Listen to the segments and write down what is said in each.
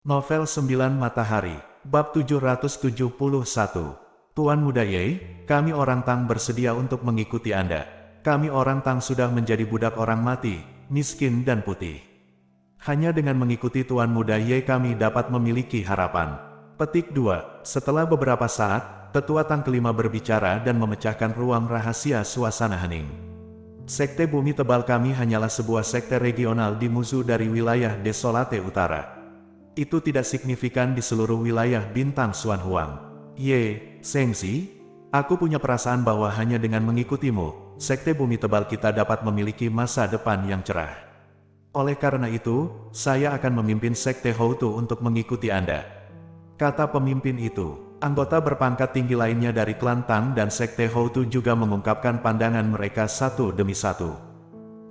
Novel 9 Matahari, Bab 771. Tuan Muda Ye, kami orang Tang bersedia untuk mengikuti Anda. Kami orang Tang sudah menjadi budak orang mati, miskin dan putih. Hanya dengan mengikuti Tuan Muda Ye kami dapat memiliki harapan. Petik 2. Setelah beberapa saat, Tetua Tang kelima berbicara dan memecahkan ruang rahasia suasana hening. Sekte Bumi Tebal kami hanyalah sebuah sekte regional di Muzu dari wilayah Desolate Utara. Itu tidak signifikan di seluruh wilayah bintang Xuan Huang. Ye, Sengxi, aku punya perasaan bahwa hanya dengan mengikutimu, Sekte Bumi Tebal kita dapat memiliki masa depan yang cerah. Oleh karena itu, saya akan memimpin Sekte Houtu untuk mengikuti Anda. Kata pemimpin itu. Anggota berpangkat tinggi lainnya dari klan Tang dan Sekte Houtu juga mengungkapkan pandangan mereka satu demi satu.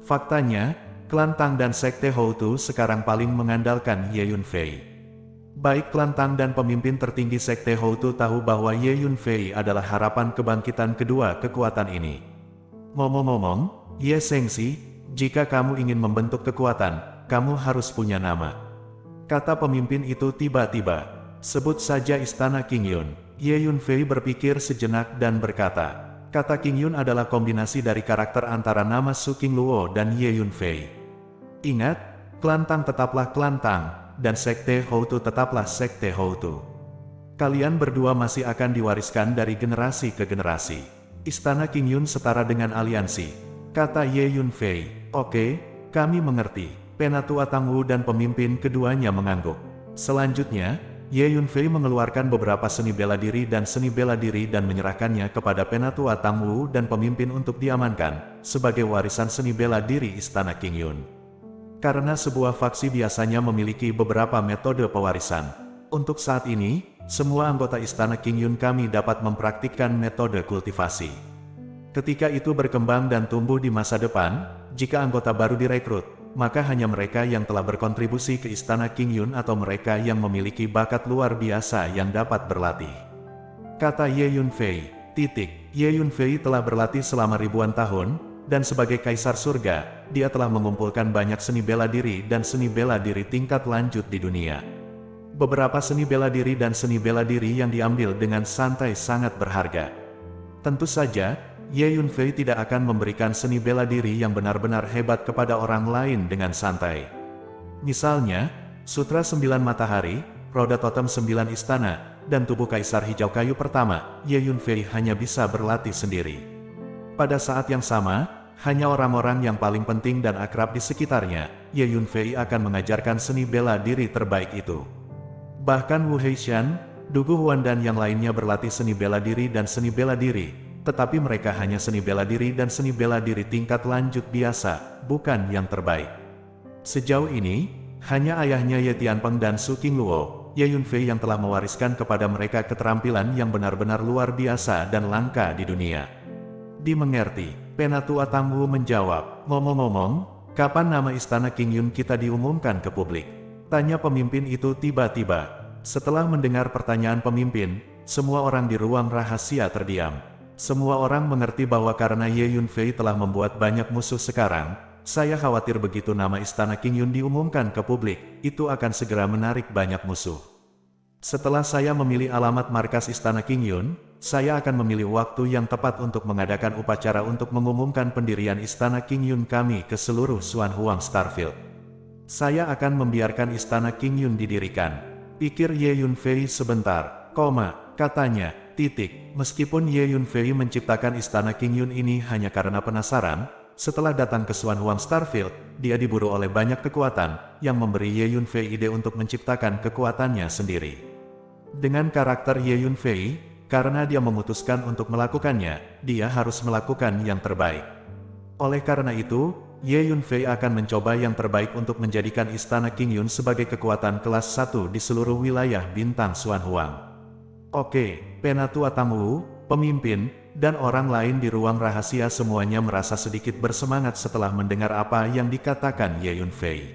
Faktanya, klan Tang dan Sekte Houtu sekarang paling mengandalkan Ye Yunfei. Baik klan Tang dan pemimpin tertinggi Sekte Houtu tahu bahwa Ye Yunfei adalah harapan kebangkitan kedua kekuatan ini. Ngomong-ngomong, Ye Sengxi, jika kamu ingin membentuk kekuatan, kamu harus punya nama. Kata pemimpin itu tiba-tiba. Sebut saja Istana King Yun. Ye Yunfei berpikir sejenak dan berkata, kata King Yun adalah kombinasi dari karakter antara nama Su King Luo dan Ye Yunfei. Ingat, klan Tang tetaplah klan Tang, dan Sekte Houtu tetaplah Sekte Houtu. Kalian berdua masih akan diwariskan dari generasi ke generasi. Istana King Yun setara dengan aliansi. Kata Ye Yunfei. Oke, kami mengerti. Penatua Tang Wu dan pemimpin keduanya mengangguk. Selanjutnya, Ye Yunfei mengeluarkan beberapa seni bela diri dan menyerahkannya kepada Penatua Tang Wu dan pemimpin untuk diamankan, sebagai warisan seni bela diri Istana King Yun. Karena sebuah faksi biasanya memiliki beberapa metode pewarisan. Untuk saat ini, semua anggota Istana King Yun kami dapat mempraktikkan metode kultivasi. Ketika itu berkembang dan tumbuh di masa depan, jika anggota baru direkrut, maka hanya mereka yang telah berkontribusi ke Istana King Yun atau mereka yang memiliki bakat luar biasa yang dapat berlatih. Kata Ye Yunfei. Ye Yunfei telah berlatih selama ribuan tahun, dan sebagai Kaisar Surga, dia telah mengumpulkan banyak seni bela diri dan seni bela diri tingkat lanjut di dunia. Beberapa seni bela diri dan seni bela diri yang diambil dengan santai sangat berharga. Tentu saja, Ye Yunfei tidak akan memberikan seni bela diri yang benar-benar hebat kepada orang lain dengan santai. Misalnya, Sutra 9 Matahari, Roda Totem 9 Istana, dan tubuh Kaisar Hijau Kayu pertama, Ye Yunfei hanya bisa berlatih sendiri. Pada saat yang sama, hanya orang-orang yang paling penting dan akrab di sekitarnya, Ye Yunfei akan mengajarkan seni bela diri terbaik itu. Bahkan Wu Heishan, Dugu Huan dan yang lainnya berlatih seni bela diri dan seni bela diri, tetapi mereka hanya seni bela diri dan seni bela diri tingkat lanjut biasa, bukan yang terbaik. Sejauh ini, hanya ayahnya Ye Tianpeng dan Su King Luo, Ye Yunfei yang telah mewariskan kepada mereka keterampilan yang benar-benar luar biasa dan langka di dunia. Dimengerti, Penatua Tang Wu menjawab. Ngomong-ngomong, kapan nama Istana King Yun kita diumumkan ke publik? Tanya pemimpin itu tiba-tiba. Setelah mendengar pertanyaan pemimpin, semua orang di ruang rahasia terdiam. Semua orang mengerti bahwa karena Ye Yunfei telah membuat banyak musuh sekarang, saya khawatir begitu nama Istana King Yun diumumkan ke publik, itu akan segera menarik banyak musuh. Setelah saya memilih alamat markas Istana King Yun, saya akan memilih waktu yang tepat untuk mengadakan upacara untuk mengumumkan pendirian Istana King Yun kami ke seluruh Xuan Huang Starfield. Saya akan membiarkan Istana King Yun didirikan. Pikir Ye Yunfei sebentar, katanya. Meskipun Ye Yunfei menciptakan Istana King Yun ini hanya karena penasaran, setelah datang ke Xuan Huang Starfield, dia diburu oleh banyak kekuatan, yang memberi Ye Yunfei ide untuk menciptakan kekuatannya sendiri. Dengan karakter Ye Yunfei, karena dia memutuskan untuk melakukannya, dia harus melakukan yang terbaik. Oleh karena itu, Ye Yunfei akan mencoba yang terbaik untuk menjadikan Istana King Yun sebagai kekuatan kelas 1 di seluruh wilayah bintang Xuan Huang. Oke, Penatua Tang Wu, pemimpin, dan orang lain di ruang rahasia semuanya merasa sedikit bersemangat setelah mendengar apa yang dikatakan Ye Yunfei.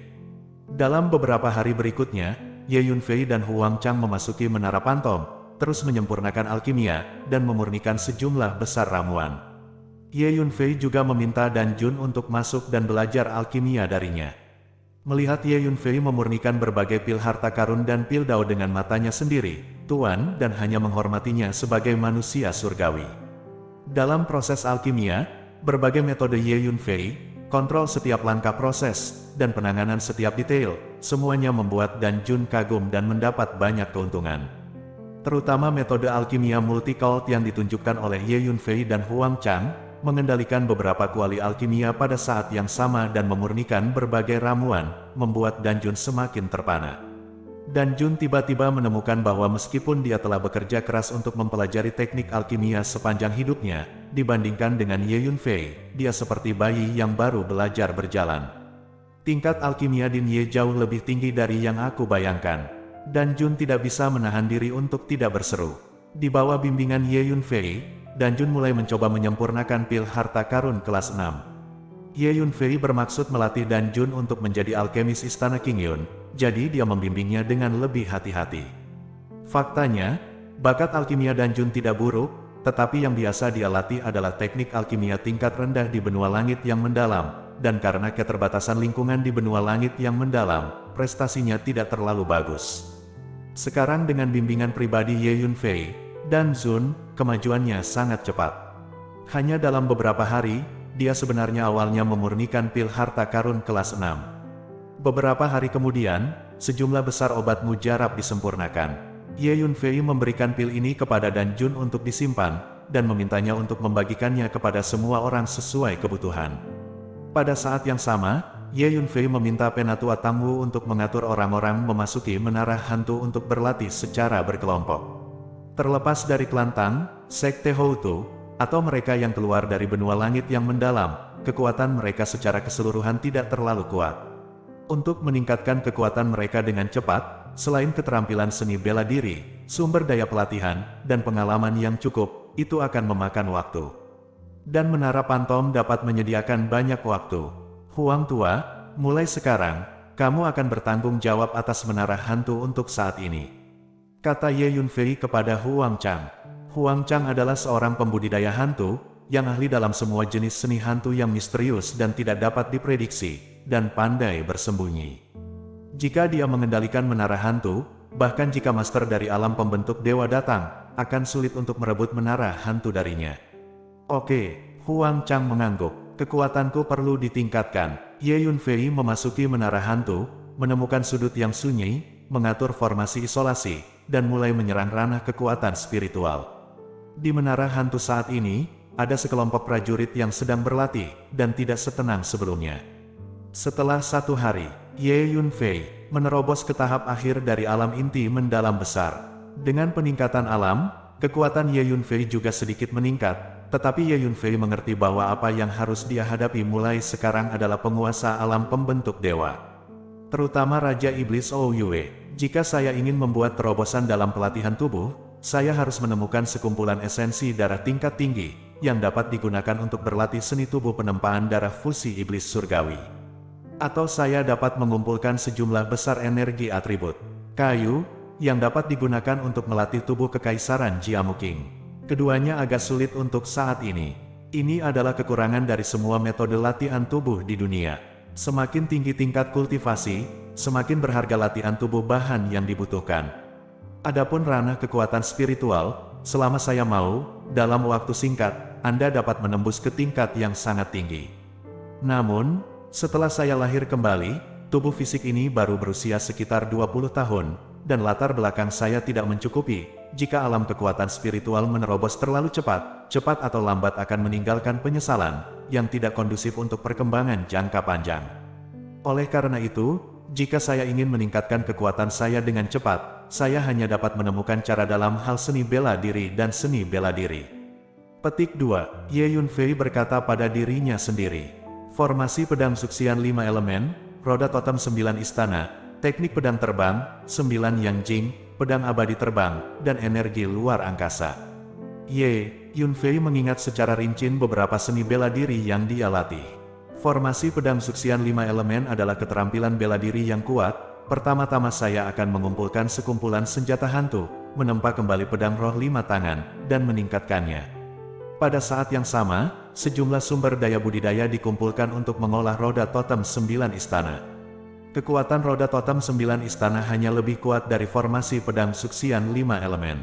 Dalam beberapa hari berikutnya, Ye Yunfei dan Huang Chang memasuki Menara Pantom, terus menyempurnakan alkimia, dan memurnikan sejumlah besar ramuan. Ye Yunfei juga meminta Dan Jun untuk masuk dan belajar alkimia darinya. Melihat Ye Yunfei memurnikan berbagai pil harta karun dan pil dao dengan matanya sendiri, Tuan dan hanya menghormatinya sebagai manusia surgawi. Dalam proses alkimia, berbagai metode Ye Yunfei, kontrol setiap langkah proses, dan penanganan setiap detail, semuanya membuat Dan Jun kagum dan mendapat banyak keuntungan. Terutama metode alkimia multi-cult yang ditunjukkan oleh Ye Yunfei dan Huang Chang, mengendalikan beberapa kuali alkimia pada saat yang sama dan memurnikan berbagai ramuan, membuat Dan Jun semakin terpana. Dan Jun tiba-tiba menemukan bahwa meskipun dia telah bekerja keras untuk mempelajari teknik alkimia sepanjang hidupnya, dibandingkan dengan Ye Yunfei, dia seperti bayi yang baru belajar berjalan. Tingkat alkimia Din Ye jauh lebih tinggi dari yang aku bayangkan. Dan Jun tidak bisa menahan diri untuk tidak berseru. Di bawah bimbingan Ye Yunfei, Dan Jun mulai mencoba menyempurnakan pil harta karun kelas 6. Ye Yunfei bermaksud melatih Dan Jun untuk menjadi alkemis istana King Yun, jadi dia membimbingnya dengan lebih hati-hati. Faktanya, bakat alkimia Dan Jun tidak buruk, tetapi yang biasa dia latih adalah teknik alkimia tingkat rendah di benua langit yang mendalam, dan karena keterbatasan lingkungan di benua langit yang mendalam, prestasinya tidak terlalu bagus. Sekarang dengan bimbingan pribadi Ye Yunfei, Dan Jun, kemajuannya sangat cepat. Hanya dalam beberapa hari, dia sebenarnya awalnya memurnikan pil harta karun kelas 6. Beberapa hari kemudian, sejumlah besar obat mujarab disempurnakan. Ye Yunfei memberikan pil ini kepada Dan Jun untuk disimpan, dan memintanya untuk membagikannya kepada semua orang sesuai kebutuhan. Pada saat yang sama, Ye Yunfei meminta Penatua Tangwu untuk mengatur orang-orang memasuki menara hantu untuk berlatih secara berkelompok. Terlepas dari Klantang, Sekte Houtu, atau mereka yang keluar dari benua langit yang mendalam, kekuatan mereka secara keseluruhan tidak terlalu kuat. Untuk meningkatkan kekuatan mereka dengan cepat, selain keterampilan seni bela diri, sumber daya pelatihan, dan pengalaman yang cukup, itu akan memakan waktu. Dan Menara Pantom dapat menyediakan banyak waktu. Huang Tua, mulai sekarang, kamu akan bertanggung jawab atas menara hantu untuk saat ini, kata Ye Yunfei kepada Huang Chang. Huang Chang adalah seorang pembudidaya hantu, yang ahli dalam semua jenis seni hantu yang misterius dan tidak dapat diprediksi, dan pandai bersembunyi. Jika dia mengendalikan menara hantu, bahkan jika master dari alam pembentuk dewa datang, akan sulit untuk merebut menara hantu darinya. Oke, Huang Chang mengangguk, kekuatanku perlu ditingkatkan. Ye Yunfei memasuki menara hantu, menemukan sudut yang sunyi, mengatur formasi isolasi, dan mulai menyerang ranah kekuatan spiritual. Di menara hantu saat ini, ada sekelompok prajurit yang sedang berlatih, dan tidak setenang sebelumnya. Setelah 1 hari, Ye Yunfei menerobos ke tahap akhir dari alam inti mendalam besar. Dengan peningkatan alam, kekuatan Ye Yunfei juga sedikit meningkat, tetapi Ye Yunfei mengerti bahwa apa yang harus dia hadapi mulai sekarang adalah penguasa alam pembentuk dewa. Terutama Raja Iblis Ouyue. Jika saya ingin membuat terobosan dalam pelatihan tubuh, saya harus menemukan sekumpulan esensi darah tingkat tinggi, yang dapat digunakan untuk berlatih seni tubuh penempaan darah fusi iblis surgawi. Atau saya dapat mengumpulkan sejumlah besar energi atribut kayu, yang dapat digunakan untuk melatih tubuh kekaisaran Jiamuking. Keduanya agak sulit untuk saat ini. Ini adalah kekurangan dari semua metode latihan tubuh di dunia. Semakin tinggi tingkat kultivasi, semakin berharga latihan tubuh bahan yang dibutuhkan. Adapun ranah kekuatan spiritual, selama saya mau, dalam waktu singkat, Anda dapat menembus ke tingkat yang sangat tinggi. Namun, setelah saya lahir kembali, tubuh fisik ini baru berusia sekitar 20 tahun, dan latar belakang saya tidak mencukupi. Jika alam kekuatan spiritual menerobos terlalu cepat, cepat atau lambat akan meninggalkan penyesalan, yang tidak kondusif untuk perkembangan jangka panjang. Oleh karena itu, jika saya ingin meningkatkan kekuatan saya dengan cepat, saya hanya dapat menemukan cara dalam hal seni bela diri dan seni bela diri. Petik 2. Ye Yunfei berkata pada dirinya sendiri. Formasi pedang suksian 5 elemen, roda totem 9 istana, teknik pedang terbang, 9 yang jing, pedang abadi terbang, dan energi luar angkasa. Ye Yunfei mengingat secara rinci beberapa seni bela diri yang dia latih. Formasi pedang suksian 5 elemen adalah keterampilan bela diri yang kuat. Pertama-tama saya akan mengumpulkan sekumpulan senjata hantu, menempa kembali pedang roh 5 tangan, dan meningkatkannya. Pada saat yang sama, sejumlah sumber daya budidaya dikumpulkan untuk mengolah roda totem 9 istana. Kekuatan roda totem 9 istana hanya lebih kuat dari formasi pedang suksian 5 elemen.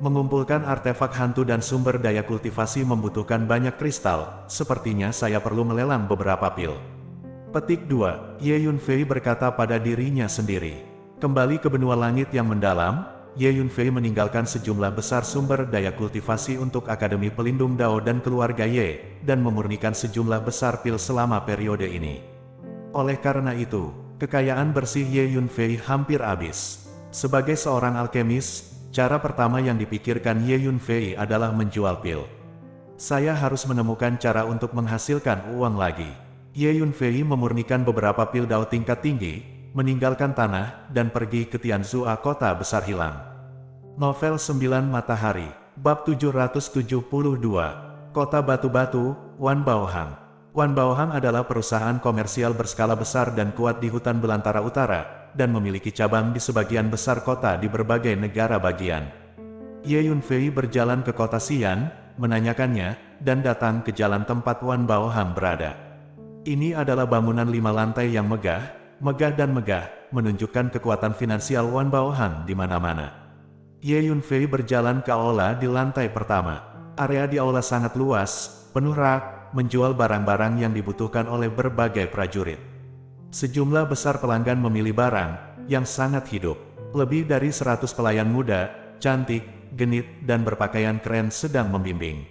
Mengumpulkan artefak hantu dan sumber daya kultivasi membutuhkan banyak kristal, sepertinya saya perlu melelang beberapa pil. Petik 2. Ye Yunfei berkata pada dirinya sendiri. Kembali ke benua langit yang mendalam, Ye Yunfei meninggalkan sejumlah besar sumber daya kultivasi untuk Akademi Pelindung Dao dan keluarga Ye, dan memurnikan sejumlah besar pil selama periode ini. Oleh karena itu, kekayaan bersih Ye Yunfei hampir habis. Sebagai seorang alkemis, cara pertama yang dipikirkan Ye Yunfei adalah menjual pil. Saya harus menemukan cara untuk menghasilkan uang lagi. Ye Yunfei memurnikan beberapa pil Dao tingkat tinggi, meninggalkan tanah, dan pergi ke Tianzua, kota besar hilang. Novel 9 Matahari, Bab 772, Kota Batu-Batu, Wan Baohang. Wan Baohang adalah perusahaan komersial berskala besar dan kuat di hutan belantara utara, dan memiliki cabang di sebagian besar kota di berbagai negara bagian. Ye Yunfei berjalan ke kota Xi'an, menanyakannya, dan datang ke jalan tempat Wan Baohang berada. Ini adalah bangunan 5 lantai yang megah dan megah, menunjukkan kekuatan finansial Wan Baohang di mana-mana. Ye Yunfei berjalan ke aula di lantai pertama. Area di aula sangat luas, penuh rak, menjual barang-barang yang dibutuhkan oleh berbagai prajurit. Sejumlah besar pelanggan memilih barang yang sangat hidup. Lebih dari 100 pelayan muda, cantik, genit, dan berpakaian keren sedang membimbing.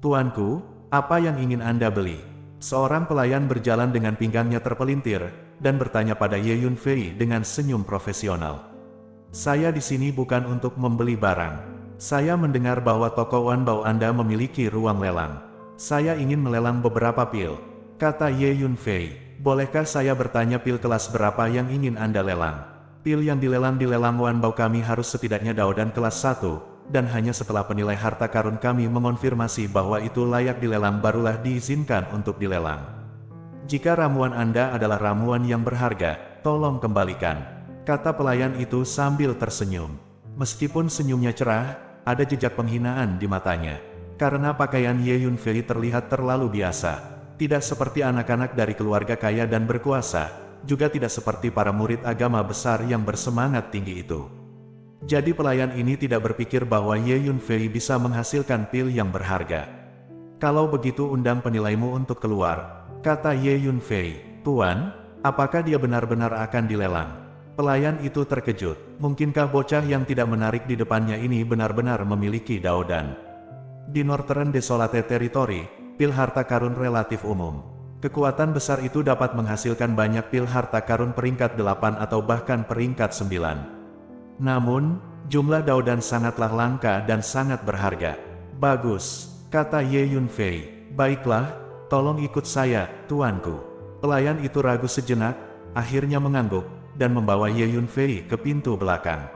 "Tuanku, apa yang ingin Anda beli?" Seorang pelayan berjalan dengan pinggangnya terpelintir, dan bertanya pada Ye Yunfei dengan senyum profesional. "Saya di sini bukan untuk membeli barang. Saya mendengar bahwa toko Wan Bao Anda memiliki ruang lelang. Saya ingin melelang beberapa pil," kata Ye Yunfei. "Bolehkah saya bertanya pil kelas berapa yang ingin Anda lelang?" "Pil yang dilelang di lelang Wan Bao kami harus setidaknya Dao dan kelas 1, dan hanya setelah penilai harta karun kami mengonfirmasi bahwa itu layak dilelang barulah diizinkan untuk dilelang. Jika ramuan Anda adalah ramuan yang berharga, tolong kembalikan," kata pelayan itu sambil tersenyum. Meskipun senyumnya cerah, ada jejak penghinaan di matanya. Karena pakaian Ye Yunfei terlihat terlalu biasa. Tidak seperti anak-anak dari keluarga kaya dan berkuasa, juga tidak seperti para murid agama besar yang bersemangat tinggi itu. Jadi pelayan ini tidak berpikir bahwa Ye Yunfei bisa menghasilkan pil yang berharga. "Kalau begitu undang penilaimu untuk keluar," kata Ye Yunfei. "Tuan, apakah dia benar-benar akan dilelang?" Pelayan itu terkejut. Mungkinkah bocah yang tidak menarik di depannya ini benar-benar memiliki Dao Dan? Di Northern Desolate Territory, pil harta karun relatif umum. Kekuatan besar itu dapat menghasilkan banyak pil harta karun peringkat 8 atau bahkan peringkat 9. Namun, jumlah Dao Dan sangatlah langka dan sangat berharga. "Bagus," kata Ye Yunfei. "Baiklah, tolong ikut saya, tuanku." Pelayan itu ragu sejenak, akhirnya mengangguk, dan membawa Ye Yunfei ke pintu belakang.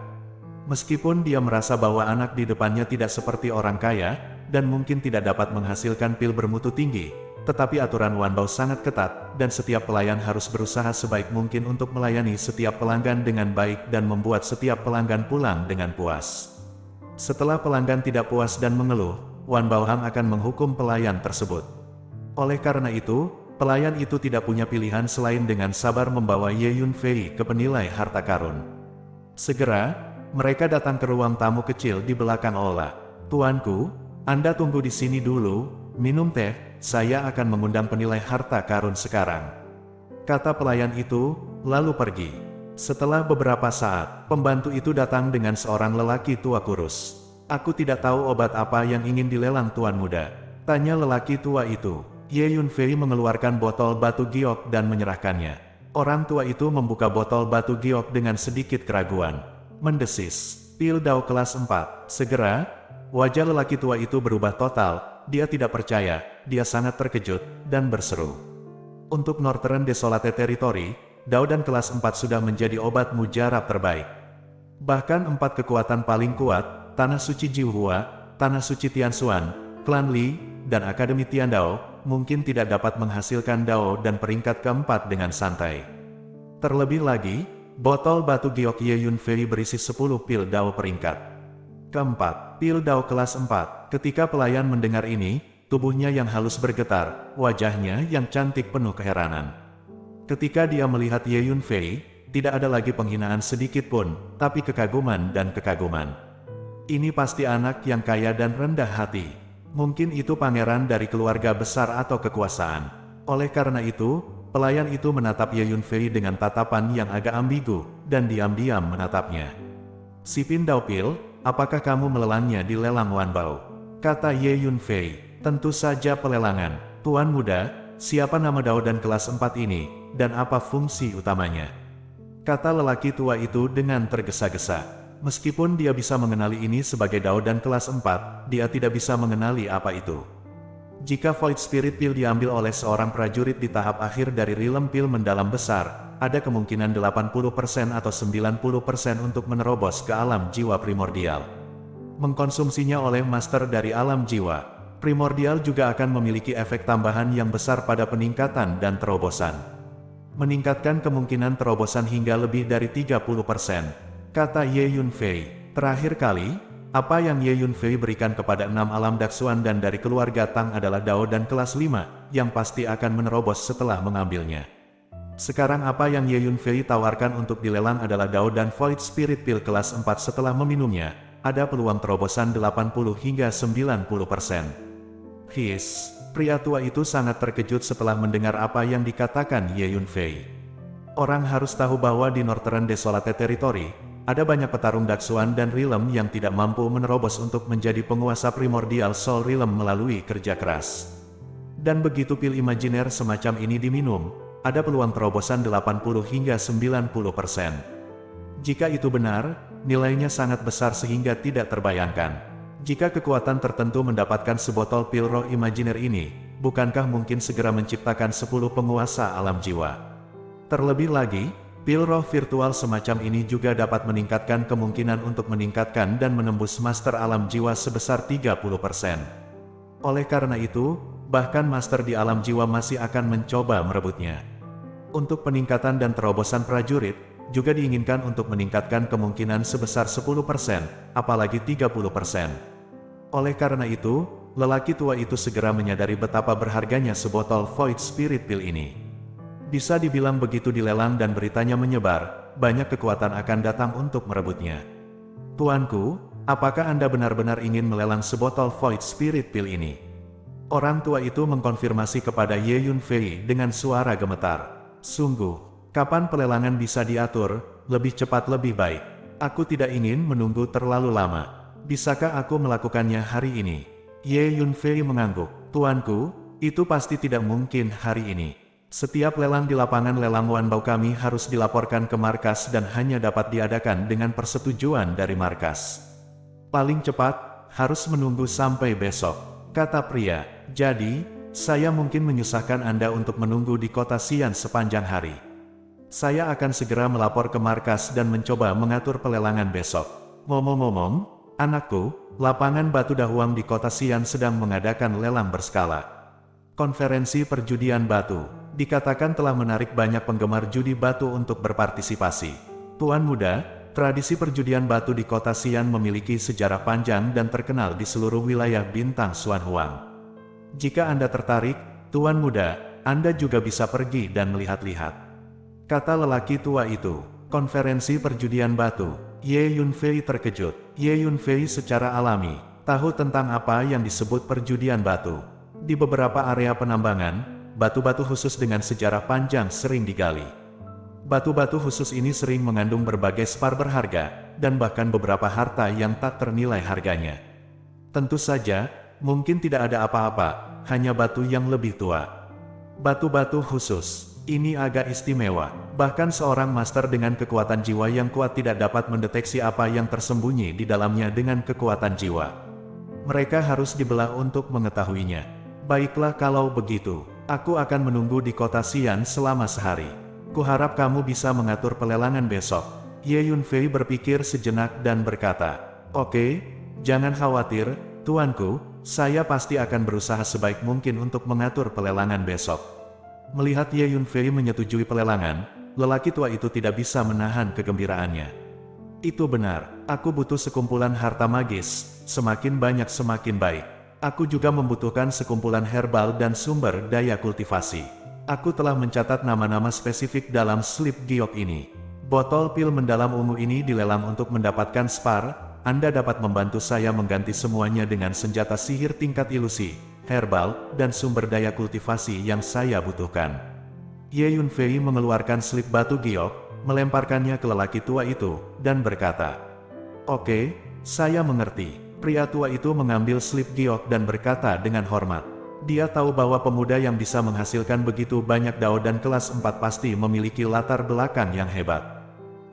Meskipun dia merasa bahwa anak di depannya tidak seperti orang kaya, dan mungkin tidak dapat menghasilkan pil bermutu tinggi, tetapi aturan Wan Bao sangat ketat, dan setiap pelayan harus berusaha sebaik mungkin untuk melayani setiap pelanggan dengan baik dan membuat setiap pelanggan pulang dengan puas. Setelah pelanggan tidak puas dan mengeluh, Wan Baohang akan menghukum pelayan tersebut. Oleh karena itu, pelayan itu tidak punya pilihan selain dengan sabar membawa Ye Yunfei ke penilai harta karun. Segera, mereka datang ke ruang tamu kecil di belakang aula. "Tuanku, Anda tunggu di sini dulu, minum teh, saya akan mengundang penilai harta karun sekarang," kata pelayan itu, lalu pergi. Setelah beberapa saat, pembantu itu datang dengan seorang lelaki tua kurus. "Aku tidak tahu obat apa yang ingin dilelang Tuan Muda," tanya lelaki tua itu. Ye Yunfei mengeluarkan botol batu giok dan menyerahkannya. Orang tua itu membuka botol batu giok dengan sedikit keraguan. Mendesis, "Pil Dao kelas 4. Segera." Wajah lelaki tua itu berubah total, dia tidak percaya, dia sangat terkejut, dan berseru. "Untuk Northern Desolate Territory, Dao dan kelas 4 sudah menjadi obat mujarab terbaik. Bahkan 4 kekuatan paling kuat, Tanah Suci Jiuhua, Tanah Suci Tianxuan, Klan Li, dan Akademi Tiandao, mungkin tidak dapat menghasilkan Dao dan peringkat keempat dengan santai. Terlebih lagi, botol batu giok Ye Yunfei berisi 10 pil Dao peringkat keempat, pil Dao kelas 4. Ketika pelayan mendengar ini, tubuhnya yang halus bergetar, wajahnya yang cantik penuh keheranan. Ketika dia melihat Ye Yunfei, tidak ada lagi penghinaan sedikit pun, tapi kekaguman dan kekaguman. Ini pasti anak yang kaya dan rendah hati. Mungkin itu pangeran dari keluarga besar atau kekuasaan. Oleh karena itu, pelayan itu menatap Ye Yunfei dengan tatapan yang agak ambigu, dan diam-diam menatapnya. "Si Pindaupil, apakah kamu melelangnya di lelang Wanbao?" kata Ye Yunfei. "Tentu saja pelelangan, Tuan Muda. Siapa nama Dao dan kelas 4 ini, dan apa fungsi utamanya?" kata lelaki tua itu dengan tergesa-gesa. Meskipun dia bisa mengenali ini sebagai Dao dan kelas 4, dia tidak bisa mengenali apa itu. Jika Void Spirit Pill diambil oleh seorang prajurit di tahap akhir dari Realm Pill mendalam besar, ada kemungkinan 80% atau 90% untuk menerobos ke alam jiwa primordial. Mengkonsumsinya oleh master dari alam jiwa primordial juga akan memiliki efek tambahan yang besar pada peningkatan dan terobosan. Meningkatkan kemungkinan terobosan hingga lebih dari 30%, kata Ye Yunfei. Terakhir kali, apa yang Ye Yunfei berikan kepada 6 alam Daksuan dan dari keluarga Tang adalah Dao dan kelas 5, yang pasti akan menerobos setelah mengambilnya. Sekarang apa yang Ye Yunfei tawarkan untuk dilelang adalah Dao dan Void Spirit Pill kelas 4 setelah meminumnya, ada peluang terobosan 80 hingga 90%. Pria tua itu sangat terkejut setelah mendengar apa yang dikatakan Ye Yunfei. Orang harus tahu bahwa di Northern Desolate Territory, ada banyak petarung Daksuan dan Realm yang tidak mampu menerobos untuk menjadi penguasa primordial Soul Realm melalui kerja keras. Dan begitu pil imajiner semacam ini diminum, ada peluang terobosan 80 hingga 90%. Jika itu benar, nilainya sangat besar sehingga tidak terbayangkan. Jika kekuatan tertentu mendapatkan sebotol pil roh imajiner ini, bukankah mungkin segera menciptakan 10 penguasa alam jiwa? Terlebih lagi, pil roh virtual semacam ini juga dapat meningkatkan kemungkinan untuk meningkatkan dan menembus master alam jiwa sebesar 30%. Oleh karena itu, bahkan master di alam jiwa masih akan mencoba merebutnya. Untuk peningkatan dan terobosan prajurit, juga diinginkan untuk meningkatkan kemungkinan sebesar 10%, apalagi 30%. Oleh karena itu, lelaki tua itu segera menyadari betapa berharganya sebotol Void Spirit Pill ini. Bisa dibilang begitu dilelang dan beritanya menyebar, banyak kekuatan akan datang untuk merebutnya. "Tuanku, apakah Anda benar-benar ingin melelang sebotol Void Spirit Pill ini?" Orang tua itu mengkonfirmasi kepada Ye Yunfei dengan suara gemetar. "Sungguh, kapan pelelangan bisa diatur, lebih cepat lebih baik. Aku tidak ingin menunggu terlalu lama. Bisakah aku melakukannya hari ini?" Ye Yunfei mengangguk. "Tuanku, itu pasti tidak mungkin hari ini. Setiap lelang di lapangan lelang Wanbao kami harus dilaporkan ke markas dan hanya dapat diadakan dengan persetujuan dari markas. Paling cepat, harus menunggu sampai besok," kata pria. "Jadi, saya mungkin menyusahkan Anda untuk menunggu di kota Xian sepanjang hari. Saya akan segera melapor ke markas dan mencoba mengatur pelelangan besok. Ngomong-ngomong, anakku, lapangan Batu Dahuang di kota Xian sedang mengadakan lelang berskala. Konferensi perjudian batu, dikatakan telah menarik banyak penggemar judi batu untuk berpartisipasi. Tuan Muda, tradisi perjudian batu di kota Xian memiliki sejarah panjang dan terkenal di seluruh wilayah bintang Xuan Huang. Jika Anda tertarik, Tuan Muda, Anda juga bisa pergi dan melihat-lihat," kata lelaki tua itu. Konferensi perjudian batu. Ye Yunfei terkejut. Ye Yunfei secara alami tahu tentang apa yang disebut perjudian batu. Di beberapa area penambangan, batu-batu khusus dengan sejarah panjang sering digali. Batu-batu khusus ini sering mengandung berbagai spar berharga, dan bahkan beberapa harta yang tak ternilai harganya. Tentu saja, mungkin tidak ada apa-apa, hanya batu yang lebih tua. Batu-batu khusus ini agak istimewa, bahkan seorang master dengan kekuatan jiwa yang kuat tidak dapat mendeteksi apa yang tersembunyi di dalamnya dengan kekuatan jiwa. Mereka harus dibelah untuk mengetahuinya. Baiklah kalau begitu, aku akan menunggu di kota Xian selama sehari. Kuharap kamu bisa mengatur pelelangan besok. Ye Yunfei berpikir sejenak dan berkata, "Oke, jangan khawatir, tuanku, saya pasti akan berusaha sebaik mungkin untuk mengatur pelelangan besok." Melihat Ye Yunfei menyetujui pelelangan, lelaki tua itu tidak bisa menahan kegembiraannya. "Itu benar, aku butuh sekumpulan harta magis, semakin banyak semakin baik. Aku juga membutuhkan sekumpulan herbal dan sumber daya kultivasi. Aku telah mencatat nama-nama spesifik dalam slip giok ini. Botol pil mendalam ungu ini dilelang untuk mendapatkan spar. Anda dapat membantu saya mengganti semuanya dengan senjata sihir tingkat ilusi, herbal, dan sumber daya kultivasi yang saya butuhkan. Ye Yunfei mengeluarkan slip batu giok, melemparkannya ke lelaki tua itu, dan berkata, "Oke, saya mengerti." Pria tua itu mengambil slip giok dan berkata dengan hormat. Dia tahu bahwa pemuda yang bisa menghasilkan begitu banyak dao dan kelas 4 pasti memiliki latar belakang yang hebat.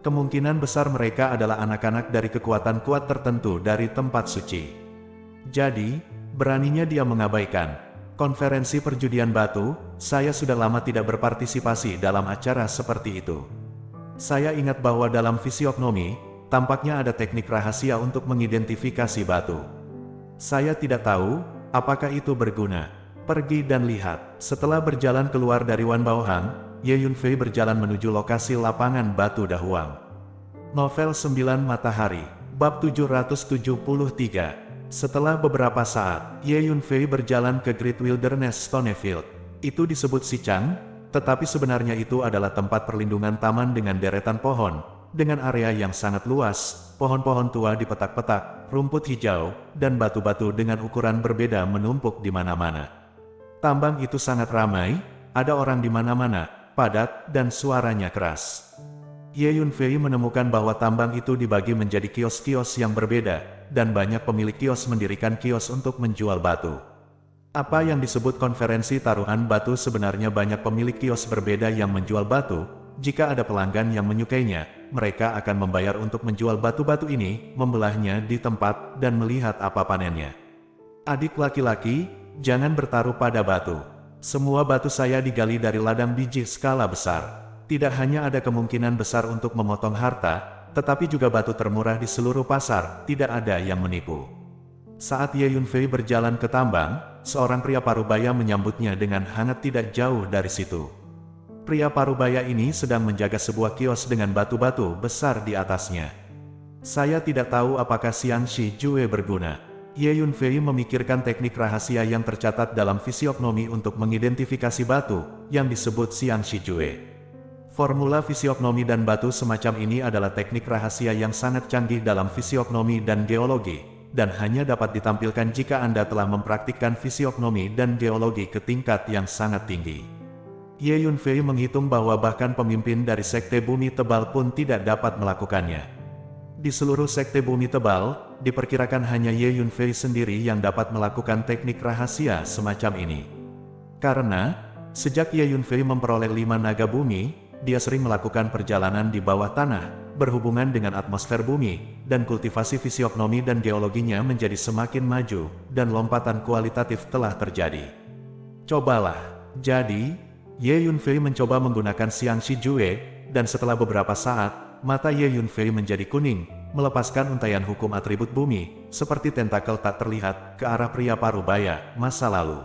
Kemungkinan besar mereka adalah anak-anak dari kekuatan kuat tertentu dari tempat suci. Jadi, beraninya dia mengabaikan konferensi perjudian batu. Saya sudah lama tidak berpartisipasi dalam acara seperti itu. Saya ingat bahwa dalam fisiognomi, tampaknya ada teknik rahasia untuk mengidentifikasi batu. Saya tidak tahu apakah itu berguna. Pergi dan lihat. Setelah berjalan keluar dari Wan Baohang, Ye Yunfei berjalan menuju lokasi lapangan batu Dahuang. Novel 9 Matahari, Bab 773. Setelah beberapa saat, Ye Yunfei berjalan ke Great Wilderness Stonefield. Itu disebut Sichang, tetapi sebenarnya itu adalah tempat perlindungan taman dengan deretan pohon, dengan area yang sangat luas, pohon-pohon tua di petak-petak, rumput hijau, dan batu-batu dengan ukuran berbeda menumpuk di mana-mana. Tambang itu sangat ramai, ada orang di mana-mana, padat, dan suaranya keras. Ye Yunfei menemukan bahwa tambang itu dibagi menjadi kios-kios yang berbeda, dan banyak pemilik kios mendirikan kios untuk menjual batu. Apa yang disebut konferensi taruhan batu sebenarnya banyak pemilik kios berbeda yang menjual batu. Jika ada pelanggan yang menyukainya, mereka akan membayar untuk menjual batu-batu ini, membelahnya di tempat, dan melihat apa panennya. Adik laki-laki, jangan bertaruh pada batu. Semua batu saya digali dari ladang biji skala besar. Tidak hanya ada kemungkinan besar untuk memotong harta, tetapi juga batu termurah di seluruh pasar, tidak ada yang menipu. Saat Ye Yunfei berjalan ke tambang, seorang pria parubaya menyambutnya dengan hangat tidak jauh dari situ. Pria parubaya ini sedang menjaga sebuah kios dengan batu-batu besar di atasnya. Saya tidak tahu apakah Xiangxi Jue berguna. Ye Yunfei memikirkan teknik rahasia yang tercatat dalam fisiognomi untuk mengidentifikasi batu, yang disebut Xiangxi Jue. Formula fisiognomi dan batu semacam ini adalah teknik rahasia yang sangat canggih dalam fisiognomi dan geologi, dan hanya dapat ditampilkan jika Anda telah mempraktikkan fisiognomi dan geologi ke tingkat yang sangat tinggi. Ye Yunfei menghitung bahwa bahkan pemimpin dari Sekte Bumi Tebal pun tidak dapat melakukannya. Di seluruh Sekte Bumi Tebal, diperkirakan hanya Ye Yunfei sendiri yang dapat melakukan teknik rahasia semacam ini. Karena, sejak Ye Yunfei memperoleh 5 naga bumi, dia sering melakukan perjalanan di bawah tanah, berhubungan dengan atmosfer bumi, dan kultivasi fisiognomi dan geologinya menjadi semakin maju, dan lompatan kualitatif telah terjadi. Cobalah. Jadi, Ye Yunfei mencoba menggunakan Xiangxi Jue, dan setelah beberapa saat, mata Ye Yunfei menjadi kuning, melepaskan untaian hukum atribut bumi, seperti tentakel tak terlihat, ke arah pria parubaya, masa lalu.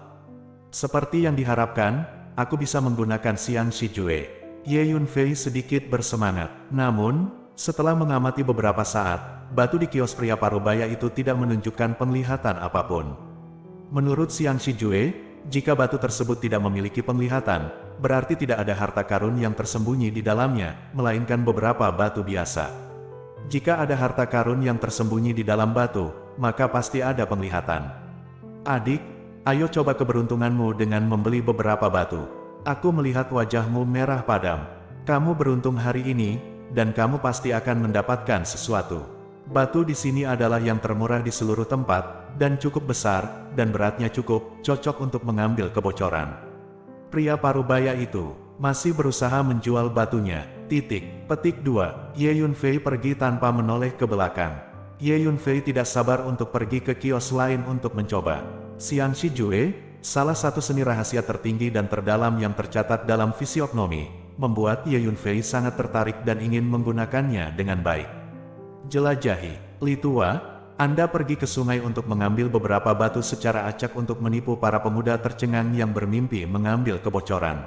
Seperti yang diharapkan, aku bisa menggunakan Xiangxi Jue. Ye Yunfei sedikit bersemangat. Namun, setelah mengamati beberapa saat, batu di kios pria parubaya itu tidak menunjukkan penglihatan apapun. Menurut Xiangxi Jue, jika batu tersebut tidak memiliki penglihatan, berarti tidak ada harta karun yang tersembunyi di dalamnya, melainkan beberapa batu biasa. Jika ada harta karun yang tersembunyi di dalam batu, maka pasti ada penglihatan. Adik, ayo coba keberuntunganmu dengan membeli beberapa batu. Aku melihat wajahmu merah padam. Kamu beruntung hari ini, dan kamu pasti akan mendapatkan sesuatu. Batu di sini adalah yang termurah di seluruh tempat, dan cukup besar, dan beratnya cukup cocok untuk mengambil kebocoran. Pria parubaya itu masih berusaha menjual batunya. Petik 2. Ye Yunfei pergi tanpa menoleh ke belakang. Ye Yunfei tidak sabar untuk pergi ke kios lain untuk mencoba. Xiangxi Jue, salah satu seni rahasia tertinggi dan terdalam yang tercatat dalam fisiognomi, membuat Ye Yunfei sangat tertarik dan ingin menggunakannya dengan baik. Jelajahi. Li Tua, Anda pergi ke sungai untuk mengambil beberapa batu secara acak untuk menipu para pemuda tercengang yang bermimpi mengambil kebocoran.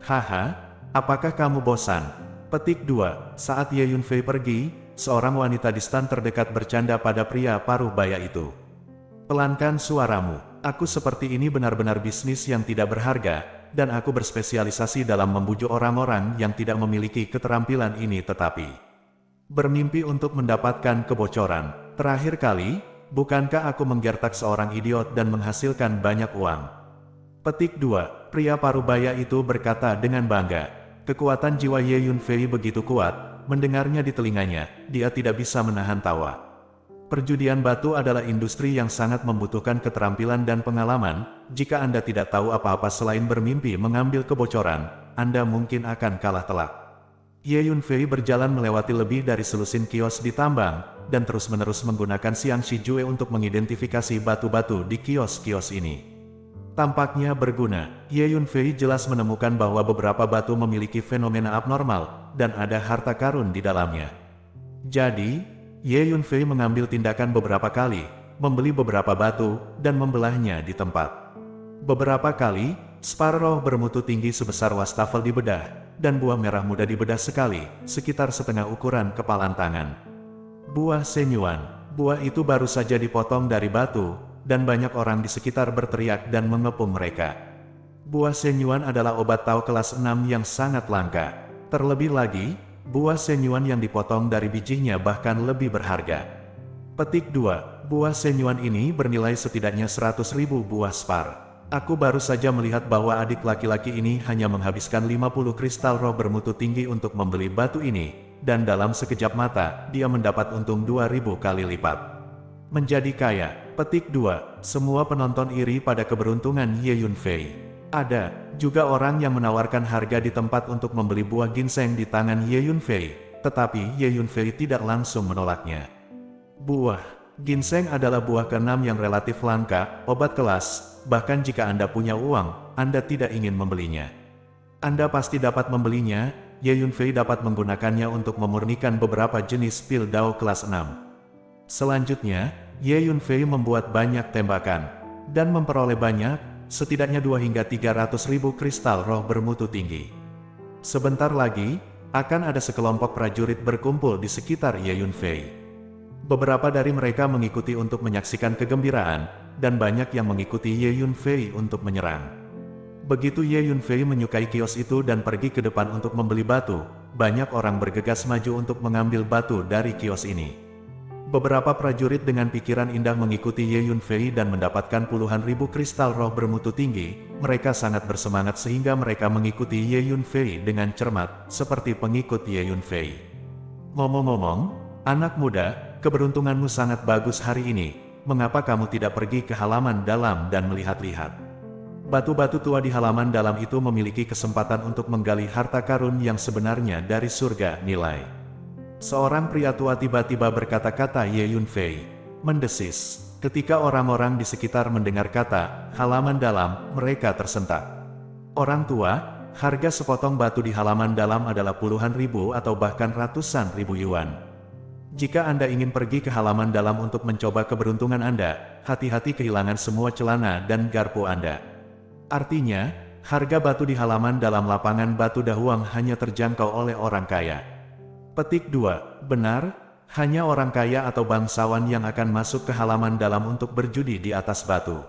Haha, apakah kamu bosan? Petik 2. Saat Ye Yunfei pergi, seorang wanita di stan terdekat bercanda pada pria parubaya itu. Pelankan suaramu. Aku seperti ini benar-benar bisnis yang tidak berharga. dan aku berspesialisasi dalam membujuk orang-orang yang tidak memiliki keterampilan ini tetapi bermimpi untuk mendapatkan kebocoran. Terakhir kali, bukankah aku menggertak seorang idiot dan menghasilkan banyak uang? Petik 2. Pria parubaya itu berkata dengan bangga. Kekuatan jiwa Ye Yunfei begitu kuat, mendengarnya di telinganya, dia tidak bisa menahan tawa. Perjudian batu adalah industri yang sangat membutuhkan keterampilan dan pengalaman. Jika Anda tidak tahu apa-apa selain bermimpi mengambil kebocoran, Anda mungkin akan kalah telak. Ye Yunfei berjalan melewati lebih dari selusin kios di tambang, dan terus-menerus menggunakan Xiang Shijue untuk mengidentifikasi batu-batu di kios-kios ini. Tampaknya berguna. Ye Yunfei jelas menemukan bahwa beberapa batu memiliki fenomena abnormal, dan ada harta karun di dalamnya. Jadi, Ye Yunfei mengambil tindakan beberapa kali, membeli beberapa batu, dan membelahnya di tempat. Beberapa kali, spar roh bermutu tinggi sebesar wastafel dibedah, dan buah merah muda dibedah sekali, sekitar setengah ukuran kepalan tangan. Buah Shenyuan. Buah itu baru saja dipotong dari batu, dan banyak orang di sekitar berteriak dan mengepung mereka. Buah Shenyuan adalah obat Tao kelas 6 yang sangat langka. Terlebih lagi, buah Shenyuan yang dipotong dari bijinya bahkan lebih berharga. Petik 2. Buah Shenyuan ini bernilai setidaknya 100.000 buah spar. Aku baru saja melihat bahwa adik laki-laki ini hanya menghabiskan 50 kristal roh bermutu tinggi untuk membeli batu ini, dan dalam sekejap mata, dia mendapat untung 2000 kali lipat. Menjadi kaya. Petik 2. Semua penonton iri pada keberuntungan Ye Yunfei. Ada juga orang yang menawarkan harga di tempat untuk membeli buah ginseng di tangan Ye Yunfei, tetapi Ye Yunfei tidak langsung menolaknya. Buah ginseng adalah buah ke-6 yang relatif langka, obat kelas, bahkan jika Anda punya uang, Anda tidak ingin membelinya. Anda pasti dapat membelinya. Ye Yunfei dapat menggunakannya untuk memurnikan beberapa jenis pil Dao kelas 6. Selanjutnya, Ye Yunfei membuat banyak tembakan, dan memperoleh banyak, setidaknya 2 hingga 300.000 kristal roh bermutu tinggi. Sebentar lagi, akan ada sekelompok prajurit berkumpul di sekitar Ye Yunfei. Beberapa dari mereka mengikuti untuk menyaksikan kegembiraan, dan banyak yang mengikuti Ye Yunfei untuk menyerang. Begitu Ye Yunfei menyukai kios itu dan pergi ke depan untuk membeli batu, banyak orang bergegas maju untuk mengambil batu dari kios ini. Beberapa prajurit dengan pikiran indah mengikuti Ye Yunfei dan mendapatkan puluhan ribu kristal roh bermutu tinggi. Mereka sangat bersemangat sehingga mereka mengikuti Ye Yunfei dengan cermat, seperti pengikut Ye Yunfei. Ngomong-ngomong, anak muda, keberuntunganmu sangat bagus hari ini. Mengapa kamu tidak pergi ke halaman dalam dan melihat-lihat? Batu-batu tua di halaman dalam itu memiliki kesempatan untuk menggali harta karun yang sebenarnya dari surga nilai. Seorang pria tua tiba-tiba berkata-kata Ye Yunfei, mendesis. Ketika orang-orang di sekitar mendengar kata halaman dalam, mereka tersentak. Orang tua, harga sepotong batu di halaman dalam adalah puluhan ribu atau bahkan ratusan ribu yuan. Jika Anda ingin pergi ke halaman dalam untuk mencoba keberuntungan Anda, hati-hati kehilangan semua celana dan garpu Anda. Artinya, harga batu di halaman dalam lapangan batu Dahuang hanya terjangkau oleh orang kaya. Petik 2. Benar, hanya orang kaya atau bangsawan yang akan masuk ke halaman dalam untuk berjudi di atas batu.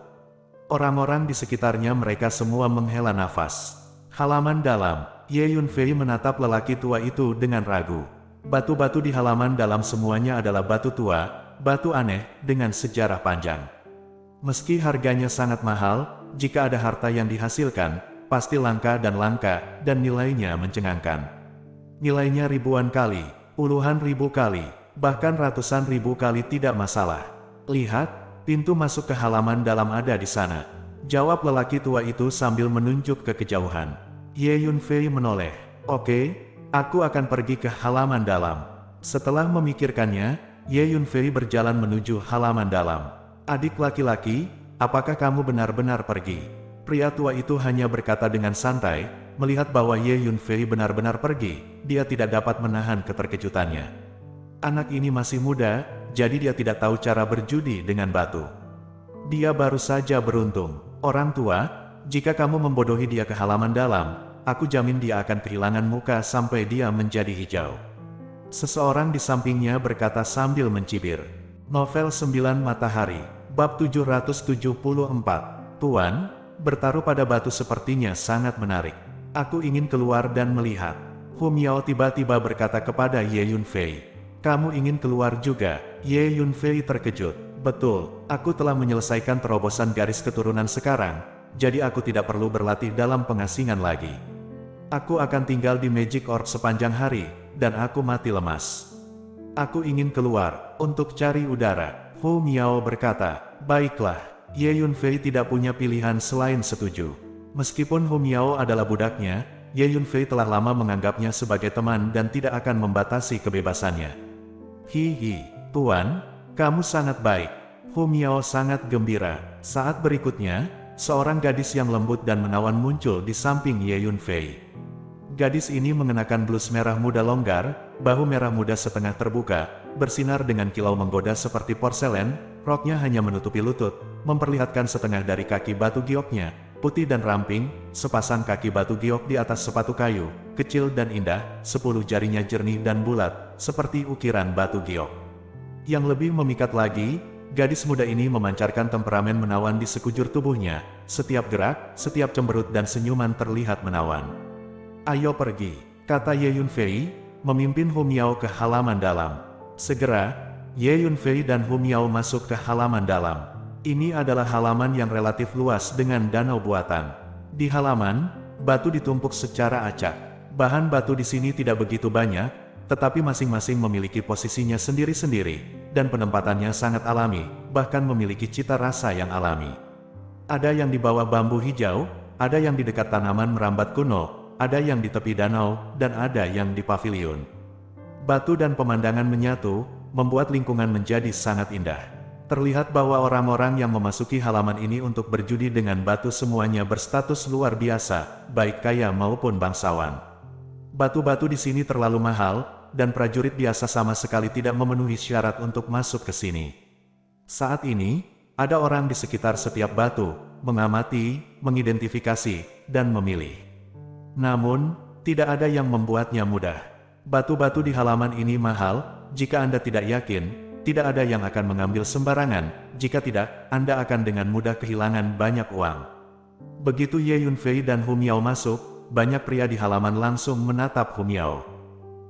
Orang-orang di sekitarnya mereka semua menghela nafas. Halaman dalam, Ye Yunfei menatap lelaki tua itu dengan ragu. Batu-batu di halaman dalam semuanya adalah batu tua, batu aneh, dengan sejarah panjang. Meski harganya sangat mahal, jika ada harta yang dihasilkan, pasti langka, dan nilainya mencengangkan. Nilainya ribuan kali, puluhan ribu kali, bahkan ratusan ribu kali tidak masalah. Lihat, pintu masuk ke halaman dalam ada di sana. Jawab lelaki tua itu sambil menunjuk ke kejauhan. Ye Yunfei menoleh. Oke, aku akan pergi ke halaman dalam. Setelah memikirkannya, Ye Yunfei berjalan menuju halaman dalam. Adik laki-laki, apakah kamu benar-benar pergi? Pria tua itu hanya berkata dengan santai, melihat bahwa Ye Yunfei benar-benar pergi. Dia tidak dapat menahan keterkejutannya. Anak ini masih muda, jadi dia tidak tahu cara berjudi dengan batu. Dia baru saja beruntung. Orang tua, jika kamu membodohi dia ke halaman dalam, aku jamin dia akan kehilangan muka sampai dia menjadi hijau. Seseorang di sampingnya berkata sambil mencibir. Novel 9 Matahari, bab 774. Tuan, bertaruh pada batu sepertinya sangat menarik. Aku ingin keluar dan melihat. Hu Miao tiba-tiba berkata kepada Ye Yunfei. Kamu ingin keluar juga? Ye Yunfei terkejut. Betul, aku telah menyelesaikan terobosan garis keturunan sekarang, jadi aku tidak perlu berlatih dalam pengasingan lagi. Aku akan tinggal di Magic Orb sepanjang hari, dan aku mati lemas. Aku ingin keluar, untuk cari udara. Hu Miao berkata, baiklah. Ye Yunfei tidak punya pilihan selain setuju. Meskipun Hu Miao adalah budaknya, Ye Yunfei telah lama menganggapnya sebagai teman dan tidak akan membatasi kebebasannya. Hihi, Tuan, kamu sangat baik. Hu Miao sangat gembira. Saat berikutnya, seorang gadis yang lembut dan menawan muncul di samping Ye Yunfei. Gadis ini mengenakan blus merah muda longgar, bahu merah muda setengah terbuka, bersinar dengan kilau menggoda seperti porselen, roknya hanya menutupi lutut, memperlihatkan setengah dari kaki batu gioknya, putih dan ramping, sepasang kaki batu giok di atas sepatu kayu, kecil dan indah, 10 jarinya jernih dan bulat, seperti ukiran batu giok. Yang lebih memikat lagi, gadis muda ini memancarkan temperamen menawan di sekujur tubuhnya, setiap gerak, setiap cemberut dan senyuman terlihat menawan. Ayo pergi, kata Ye Yunfei, memimpin Hu Miao ke halaman dalam. Segera, Ye Yunfei dan Hu Miao masuk ke halaman dalam. Ini adalah halaman yang relatif luas dengan danau buatan. Di halaman, batu ditumpuk secara acak. Bahan batu di sini tidak begitu banyak, tetapi masing-masing memiliki posisinya sendiri-sendiri, dan penempatannya sangat alami, bahkan memiliki cita rasa yang alami. Ada yang di bawah bambu hijau, ada yang di dekat tanaman merambat kuno, ada yang di tepi danau, dan ada yang di pavilion. Batu dan pemandangan menyatu, membuat lingkungan menjadi sangat indah. Terlihat bahwa orang-orang yang memasuki halaman ini untuk berjudi dengan batu semuanya berstatus luar biasa, baik kaya maupun bangsawan. Batu-batu di sini terlalu mahal, dan prajurit biasa sama sekali tidak memenuhi syarat untuk masuk ke sini. Saat ini, ada orang di sekitar setiap batu, mengamati, mengidentifikasi, dan memilih. Namun, tidak ada yang membuatnya mudah. Batu-batu di halaman ini mahal, jika Anda tidak yakin, tidak ada yang akan mengambil sembarangan, jika tidak, Anda akan dengan mudah kehilangan banyak uang. Begitu Ye Yunfei dan Hu Miao masuk, banyak pria di halaman langsung menatap Hu Miao.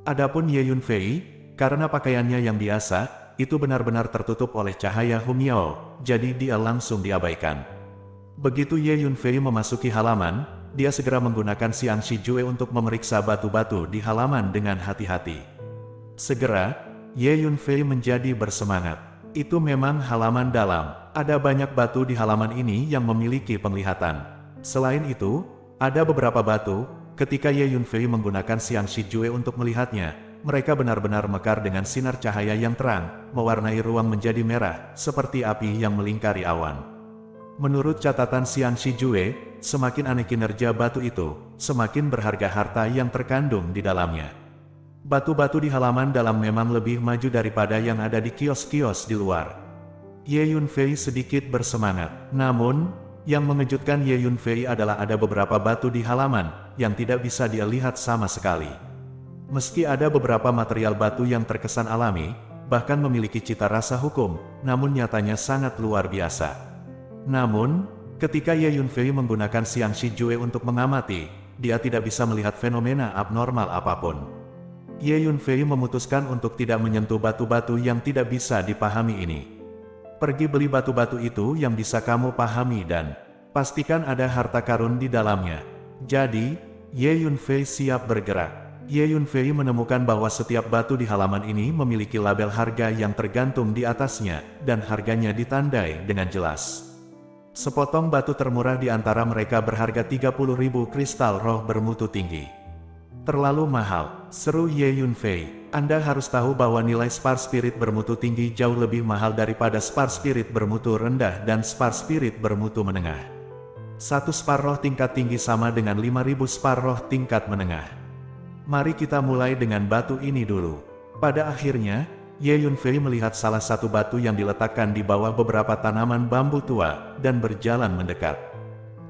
Adapun Ye Yunfei, karena pakaiannya yang biasa, itu benar-benar tertutup oleh cahaya Hu Miao, jadi dia langsung diabaikan. Begitu Ye Yunfei memasuki halaman, dia segera menggunakan Xiang Shi Jue untuk memeriksa batu-batu di halaman dengan hati-hati. Segera, Ye Yunfei menjadi bersemangat. Itu memang halaman dalam. Ada banyak batu di halaman ini yang memiliki penglihatan. Selain itu, ada beberapa batu, ketika Ye Yunfei menggunakan Xiang Shi Jue untuk melihatnya, mereka benar-benar mekar dengan sinar cahaya yang terang, mewarnai ruang menjadi merah, seperti api yang melingkari awan. Menurut catatan Xiang Shi Jue, semakin aneh kinerja batu itu, semakin berharga harta yang terkandung di dalamnya. Batu-batu di halaman dalam memang lebih maju daripada yang ada di kios-kios di luar. Ye Yunfei sedikit bersemangat. Namun, yang mengejutkan Ye Yunfei adalah ada beberapa batu di halaman, yang tidak bisa dia lihat sama sekali. Meski ada beberapa material batu yang terkesan alami, bahkan memiliki cita rasa hukum, namun nyatanya sangat luar biasa. Namun, ketika Ye Yunfei menggunakan Xiang Shi Jue untuk mengamati, dia tidak bisa melihat fenomena abnormal apapun. Ye Yunfei memutuskan untuk tidak menyentuh batu-batu yang tidak bisa dipahami ini. Pergi beli batu-batu itu yang bisa kamu pahami dan pastikan ada harta karun di dalamnya. Jadi, Ye Yunfei siap bergerak. Ye Yunfei menemukan bahwa setiap batu di halaman ini memiliki label harga yang tergantung di atasnya, dan harganya ditandai dengan jelas. Sepotong batu termurah di antara mereka berharga 30.000 kristal roh bermutu tinggi. Terlalu mahal, seru Ye Yunfei. Anda harus tahu bahwa nilai Spar Spirit bermutu tinggi jauh lebih mahal daripada Spar Spirit bermutu rendah dan Spar Spirit bermutu menengah. Satu Spar roh tingkat tinggi sama dengan 5.000 Spar roh tingkat menengah. Mari kita mulai dengan batu ini dulu. Pada akhirnya, Ye Yunfei melihat salah satu batu yang diletakkan di bawah beberapa tanaman bambu tua, dan berjalan mendekat.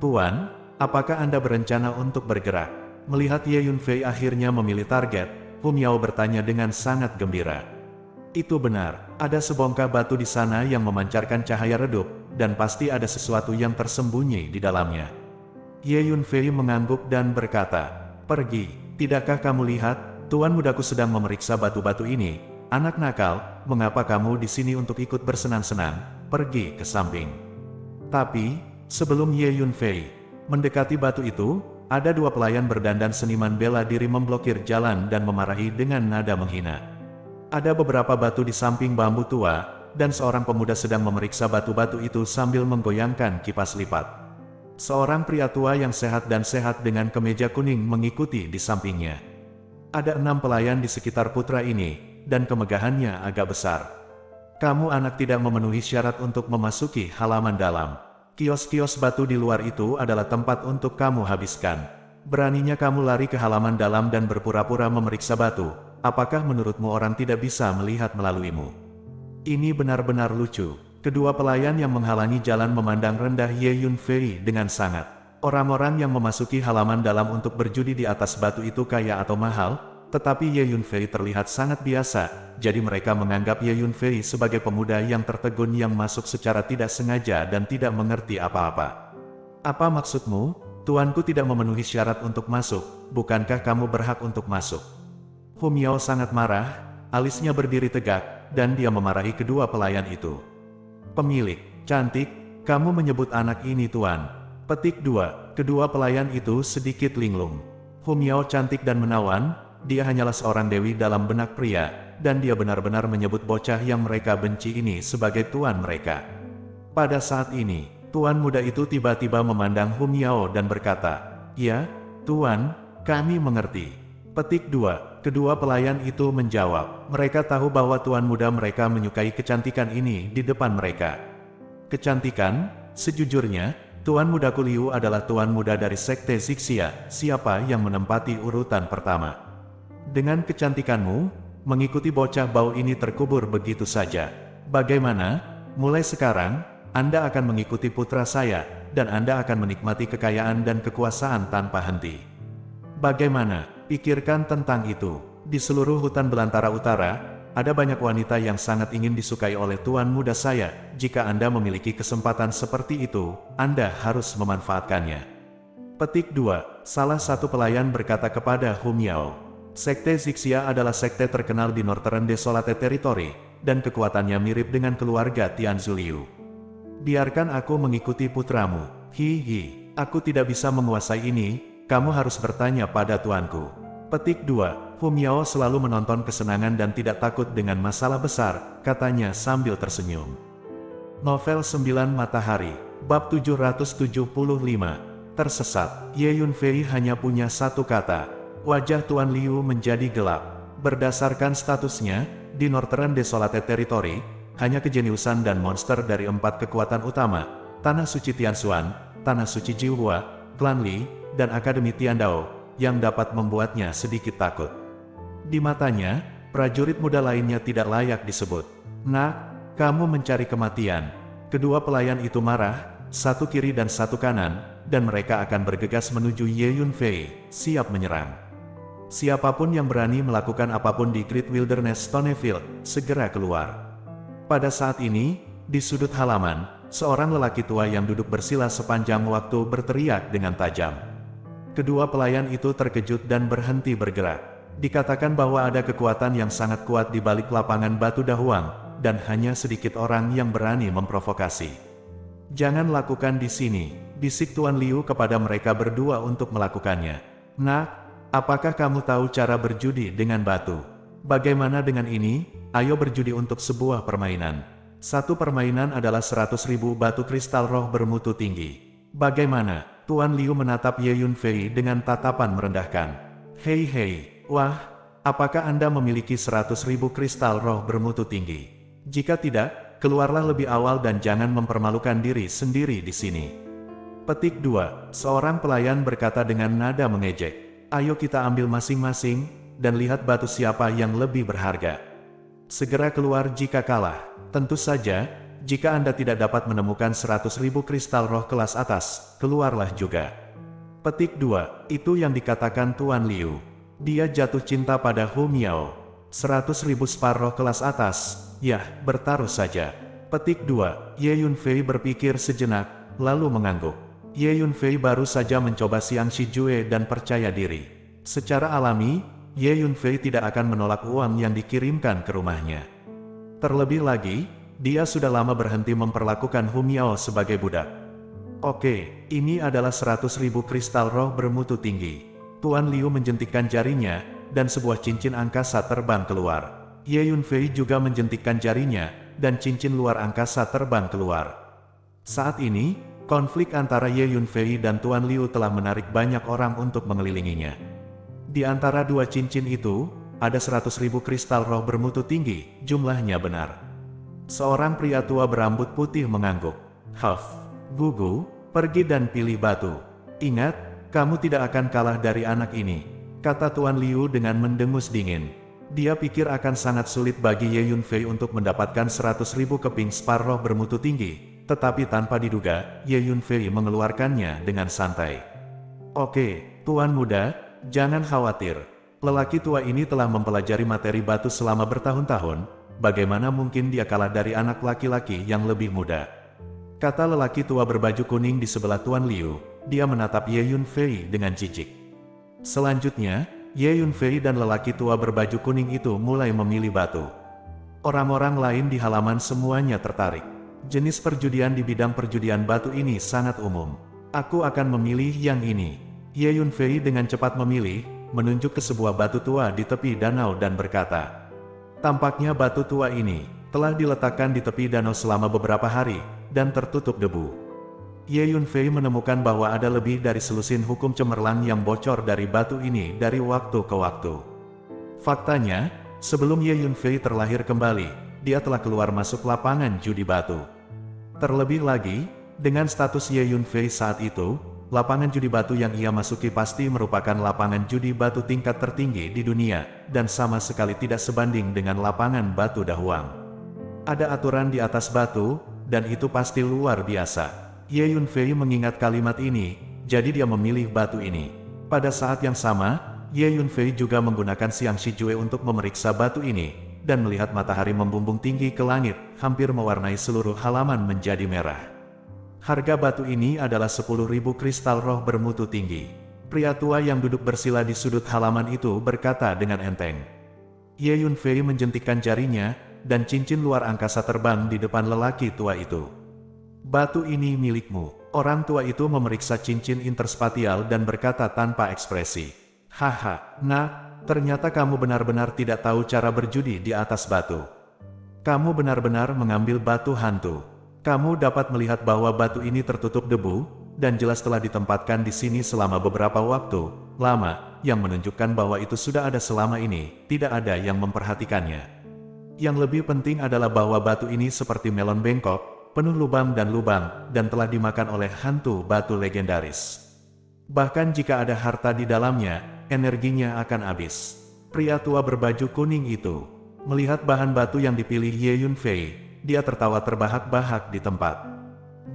Tuan, apakah Anda berencana untuk bergerak? Melihat Ye Yunfei akhirnya memilih target, Hu Miao bertanya dengan sangat gembira. Itu benar, ada sebongkah batu di sana yang memancarkan cahaya redup, dan pasti ada sesuatu yang tersembunyi di dalamnya. Ye Yunfei mengangguk dan berkata, "Pergi, tidakkah kamu lihat, tuan mudaku sedang memeriksa batu-batu ini? Anak nakal, mengapa kamu di sini untuk ikut bersenang-senang? Pergi ke samping." Tapi, sebelum Ye Yunfei mendekati batu itu, ada dua pelayan berdandan seniman bela diri memblokir jalan dan memarahi dengan nada menghina. Ada beberapa batu di samping bambu tua, dan seorang pemuda sedang memeriksa batu-batu itu sambil menggoyangkan kipas lipat. Seorang pria tua yang sehat dan sehat dengan kemeja kuning mengikuti di sampingnya. Ada 6 pelayan di sekitar putra ini, dan kemegahannya agak besar. "Kamu anak tidak memenuhi syarat untuk memasuki halaman dalam. Kios-kios batu di luar itu adalah tempat untuk kamu habiskan. Beraninya kamu lari ke halaman dalam dan berpura-pura memeriksa batu. Apakah menurutmu orang tidak bisa melihat melaluimu?" Ini benar-benar lucu. Kedua pelayan yang menghalangi jalan memandang rendah Ye Yunfei dengan sangat. Orang-orang yang memasuki halaman dalam untuk berjudi di atas batu itu kaya atau mahal, tetapi Ye Yunfei terlihat sangat biasa, jadi mereka menganggap Ye Yunfei sebagai pemuda yang tertegun yang masuk secara tidak sengaja dan tidak mengerti apa-apa. "Apa maksudmu? Tuanku tidak memenuhi syarat untuk masuk, bukankah kamu berhak untuk masuk?" Hu Miao sangat marah, alisnya berdiri tegak, dan dia memarahi kedua pelayan itu. "Pemilik, cantik, kamu menyebut anak ini tuan." Petik 2. Kedua pelayan itu sedikit linglung. Hu Miao cantik dan menawan, dia hanyalah seorang dewi dalam benak pria, dan dia benar-benar menyebut bocah yang mereka benci ini sebagai tuan mereka. Pada saat ini, tuan muda itu tiba-tiba memandang Hu Miao dan berkata, "Ya, tuan, kami mengerti." Petik 2. Kedua pelayan itu menjawab, mereka tahu bahwa tuan muda mereka menyukai kecantikan ini di depan mereka. "Kecantikan? Sejujurnya, tuan mudaku Liu adalah tuan muda dari Sekte Zixia, siapa yang menempati urutan pertama. Dengan kecantikanmu, mengikuti bocah bau ini terkubur begitu saja. Bagaimana? Mulai sekarang, Anda akan mengikuti putra saya, dan Anda akan menikmati kekayaan dan kekuasaan tanpa henti. Bagaimana? Pikirkan tentang itu. Di seluruh hutan belantara utara, ada banyak wanita yang sangat ingin disukai oleh tuan muda saya. Jika Anda memiliki kesempatan seperti itu, Anda harus memanfaatkannya." Petik 2. Salah satu pelayan berkata kepada Hu Miao, "Sekte Zixia adalah sekte terkenal di Northern Desolate Territory, dan kekuatannya mirip dengan keluarga Tianzu Liu. Biarkan aku mengikuti putramu." "Hihi, aku tidak bisa menguasai ini, kamu harus bertanya pada tuanku." Petik 2. Hu Miao selalu menonton kesenangan dan tidak takut dengan masalah besar, katanya sambil tersenyum. Novel 9 Matahari, Bab 775, Tersesat. Ye Yunfei hanya punya satu kata. Wajah Tuan Liu menjadi gelap. Berdasarkan statusnya, di Northern Desolate Territory, hanya kejeniusan dan monster dari 4 kekuatan utama, Tanah Suci Tianshuan, Tanah Suci Jiuhua, Klan Li, dan Akademi Tiandao, yang dapat membuatnya sedikit takut. Di matanya, prajurit muda lainnya tidak layak disebut. "Nak, kamu mencari kematian." Kedua pelayan itu marah, satu kiri dan satu kanan, dan mereka akan bergegas menuju Ye Yunfei, siap menyerang. Siapapun yang berani melakukan apapun di Great Wilderness Stonefield, segera keluar. Pada saat ini, di sudut halaman, seorang lelaki tua yang duduk bersila sepanjang waktu berteriak dengan tajam. Kedua pelayan itu terkejut dan berhenti bergerak. Dikatakan bahwa ada kekuatan yang sangat kuat di balik lapangan batu dahuang, dan hanya sedikit orang yang berani memprovokasi. "Jangan lakukan di sini," bisik Tuan Liu kepada mereka berdua untuk melakukannya. "Nak, apakah kamu tahu cara berjudi dengan batu? Bagaimana dengan ini? Ayo berjudi untuk sebuah permainan. Satu permainan adalah 100.000 batu kristal roh bermutu tinggi. Bagaimana?" Tuan Liu menatap Ye Yunfei dengan tatapan merendahkan. Hei, wah, apakah Anda memiliki 100.000 kristal roh bermutu tinggi? Jika tidak, keluarlah lebih awal dan jangan mempermalukan diri sendiri di sini." Petik 2. Seorang pelayan berkata dengan nada mengejek, "Ayo kita ambil masing-masing, dan lihat batu siapa yang lebih berharga. Segera keluar jika kalah. Tentu saja, jika Anda tidak dapat menemukan 100.000 kristal roh kelas atas, keluarlah juga." Petik 2. Itu yang dikatakan Tuan Liu. Dia jatuh cinta pada Hu Miao. 100.000 spar roh kelas atas, yah, bertaruh saja. Petik 2. Ye Yunfei berpikir sejenak, lalu mengangguk. Ye Yunfei baru saja mencoba Xiang Shijue dan percaya diri. Secara alami, Ye Yunfei tidak akan menolak uang yang dikirimkan ke rumahnya. Terlebih lagi, dia sudah lama berhenti memperlakukan Hu Miao sebagai budak. Oke, ini adalah 100.000 kristal roh bermutu tinggi. Tuan Liu menjentikkan jarinya, dan sebuah cincin angkasa terbang keluar. Ye Yunfei juga menjentikkan jarinya, dan cincin luar angkasa terbang keluar. Saat ini, konflik antara Ye Yunfei dan Tuan Liu telah menarik banyak orang untuk mengelilinginya. Di antara dua cincin itu, ada 100.000 kristal roh bermutu tinggi, jumlahnya benar. Seorang pria tua berambut putih mengangguk. Huff, Gugu, pergi dan pilih batu. Ingat, kamu tidak akan kalah dari anak ini, kata Tuan Liu dengan mendengus dingin. Dia pikir akan sangat sulit bagi Ye Yunfei untuk mendapatkan 100.000 keping spar roh bermutu tinggi, tetapi tanpa diduga, Ye Yunfei mengeluarkannya dengan santai. Oke, Tuan Muda, jangan khawatir. Lelaki tua ini telah mempelajari materi batu selama bertahun-tahun, bagaimana mungkin dia kalah dari anak laki-laki yang lebih muda? Kata lelaki tua berbaju kuning di sebelah Tuan Liu. Dia menatap Ye Yunfei dengan jijik. Selanjutnya, Ye Yunfei dan lelaki tua berbaju kuning itu mulai memilih batu. Orang-orang lain di halaman semuanya tertarik. Jenis perjudian di bidang perjudian batu ini sangat umum. Aku akan memilih yang ini. Ye Yunfei dengan cepat memilih, menunjuk ke sebuah batu tua di tepi danau dan berkata. Tampaknya batu tua ini telah diletakkan di tepi danau selama beberapa hari, dan tertutup debu. Ye Yunfei menemukan bahwa ada lebih dari selusin hukum cemerlang yang bocor dari batu ini dari waktu ke waktu. Faktanya, sebelum Ye Yunfei terlahir kembali, dia telah keluar masuk lapangan judi batu. Terlebih lagi, dengan status Ye Yunfei saat itu, lapangan judi batu yang ia masuki pasti merupakan lapangan judi batu tingkat tertinggi di dunia, dan sama sekali tidak sebanding dengan lapangan batu Dahuang. Ada aturan di atas batu, dan itu pasti luar biasa. Ye Yunfei mengingat kalimat ini, jadi dia memilih batu ini. Pada saat yang sama, Ye Yunfei juga menggunakan Xiang Shijue untuk memeriksa batu ini, dan melihat matahari membumbung tinggi ke langit, hampir mewarnai seluruh halaman menjadi merah. Harga batu ini adalah 10.000 kristal roh bermutu tinggi. Pria tua yang duduk bersila di sudut halaman itu berkata dengan enteng. Ye Yunfei menjentikkan jarinya, dan cincin luar angkasa terbang di depan lelaki tua itu. Batu ini milikmu. Orang tua itu memeriksa cincin interspatial dan berkata tanpa ekspresi. Haha, nah, ternyata kamu benar-benar tidak tahu cara berjudi di atas batu. Kamu benar-benar mengambil batu hantu. Kamu dapat melihat bahwa batu ini tertutup debu, dan jelas telah ditempatkan di sini selama beberapa waktu lama, yang menunjukkan bahwa itu sudah ada selama ini, tidak ada yang memperhatikannya. Yang lebih penting adalah bahwa batu ini seperti melon bengkok, penuh lubang, dan telah dimakan oleh hantu batu legendaris. Bahkan jika ada harta di dalamnya, energinya akan habis. Pria tua berbaju kuning itu melihat bahan batu yang dipilih Ye Yunfei, dia tertawa terbahak-bahak di tempat.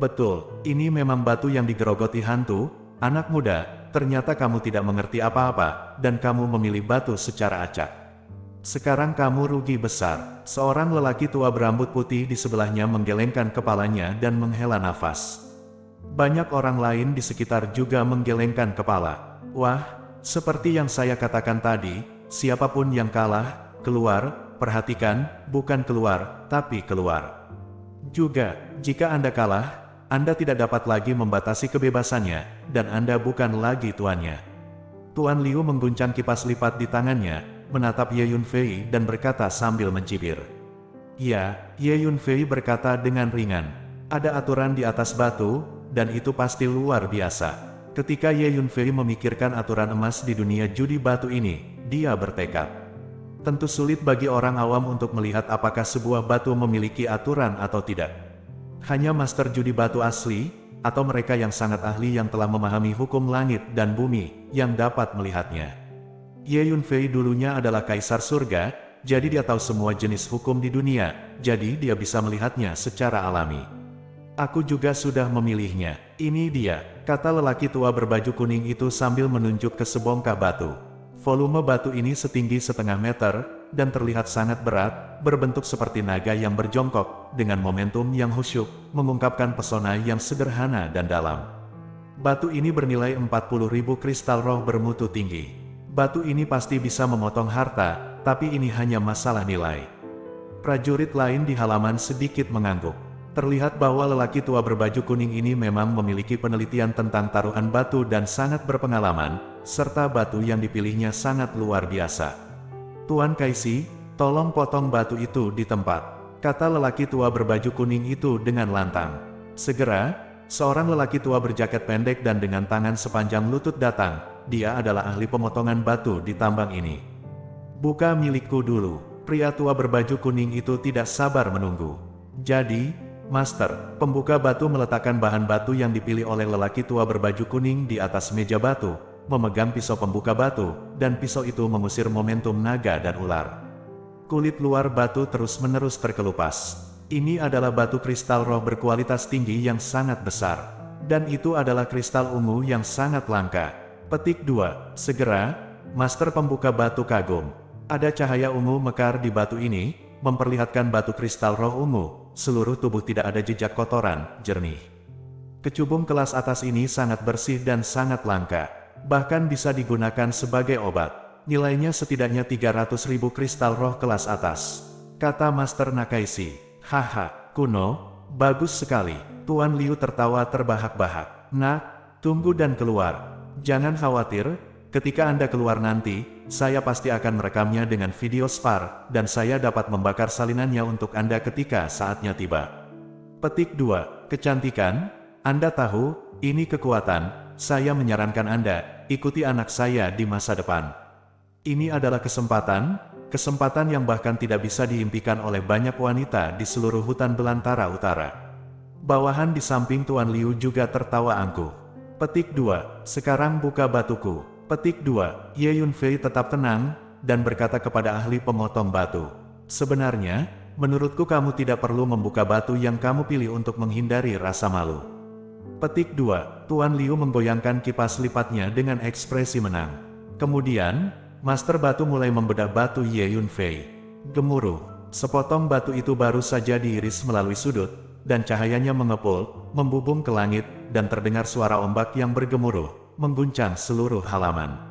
Betul, ini memang batu yang digerogoti hantu, anak muda, ternyata kamu tidak mengerti apa-apa, dan kamu memilih batu secara acak. Sekarang kamu rugi besar. Seorang lelaki tua berambut putih di sebelahnya menggelengkan kepalanya dan menghela nafas. Banyak orang lain di sekitar juga menggelengkan kepala. Wah, seperti yang saya katakan tadi, siapapun yang kalah, keluar, perhatikan, bukan keluar, tapi keluar. Juga, jika Anda kalah, Anda tidak dapat lagi membatasi kebebasannya, dan Anda bukan lagi tuannya. Tuan Liu mengguncang kipas lipat di tangannya, menatap Ye Yunfei dan berkata sambil mencibir. Ya, Ye Yunfei berkata dengan ringan. Ada aturan di atas batu, dan itu pasti luar biasa. Ketika Ye Yunfei memikirkan aturan emas di dunia judi batu ini, dia bertekad. Tentu sulit bagi orang awam untuk melihat apakah sebuah batu memiliki aturan atau tidak. Hanya master judi batu asli, atau mereka yang sangat ahli yang telah memahami hukum langit dan bumi, yang dapat melihatnya. Ye Yunfei dulunya adalah kaisar surga, jadi dia tahu semua jenis hukum di dunia, jadi dia bisa melihatnya secara alami. Aku juga sudah memilihnya. Ini dia, kata lelaki tua berbaju kuning itu sambil menunjuk ke sebongkah batu. Volume batu ini setinggi 0,5 meter, dan terlihat sangat berat, berbentuk seperti naga yang berjongkok, dengan momentum yang khusyuk, mengungkapkan pesona yang sederhana dan dalam. Batu ini bernilai 40.000 kristal roh bermutu tinggi. Batu ini pasti bisa memotong harta, tapi ini hanya masalah nilai. Prajurit lain di halaman sedikit mengangguk. Terlihat bahwa lelaki tua berbaju kuning ini memang memiliki penelitian tentang taruhan batu dan sangat berpengalaman, serta batu yang dipilihnya sangat luar biasa. "Tuan Kaisi, tolong potong batu itu di tempat," kata lelaki tua berbaju kuning itu dengan lantang. Segera, seorang lelaki tua berjaket pendek dan dengan tangan sepanjang lutut datang. Dia adalah ahli pemotongan batu di tambang ini. "Buka milikku dulu." Pria tua berbaju kuning itu tidak sabar menunggu. "Jadi, Master," pembuka batu meletakkan bahan batu yang dipilih oleh lelaki tua berbaju kuning di atas meja batu, memegang pisau pembuka batu, dan pisau itu mengusir momentum naga dan ular. Kulit luar batu terus-menerus terkelupas. Ini adalah batu kristal roh berkualitas tinggi yang sangat besar. Dan itu adalah kristal ungu yang sangat langka. Petik 2. Segera, Master pembuka batu kagum. Ada cahaya ungu mekar di batu ini, memperlihatkan batu kristal roh ungu. Seluruh tubuh tidak ada jejak kotoran, jernih. Kecubung kelas atas ini sangat bersih dan sangat langka. Bahkan bisa digunakan sebagai obat. Nilainya setidaknya 300.000 kristal roh kelas atas, kata Master Nakaisi. "Haha, kuno, bagus sekali." Tuan Liu tertawa terbahak-bahak. "Nak, tunggu dan keluar. Jangan khawatir, ketika Anda keluar nanti, saya pasti akan merekamnya dengan video SPAR, dan saya dapat membakar salinannya untuk Anda ketika saatnya tiba." Petik 2. Kecantikan, Anda tahu, ini kekuatan. Saya menyarankan Anda, ikuti anak saya di masa depan. Ini adalah kesempatan yang bahkan tidak bisa diimpikan oleh banyak wanita di seluruh hutan belantara utara. Bawahan di samping Tuan Liu juga tertawa angkuh. Petik 2. Sekarang buka batuku. Petik 2. Ye Yunfei tetap tenang, dan berkata kepada ahli pemotong batu. "Sebenarnya, menurutku kamu tidak perlu membuka batu yang kamu pilih untuk menghindari rasa malu." Petik 2. Tuan Liu menggoyangkan kipas lipatnya dengan ekspresi menang. Kemudian, Master Batu mulai membedah batu Ye Yunfei. Gemuruh. Sepotong batu itu baru saja diiris melalui sudut, dan cahayanya mengepul, membubung ke langit, dan terdengar suara ombak yang bergemuruh, mengguncang seluruh halaman.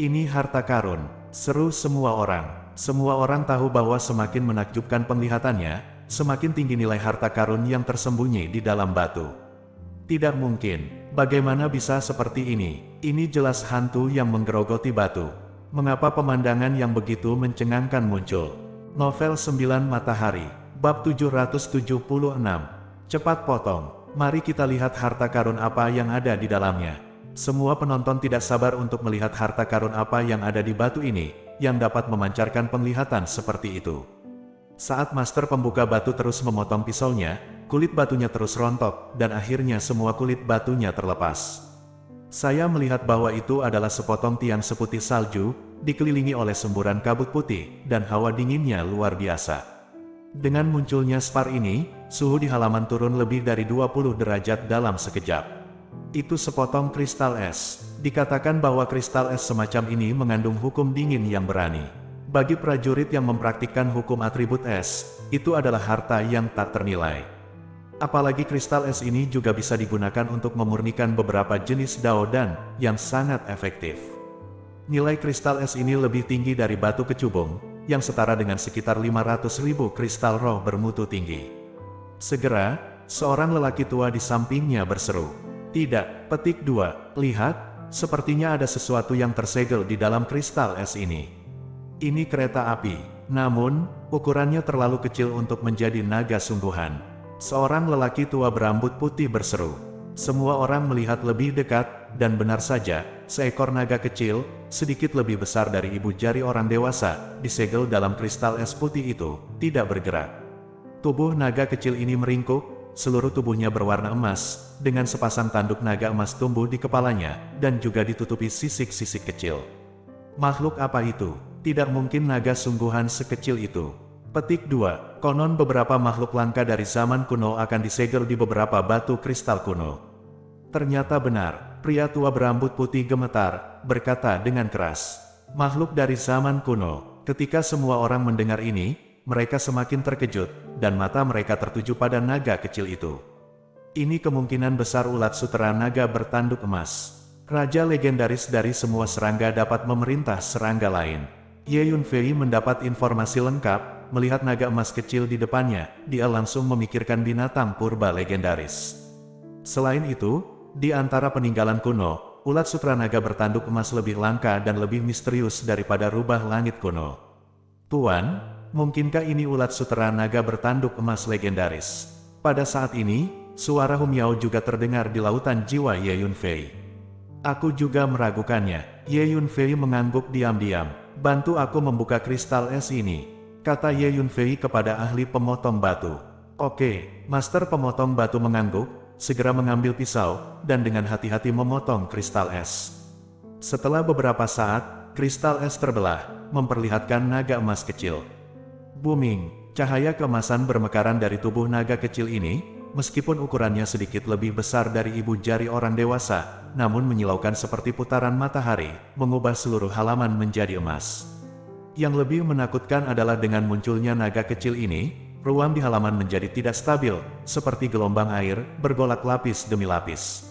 "Ini harta karun," seru semua orang. Semua orang tahu bahwa semakin menakjubkan penglihatannya, semakin tinggi nilai harta karun yang tersembunyi di dalam batu. Tidak mungkin, bagaimana bisa seperti ini? Ini jelas hantu yang menggerogoti batu. Mengapa pemandangan yang begitu mencengangkan muncul? Novel 9 Matahari, bab 776. Cepat potong. Mari kita lihat harta karun apa yang ada di dalamnya. Semua penonton tidak sabar untuk melihat harta karun apa yang ada di batu ini, yang dapat memancarkan penglihatan seperti itu. Saat Master Pembuka Batu terus memotong pisaunya, kulit batunya terus rontok, dan akhirnya semua kulit batunya terlepas. Saya melihat bahwa itu adalah sepotong tiang seputih salju, dikelilingi oleh semburan kabut putih, dan hawa dinginnya luar biasa. Dengan munculnya spar ini, suhu di halaman turun lebih dari 20 derajat dalam sekejap. Itu sepotong kristal es. Dikatakan bahwa kristal es semacam ini mengandung hukum dingin yang berani. Bagi prajurit yang mempraktikkan hukum atribut es, itu adalah harta yang tak ternilai. Apalagi kristal es ini juga bisa digunakan untuk memurnikan beberapa jenis daodan yang sangat efektif. Nilai kristal es ini lebih tinggi dari batu kecubung, yang setara dengan sekitar 500.000 kristal roh bermutu tinggi. Segera, seorang lelaki tua di sampingnya berseru. "Tidak." Petik 2. Lihat, sepertinya ada sesuatu yang tersegel di dalam kristal es ini. Ini kereta api, namun, ukurannya terlalu kecil untuk menjadi naga sungguhan. Seorang lelaki tua berambut putih berseru. Semua orang melihat lebih dekat, dan benar saja, seekor naga kecil, sedikit lebih besar dari ibu jari orang dewasa, disegel dalam kristal es putih itu, tidak bergerak. Tubuh naga kecil ini meringkuk, seluruh tubuhnya berwarna emas, dengan sepasang tanduk naga emas tumbuh di kepalanya, dan juga ditutupi sisik-sisik kecil. Makhluk apa itu? Tidak mungkin naga sungguhan sekecil itu. Petik 2. Konon beberapa makhluk langka dari zaman kuno akan disegel di beberapa batu kristal kuno. Ternyata benar, pria tua berambut putih gemetar, berkata dengan keras. Makhluk dari zaman kuno, Ketika semua orang mendengar ini, mereka semakin terkejut, dan mata mereka tertuju pada naga kecil itu. Ini kemungkinan besar ulat sutera naga bertanduk emas. Raja legendaris dari semua serangga dapat memerintah serangga lain. Ye Yunfei mendapat informasi lengkap, melihat naga emas kecil di depannya, dia langsung memikirkan binatang purba legendaris. Selain itu, di antara peninggalan kuno, ulat sutera naga bertanduk emas lebih langka dan lebih misterius daripada rubah langit kuno. Tuan, mungkinkah ini ulat sutera naga bertanduk emas legendaris? Pada saat ini, suara Humiao juga terdengar di lautan jiwa Ye Yunfei. Aku juga meragukannya. Ye Yunfei mengangguk diam-diam. Bantu aku membuka kristal es ini, kata Ye Yunfei kepada ahli pemotong batu. Oke, master pemotong batu mengangguk, segera mengambil pisau, dan dengan hati-hati memotong kristal es. Setelah beberapa saat, kristal es terbelah, memperlihatkan naga emas kecil. Booming, cahaya keemasan bermekaran dari tubuh naga kecil ini, meskipun ukurannya sedikit lebih besar dari ibu jari orang dewasa, namun menyilaukan seperti putaran matahari, mengubah seluruh halaman menjadi emas. Yang lebih menakutkan adalah dengan munculnya naga kecil ini, ruang di halaman menjadi tidak stabil, seperti gelombang air, bergolak lapis demi lapis.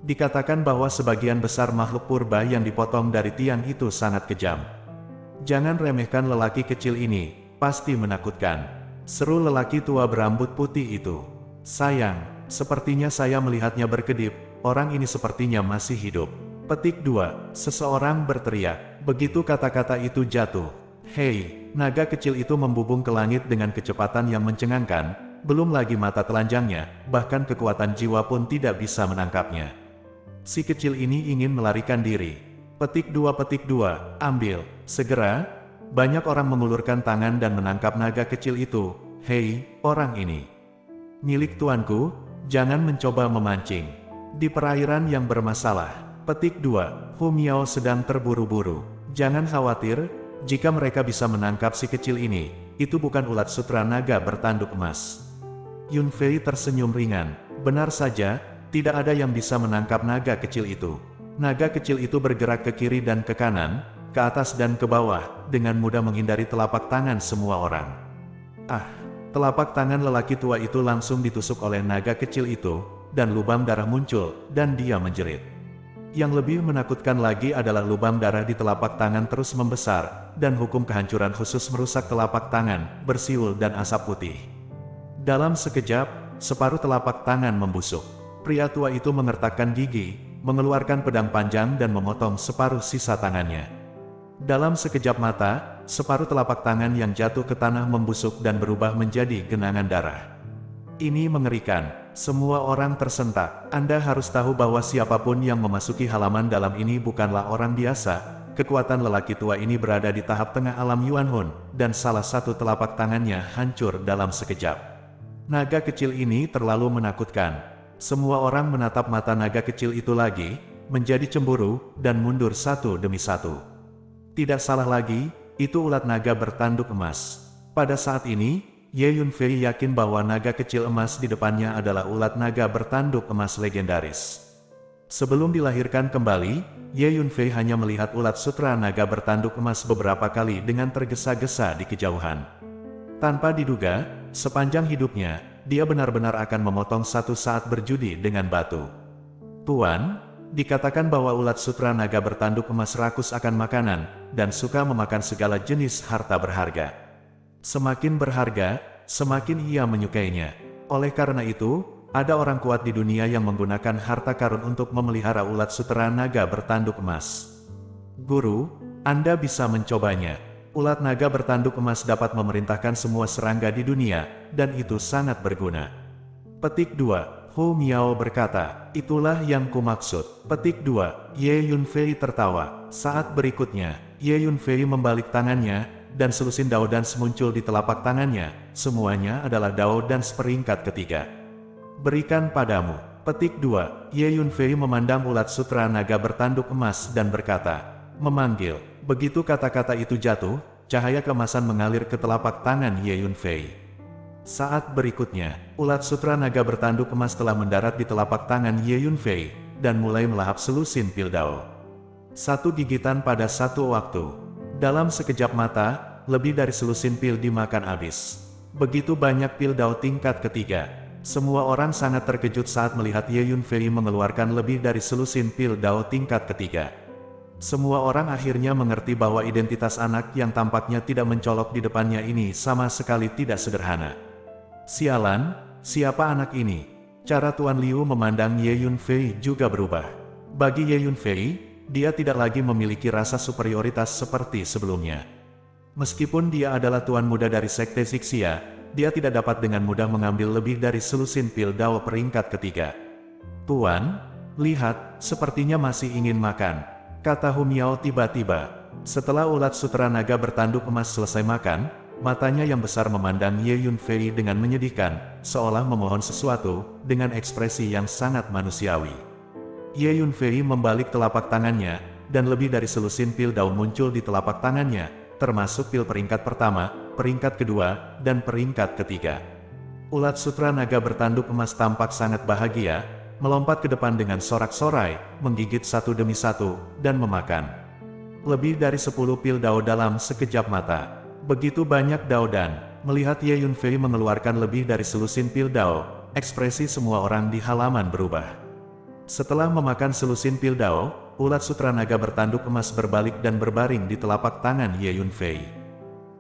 Dikatakan bahwa sebagian besar makhluk purba yang dipotong dari tiang itu sangat kejam. Jangan remehkan lelaki kecil ini, pasti menakutkan, seru lelaki tua berambut putih itu. Sayang, sepertinya saya melihatnya berkedip, orang ini sepertinya masih hidup. Petik 2, seseorang berteriak, begitu kata-kata itu jatuh. Hei, naga kecil itu membubung ke langit dengan kecepatan yang mencengangkan, belum lagi mata telanjangnya, bahkan kekuatan jiwa pun tidak bisa menangkapnya. Si kecil ini ingin melarikan diri. Petik 2, ambil, segera. Banyak orang mengulurkan tangan dan menangkap naga kecil itu. Hei, orang ini milik tuanku, jangan mencoba memancing di perairan yang bermasalah. Petik 2, Humiao sedang terburu-buru. Jangan khawatir, jika mereka bisa menangkap si kecil ini, itu bukan ulat sutera naga bertanduk emas. Yunfei tersenyum ringan. Benar saja, tidak ada yang bisa menangkap naga kecil itu. Naga kecil itu bergerak ke kiri dan ke kanan, ke atas dan ke bawah, dengan mudah menghindari telapak tangan semua orang. Telapak tangan lelaki tua itu langsung ditusuk oleh naga kecil itu, dan lubang darah muncul, dan dia menjerit. Yang lebih menakutkan lagi adalah lubang darah di telapak tangan terus membesar, dan hukum kehancuran khusus merusak telapak tangan, bersiul dan asap putih. Dalam sekejap, separuh telapak tangan membusuk. Pria tua itu mengertakkan gigi, mengeluarkan pedang panjang dan memotong separuh sisa tangannya. Dalam sekejap mata, separuh telapak tangan yang jatuh ke tanah membusuk dan berubah menjadi genangan darah. Ini mengerikan. Semua orang tersentak. Anda harus tahu bahwa siapapun yang memasuki halaman dalam ini bukanlah orang biasa. Kekuatan lelaki tua ini berada di tahap tengah alam Yuan Hun, dan salah satu telapak tangannya hancur dalam sekejap. Naga kecil ini terlalu menakutkan. Semua orang menatap mata naga kecil itu lagi, menjadi cemburu, dan mundur satu demi satu. Tidak salah lagi, itu ulat naga bertanduk emas. Pada saat ini, Ye Yunfei yakin bahwa naga kecil emas di depannya adalah ulat naga bertanduk emas legendaris. Sebelum dilahirkan kembali, Ye Yunfei hanya melihat ulat sutera naga bertanduk emas beberapa kali dengan tergesa-gesa di kejauhan. Tanpa diduga, sepanjang hidupnya, dia benar-benar akan memotong satu saat berjudi dengan batu. Tuan, dikatakan bahwa ulat sutera naga bertanduk emas rakus akan makanan, dan suka memakan segala jenis harta berharga. Semakin berharga, semakin ia menyukainya. Oleh karena itu, ada orang kuat di dunia yang menggunakan harta karun untuk memelihara ulat sutera naga bertanduk emas. Guru, Anda bisa mencobanya. Ulat naga bertanduk emas dapat memerintahkan semua serangga di dunia, dan itu sangat berguna. Petik 2, Humiao berkata, itulah yang kumaksud. Petik 2, Ye Yunfei tertawa. Saat berikutnya, Ye Yunfei membalik tangannya, dan selusin dao dan muncul di telapak tangannya. Semuanya adalah dao dan peringkat ketiga. Berikan padamu. Petik 2, Ye Yunfei memandang ulat sutera naga bertanduk emas dan berkata, memanggil. Begitu kata-kata itu jatuh, cahaya keemasan mengalir ke telapak tangan Ye Yunfei. Saat berikutnya, ulat sutera naga bertanduk emas telah mendarat di telapak tangan Ye Yunfei, dan mulai melahap selusin pil dao. Satu gigitan pada satu waktu. Dalam sekejap mata, lebih dari selusin pil dimakan habis. Begitu banyak pil Dao tingkat ketiga. Semua orang sangat terkejut saat melihat Ye Yunfei mengeluarkan lebih dari selusin pil Dao tingkat ketiga. Semua orang akhirnya mengerti bahwa identitas anak yang tampaknya tidak mencolok di depannya ini sama sekali tidak sederhana. Sialan, siapa anak ini? Cara Tuan Liu memandang Ye Yunfei juga berubah. Bagi Ye Yunfei, dia tidak lagi memiliki rasa superioritas seperti sebelumnya. Meskipun dia adalah tuan muda dari Sekte Xixia, dia tidak dapat dengan mudah mengambil lebih dari selusin pil Dao peringkat ketiga. Tuan, lihat, sepertinya masih ingin makan, kata Hu Miao tiba-tiba. Setelah ulat sutra naga bertanduk emas selesai makan, matanya yang besar memandang Ye Yunfei dengan menyedihkan, seolah memohon sesuatu, dengan ekspresi yang sangat manusiawi. Ye Yunfei membalik telapak tangannya, dan lebih dari selusin pil Dao muncul di telapak tangannya, termasuk pil peringkat pertama, peringkat kedua, dan peringkat ketiga. Ulat sutra naga bertanduk emas tampak sangat bahagia, melompat ke depan dengan sorak-sorai, menggigit satu demi satu, dan memakan lebih dari 10 pil Dao dalam sekejap mata. Begitu banyak Dao dan, melihat Ye Yunfei mengeluarkan lebih dari selusin pil Dao, ekspresi semua orang di halaman berubah. Setelah memakan selusin pil Dao, ulat sutra naga bertanduk emas berbalik dan berbaring di telapak tangan Ye Yunfei.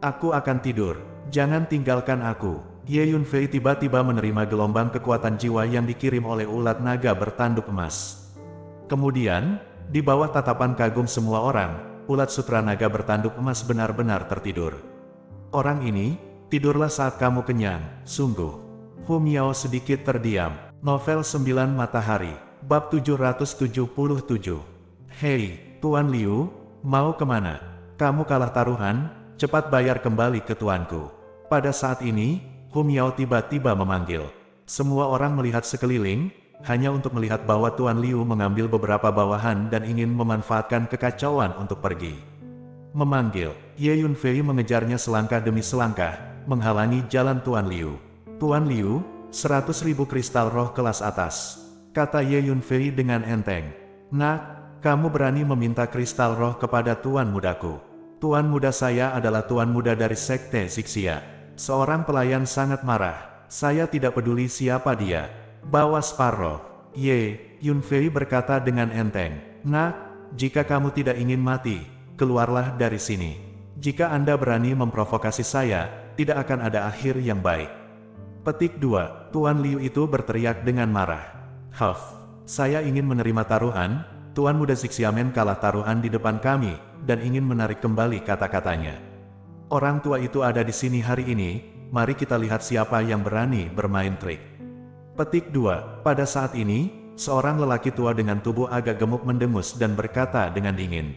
Aku akan tidur, jangan tinggalkan aku. Ye Yunfei tiba-tiba menerima gelombang kekuatan jiwa yang dikirim oleh ulat naga bertanduk emas. Kemudian, di bawah tatapan kagum semua orang, ulat sutra naga bertanduk emas benar-benar tertidur. Orang ini, tidurlah saat kamu kenyang, sungguh. Hu Miao sedikit terdiam. Novel 9 Matahari, bab 777. Hei, Tuan Liu, mau kemana? Kamu kalah taruhan, cepat bayar kembali ke tuanku. Pada saat ini, Hu Miao tiba-tiba memanggil. Semua orang melihat sekeliling, hanya untuk melihat bahwa Tuan Liu mengambil beberapa bawahan dan ingin memanfaatkan kekacauan untuk pergi. Memanggil, Ye Yunfei mengejarnya selangkah demi selangkah, menghalangi jalan Tuan Liu. Tuan Liu, 100.000 kristal roh kelas atas, kata Ye Yunfei dengan enteng. Nak, kamu berani meminta kristal roh kepada tuan mudaku. Tuan muda saya adalah tuan muda dari Sekte Xixia. Seorang pelayan sangat marah. Saya tidak peduli siapa dia. Bawa separoh. Ye Yunfei berkata dengan enteng. Nak, jika kamu tidak ingin mati, keluarlah dari sini. Jika Anda berani memprovokasi saya, tidak akan ada akhir yang baik. Petik 2. Tuan Liu itu berteriak dengan marah. Saya ingin menerima taruhan. Tuan muda Xixiamen kalah taruhan di depan kami, dan ingin menarik kembali kata-katanya. Orang tua itu ada di sini hari ini, mari kita lihat siapa yang berani bermain trik. Petik 2. Pada saat ini, seorang lelaki tua dengan tubuh agak gemuk mendengus dan berkata dengan dingin.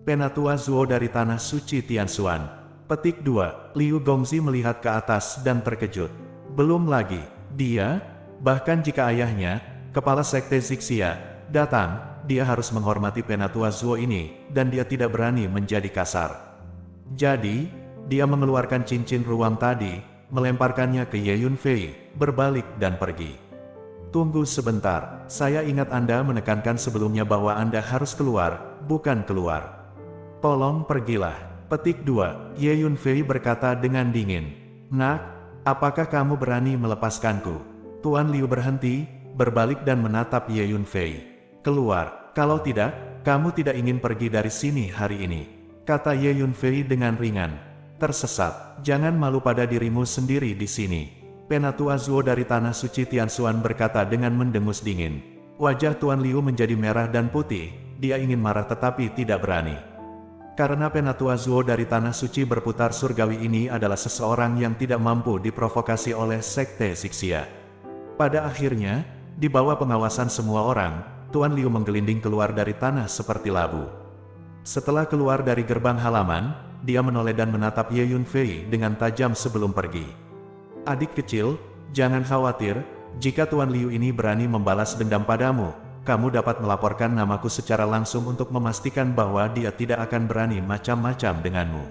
Penatua Zuo dari Tanah Suci Tianshuan. Petik 2. Liu Gongzi melihat ke atas dan terkejut. Belum lagi, dia, bahkan jika ayahnya, kepala Sekte Xixia, datang, dia harus menghormati Penatua Zuo ini, dan dia tidak berani menjadi kasar. Jadi, dia mengeluarkan cincin ruang tadi, melemparkannya ke Ye Yunfei, berbalik dan pergi. Tunggu sebentar, saya ingat Anda menekankan sebelumnya bahwa Anda harus keluar, bukan keluar. Tolong pergilah. Petik 2. Ye Yunfei berkata dengan dingin. Nak, apakah kamu berani melepaskanku? Tuan Liu berhenti, berbalik dan menatap Ye Yunfei. Keluar, kalau tidak, kamu tidak ingin pergi dari sini hari ini, kata Ye Yunfei dengan ringan. Tersesat, jangan malu pada dirimu sendiri di sini. Penatua Zuo dari Tanah Suci Tianshuan berkata dengan mendengus dingin. Wajah Tuan Liu menjadi merah dan putih, dia ingin marah tetapi tidak berani. Karena Penatua Zuo dari Tanah Suci berputar surgawi ini adalah seseorang yang tidak mampu diprovokasi oleh Sekte Xixia. Pada akhirnya, di bawah pengawasan semua orang, Tuan Liu menggelinding keluar dari tanah seperti labu. Setelah keluar dari gerbang halaman, dia menoleh dan menatap Ye Yunfei dengan tajam sebelum pergi. Adik kecil, jangan khawatir, jika Tuan Liu ini berani membalas dendam padamu, kamu dapat melaporkan namaku secara langsung untuk memastikan bahwa dia tidak akan berani macam-macam denganmu.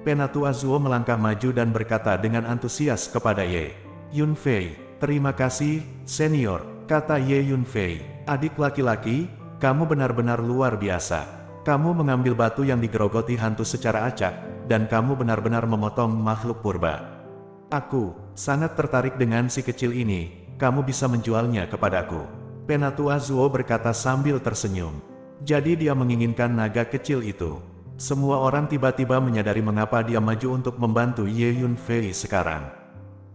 Penatua Zuo melangkah maju dan berkata dengan antusias kepada Ye Yunfei, terima kasih, senior, kata Ye Yunfei. Adik laki-laki, kamu benar-benar luar biasa. Kamu mengambil batu yang digerogoti hantu secara acak, dan kamu benar-benar memotong makhluk purba. Aku sangat tertarik dengan si kecil ini, kamu bisa menjualnya kepadaku. Penatua Zuo berkata sambil tersenyum. Jadi dia menginginkan naga kecil itu. Semua orang tiba-tiba menyadari mengapa dia maju untuk membantu Ye Yunfei sekarang.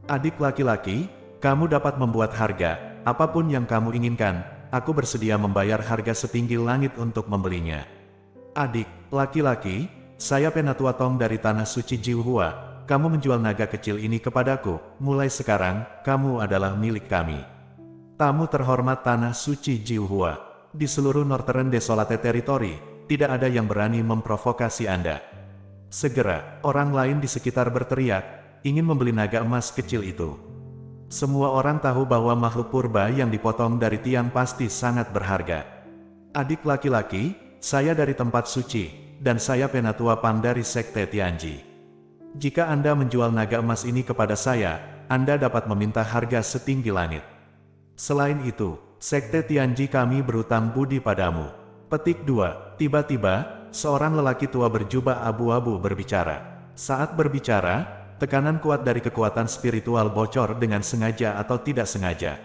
Adik laki-laki, kamu dapat membuat harga, apapun yang kamu inginkan, aku bersedia membayar harga setinggi langit untuk membelinya. Adik laki-laki, saya Penatua Tong dari Tanah Suci Jiuhua, kamu menjual naga kecil ini kepadaku, mulai sekarang, kamu adalah milik kami. Tamu terhormat Tanah Suci Jiuhua, di seluruh Northern Desolate Territory, tidak ada yang berani memprovokasi Anda. Segera, orang lain di sekitar berteriak, ingin membeli naga emas kecil itu. Semua orang tahu bahwa makhluk purba yang dipotong dari tiang pasti sangat berharga. Adik laki-laki, saya dari tempat suci, dan saya Penatua Pang dari Sekte Tianji. Jika Anda menjual naga emas ini kepada saya, Anda dapat meminta harga setinggi langit. Selain itu, Sekte Tianji kami berutang budi padamu. Petik 2. Tiba-tiba, seorang lelaki tua berjubah abu-abu berbicara. Saat berbicara, tekanan kuat dari kekuatan spiritual bocor dengan sengaja atau tidak sengaja.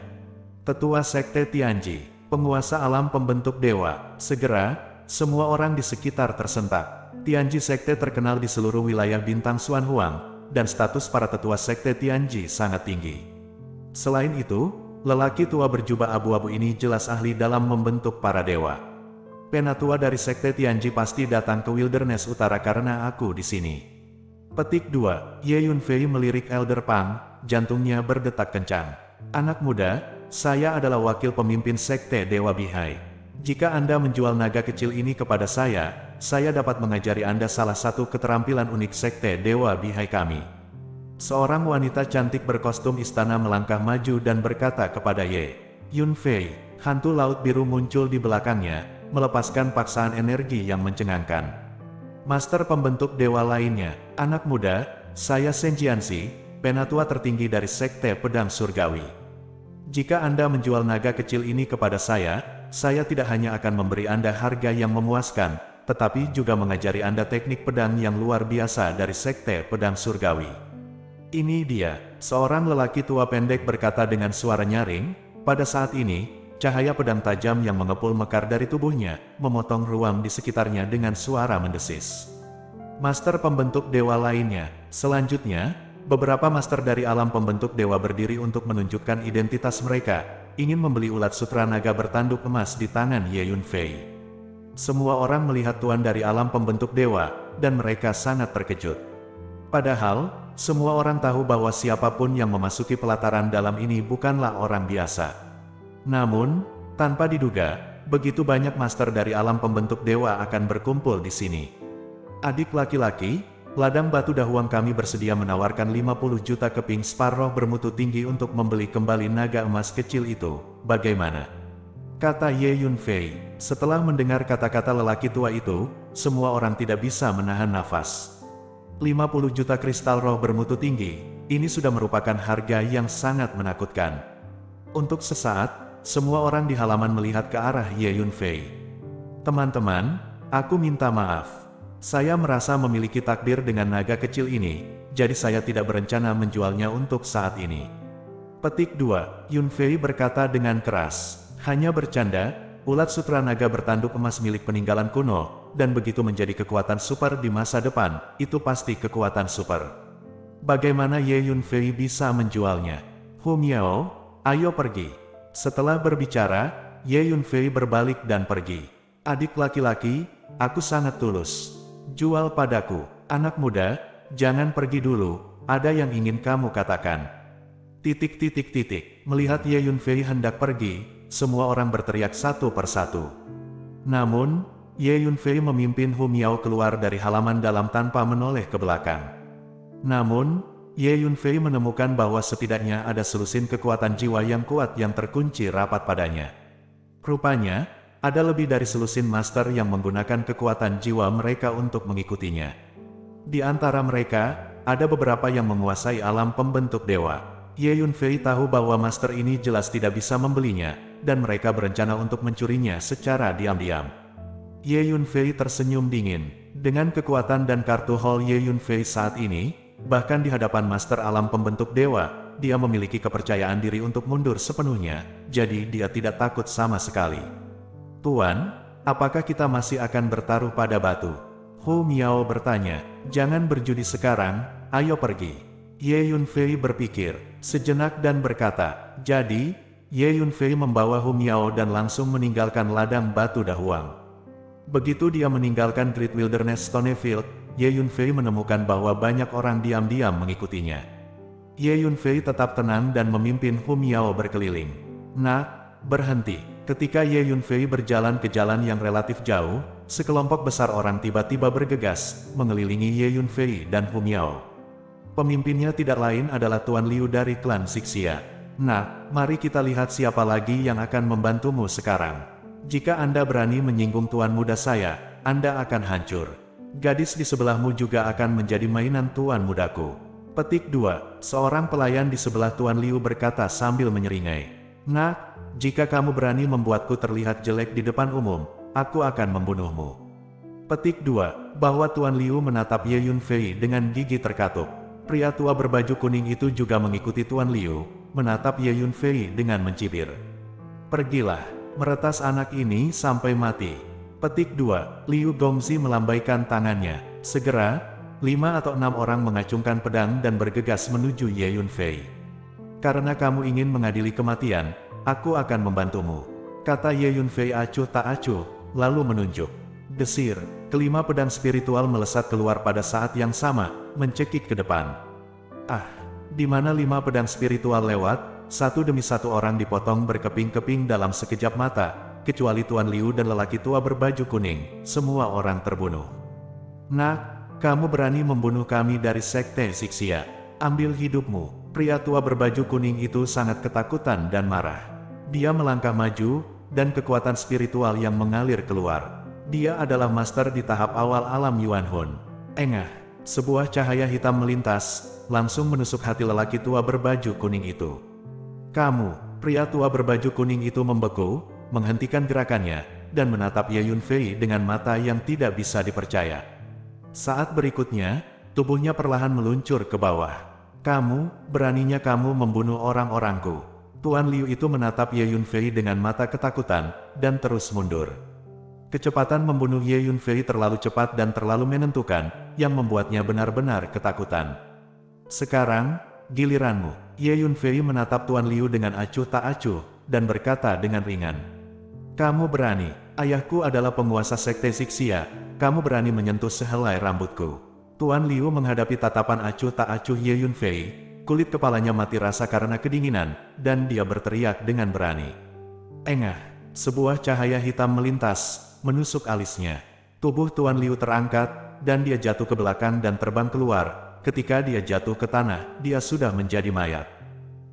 Tetua Sekte Tianji, penguasa alam pembentuk dewa, segera, semua orang di sekitar tersentak. Tianji Sekte terkenal di seluruh wilayah bintang Xuan Huang, dan status para tetua Sekte Tianji sangat tinggi. Selain itu, lelaki tua berjubah abu-abu ini jelas ahli dalam membentuk para dewa. Penatua dari Sekte Tianji pasti datang ke Wilderness Utara karena aku di sini. Petik 2. Ye Yunfei melirik Elder Pang, jantungnya berdetak kencang. Anak muda, saya adalah wakil pemimpin Sekte Dewa Bihai. Jika Anda menjual naga kecil ini kepada saya dapat mengajari Anda salah satu keterampilan unik Sekte Dewa Bihai kami. Seorang wanita cantik berkostum istana melangkah maju dan berkata kepada Ye Yunfei. Hantu laut biru muncul di belakangnya, melepaskan paksaan energi yang mencengangkan. Master pembentuk dewa lainnya, anak muda, saya Shen Jianxi, penatua tertinggi dari Sekte Pedang Surgawi. Jika Anda menjual naga kecil ini kepada saya tidak hanya akan memberi Anda harga yang memuaskan, tetapi juga mengajari Anda teknik pedang yang luar biasa dari Sekte Pedang Surgawi. Ini dia, seorang lelaki tua pendek berkata dengan suara nyaring. Pada saat ini, cahaya pedang tajam yang mengepul mekar dari tubuhnya, memotong ruang di sekitarnya dengan suara mendesis. Master pembentuk dewa lainnya, selanjutnya, beberapa master dari alam pembentuk dewa berdiri untuk menunjukkan identitas mereka, ingin membeli ulat sutra naga bertanduk emas di tangan Ye Yunfei. Semua orang melihat tuan dari alam pembentuk dewa, dan mereka sangat terkejut. Padahal, semua orang tahu bahwa siapapun yang memasuki pelataran dalam ini bukanlah orang biasa. Namun, tanpa diduga, begitu banyak master dari alam pembentuk dewa akan berkumpul di sini. Adik laki-laki, ladang batu dahuang kami bersedia menawarkan 50 juta keping sparrow bermutu tinggi untuk membeli kembali naga emas kecil itu, bagaimana? Kata Ye Yunfei. Setelah mendengar kata-kata lelaki tua itu, semua orang tidak bisa menahan nafas. 50 juta kristal roh bermutu tinggi, ini sudah merupakan harga yang sangat menakutkan. Untuk sesaat, semua orang di halaman melihat ke arah Ye Yunfei. Teman-teman, aku minta maaf. Saya merasa memiliki takdir dengan naga kecil ini, jadi saya tidak berencana menjualnya untuk saat ini. Petik 2. Yunfei berkata dengan keras. Hanya bercanda, ulat sutra naga bertanduk emas milik peninggalan kuno, dan begitu menjadi kekuatan super di masa depan, itu pasti kekuatan super. Bagaimana Ye Yunfei bisa menjualnya? Yao, ayo pergi. Setelah berbicara, Ye Yunfei berbalik dan pergi. Adik laki-laki, aku sangat tulus. Jual padaku, anak muda, jangan pergi dulu, ada yang ingin kamu katakan. Melihat Ye Yunfei hendak pergi, semua orang berteriak satu persatu. Namun, Ye Yunfei memimpin Yao keluar dari halaman dalam tanpa menoleh ke belakang. Namun, Ye Yunfei menemukan bahwa setidaknya ada selusin kekuatan jiwa yang kuat yang terkunci rapat padanya. Rupanya, ada lebih dari selusin master yang menggunakan kekuatan jiwa mereka untuk mengikutinya. Di antara mereka, ada beberapa yang menguasai alam pembentuk dewa. Ye Yunfei tahu bahwa master ini jelas tidak bisa membelinya, dan mereka berencana untuk mencurinya secara diam-diam. Ye Yunfei tersenyum dingin. Dengan kekuatan dan kartu Hall Ye Yunfei saat ini, bahkan di hadapan Master Alam Pembentuk Dewa, dia memiliki kepercayaan diri untuk mundur sepenuhnya, jadi dia tidak takut sama sekali. Tuan, apakah kita masih akan bertaruh pada batu? Hu Miao bertanya. Jangan berjudi sekarang, ayo pergi. Ye Yunfei berpikir sejenak dan berkata, jadi, Ye Yunfei membawa Hu Miao dan langsung meninggalkan ladang batu Dahuang. Begitu dia meninggalkan Great Wilderness Stonefield, Ye Yunfei menemukan bahwa banyak orang diam-diam mengikutinya. Ye Yunfei tetap tenang dan memimpin Hu Miao berkeliling. Nah, berhenti. Ketika Ye Yunfei berjalan ke jalan yang relatif jauh, sekelompok besar orang tiba-tiba bergegas, mengelilingi Ye Yunfei dan Hu Miao. Pemimpinnya tidak lain adalah Tuan Liu dari klan Sixia. Nah, mari kita lihat siapa lagi yang akan membantumu sekarang. Jika Anda berani menyinggung tuan muda saya, Anda akan hancur. Gadis di sebelahmu juga akan menjadi mainan tuan mudaku. Petik 2. Seorang pelayan di sebelah Tuan Liu berkata sambil menyeringai. Nah, jika kamu berani membuatku terlihat jelek di depan umum, aku akan membunuhmu. Petik 2. Bahwa Tuan Liu menatap Ye Yunfei dengan gigi terkatup. Pria tua berbaju kuning itu juga mengikuti Tuan Liu, menatap Ye Yunfei dengan mencibir. Pergilah. Meretas anak ini sampai mati. Petik 2. Liu Gongzi melambaikan tangannya. Segera, 5 atau 6 orang mengacungkan pedang dan bergegas menuju Ye Yunfei. Karena kamu ingin mengadili kematian, aku akan membantumu, kata Ye Yunfei acuh tak acuh, lalu menunjuk. Desir, kelima pedang spiritual melesat keluar pada saat yang sama, mencekik ke depan. Ah, di mana 5 pedang spiritual lewat? Satu demi satu orang dipotong berkeping-keping dalam sekejap mata, kecuali Tuan Liu dan lelaki tua berbaju kuning, semua orang terbunuh. Nah, kamu berani membunuh kami dari Sekte Sixia. Ambil hidupmu. Pria tua berbaju kuning itu sangat ketakutan dan marah. Dia melangkah maju, dan kekuatan spiritual yang mengalir keluar. Dia adalah master di tahap awal alam Yuan Hun. Engah, sebuah cahaya hitam melintas, langsung menusuk hati lelaki tua berbaju kuning itu. Kamu, pria tua berbaju kuning itu membeku, menghentikan gerakannya, dan menatap Ye Yunfei dengan mata yang tidak bisa dipercaya. Saat berikutnya, tubuhnya perlahan meluncur ke bawah. Kamu, beraninya kamu membunuh orang-orangku. Tuan Liu itu menatap Ye Yunfei dengan mata ketakutan, dan terus mundur. Kecepatan membunuh Ye Yunfei terlalu cepat dan terlalu menentukan, yang membuatnya benar-benar ketakutan. Sekarang, giliranmu. Ye Yunfei menatap Tuan Liu dengan acuh tak acuh, dan berkata dengan ringan. Kamu berani, ayahku adalah penguasa Sekte Sixia, kamu berani menyentuh sehelai rambutku. Tuan Liu menghadapi tatapan acuh tak acuh Ye Yunfei, kulit kepalanya mati rasa karena kedinginan, dan dia berteriak dengan berani. Engah, sebuah cahaya hitam melintas, menusuk alisnya. Tubuh Tuan Liu terangkat, dan dia jatuh ke belakang dan terbang keluar. Ketika dia jatuh ke tanah, dia sudah menjadi mayat.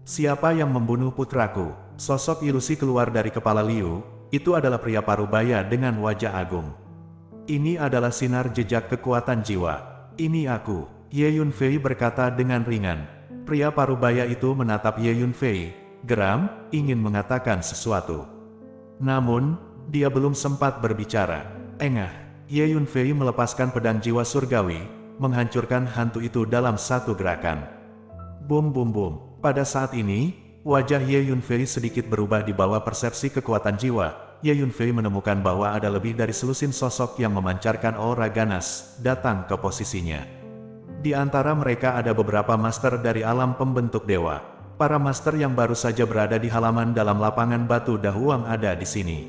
Siapa yang membunuh putraku? Sosok ilusi keluar dari kepala Liu, itu adalah pria parubaya dengan wajah agung. Ini adalah sinar jejak kekuatan jiwa. Ini aku, Ye Yunfei berkata dengan ringan. Pria parubaya itu menatap Ye Yunfei, geram, ingin mengatakan sesuatu. Namun, dia belum sempat berbicara. Engah, Ye Yunfei melepaskan pedang jiwa surgawi, menghancurkan hantu itu dalam satu gerakan. Bum bum bum. Pada saat ini, wajah Ye Yunfei sedikit berubah di bawah persepsi kekuatan jiwa. Ye Yunfei menemukan bahwa ada lebih dari selusin sosok yang memancarkan aura ganas, datang ke posisinya. Di antara mereka ada beberapa master dari alam pembentuk dewa. Para master yang baru saja berada di halaman dalam lapangan batu Dahuang ada di sini.